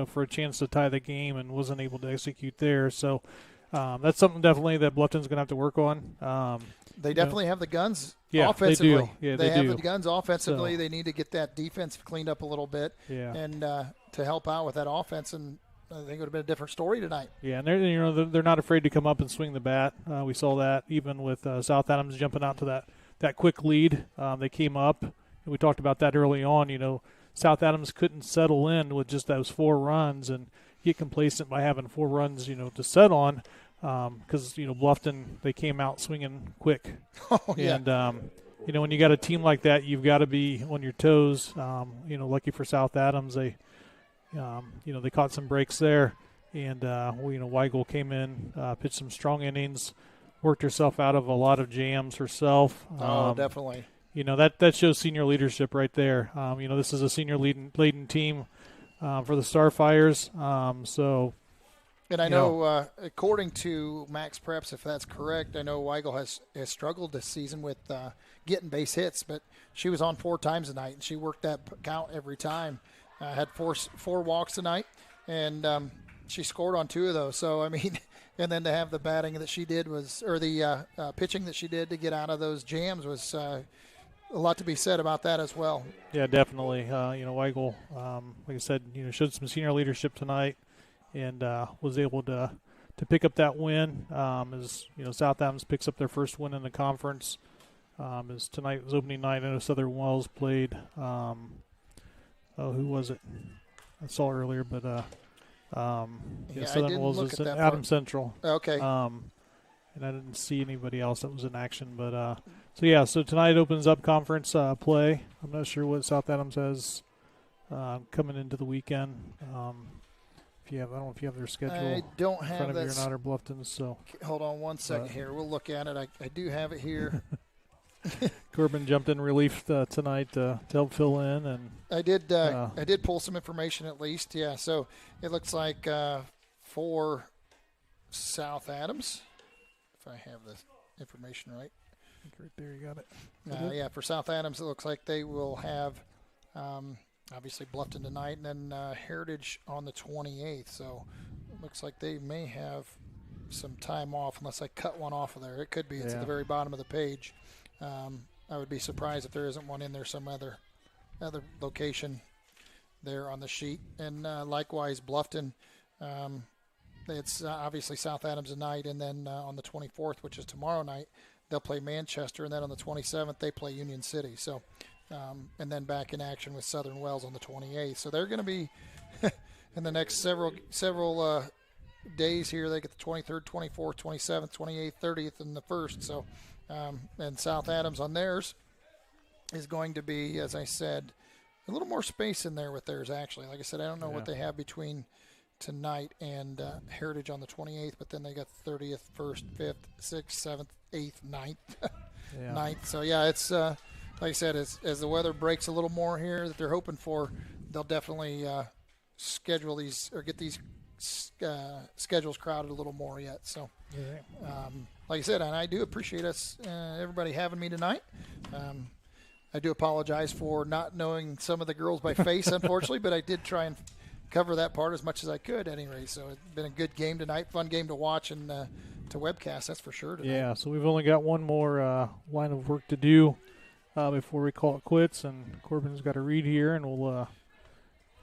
for a chance to tie the game, and wasn't able to execute there. So that's something definitely that Bluffton's going to have to work on. They definitely have the guns offensively. They do. Yeah, they have do. the guns offensively. So they need to get that defense cleaned up a little bit and to help out with that offense. And I think it would have been a different story tonight. Yeah, and they're not afraid to come up and swing the bat. We saw that even with South Adams jumping out to that quick lead. They came up, and we talked about that early on. South Adams couldn't settle in with just those 4 runs and get complacent by having 4 runs, to set on, because Bluffton, they came out swinging quick. Oh, yeah. And when you got a team like that, you've got to be on your toes. Lucky for South Adams, they caught some breaks there, and Weigel came in, pitched some strong innings, worked herself out of a lot of jams herself. Oh, definitely. That shows senior leadership right there. This is a senior laden team for the Starfires. And I know, according to Max Preps, if that's correct, I know Weigel has struggled this season with getting base hits, but she was on 4 times tonight, and she worked that count every time. Had four walks tonight, and she scored on 2 of those. So, and then to have the batting that she did the pitching that she did to get out of those jams was a lot to be said about that as well. Yeah, definitely. Weigel, like I said, showed some senior leadership tonight, and was able to pick up that win. As South Adams picks up their first win in the conference. As tonight was opening night, I know Southern Wells played. Who was it? I saw earlier, but Southern Wells is in Adams Central. Okay. And I didn't see anybody else that was in action, but so tonight opens up conference play. I'm not sure what South Adams has coming into the weekend. I don't know if you have their schedule. I don't have in front of that. you or not, or Bluffton. So hold on one second here. We'll look at it. I do have it here. Corbin jumped in relief tonight to help fill in, and I did pull some information at least. Yeah, so it looks like for South Adams, if I have the information right. I think right there you got it. Yeah, for South Adams, it looks like they will have obviously Bluffton tonight, and then Heritage on the 28th. So it looks like they may have some time off unless I cut one off of there. It could be. It's at the very bottom of the page. I would be surprised if there isn't one in there, some other location there on the sheet. And likewise, Bluffton, it's obviously South Adams tonight, and then on the 24th, which is tomorrow night, they'll play Manchester, and then on the 27th, they play Union City. So, and then back in action with Southern Wells on the 28th. So they're going to be in the next several days here. They get the 23rd, 24th, 27th, 28th, 30th, and the 1st. So. And South Adams on theirs is going to be, as I said, a little more space in there with theirs, actually. Like I said, I don't know what they have between tonight and Heritage on the 28th, but then they got 30th, 1st, 5th, 6th, 7th, 8th, 9th. 9th. So, yeah, it's like I said, as the weather breaks a little more here that they're hoping for, they'll definitely schedule these or get these schedules crowded a little more yet. So, like I said, and I do appreciate everybody having me tonight. I do apologize for not knowing some of the girls by face, unfortunately, but I did try and cover that part as much as I could anyway. So it's been a good game tonight, fun game to watch and to webcast, that's for sure tonight. Yeah, so we've only got one more line of work to do before we call it quits, and Corbin's got to read here, and we'll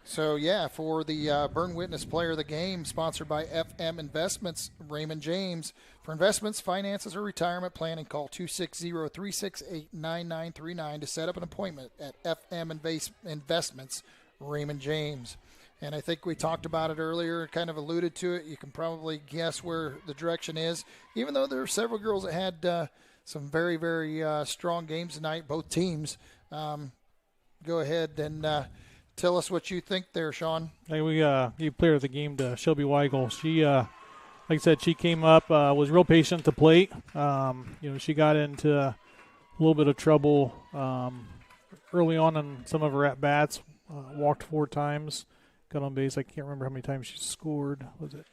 So, yeah, for the Berne Witness Player of the Game, sponsored by FM Investments, Raymond James. For investments, finances, or retirement planning, call 260-368-9939 to set up an appointment at FM Investments, Raymond James. And I think we talked about it earlier, kind of alluded to it. You can probably guess where the direction is, even though there are several girls that had some very, very strong games tonight, both teams. Go ahead and tell us what you think there, Sean. Hey, we gave player of the game to Shelby Weigel. She, like I said, she came up, was real patient at the plate. She got into a little bit of trouble early on in some of her at-bats. Walked 4 times, got on base. I can't remember how many times she scored. Was it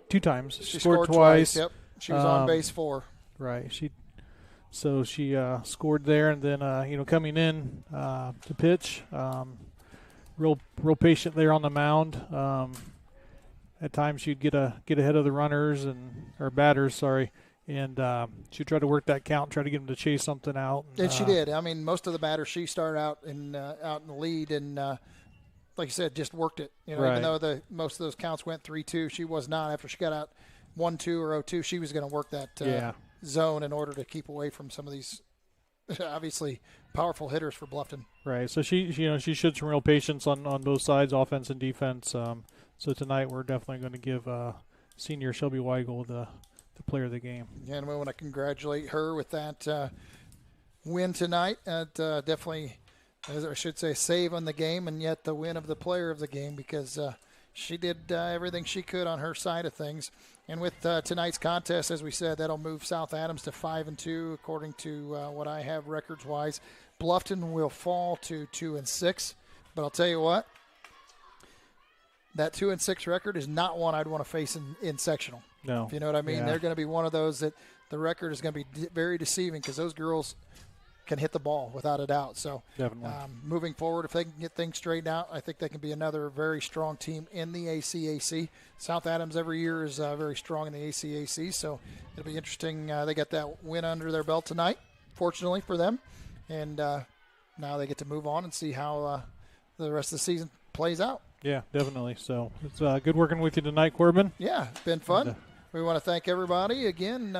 2 times? She scored twice. Yep, she was on base 4. Right. She scored there, and then coming in to pitch. Real patient there on the mound. At times she'd get ahead of the runners or batters, and she'd try to work that count, try to get them to chase something out. And she did. I mean, most of the batters she started out in the lead, and like you said, just worked it. You know, Right. even though most of those counts went 3-2, she was not. After she got out 1-2 or 0-2, she was going to work that zone in order to keep away from some of these obviously powerful hitters for Bluffton. Right. So she showed some real patience on both sides, offense and defense. So tonight we're definitely going to give senior Shelby Weigel the player of the game. Yeah, and we want to congratulate her with that win tonight. Definitely, as I should say, save on the game, and yet the win of the player of the game, because she did everything she could on her side of things. And with tonight's contest, as we said, that'll move South Adams to 5-2, according to what I have records-wise. Bluffton will fall to 2-6. But I'll tell you what, that 2-6 record is not one I'd want to face in sectional. No. If you know what I mean? Yeah. They're going to be one of those that the record is going to be very deceiving, because those girls can hit the ball without a doubt. So definitely. Moving forward, if they can get things straightened out, I think they can be another very strong team in the ACAC. South Adams every year is very strong in the ACAC, so it'll be interesting. They got that win under their belt tonight, fortunately for them, and now they get to move on and see how the rest of the season plays out. Yeah, definitely. So it's good working with you tonight, Corbin. Yeah, it's been fun. We want to thank everybody again.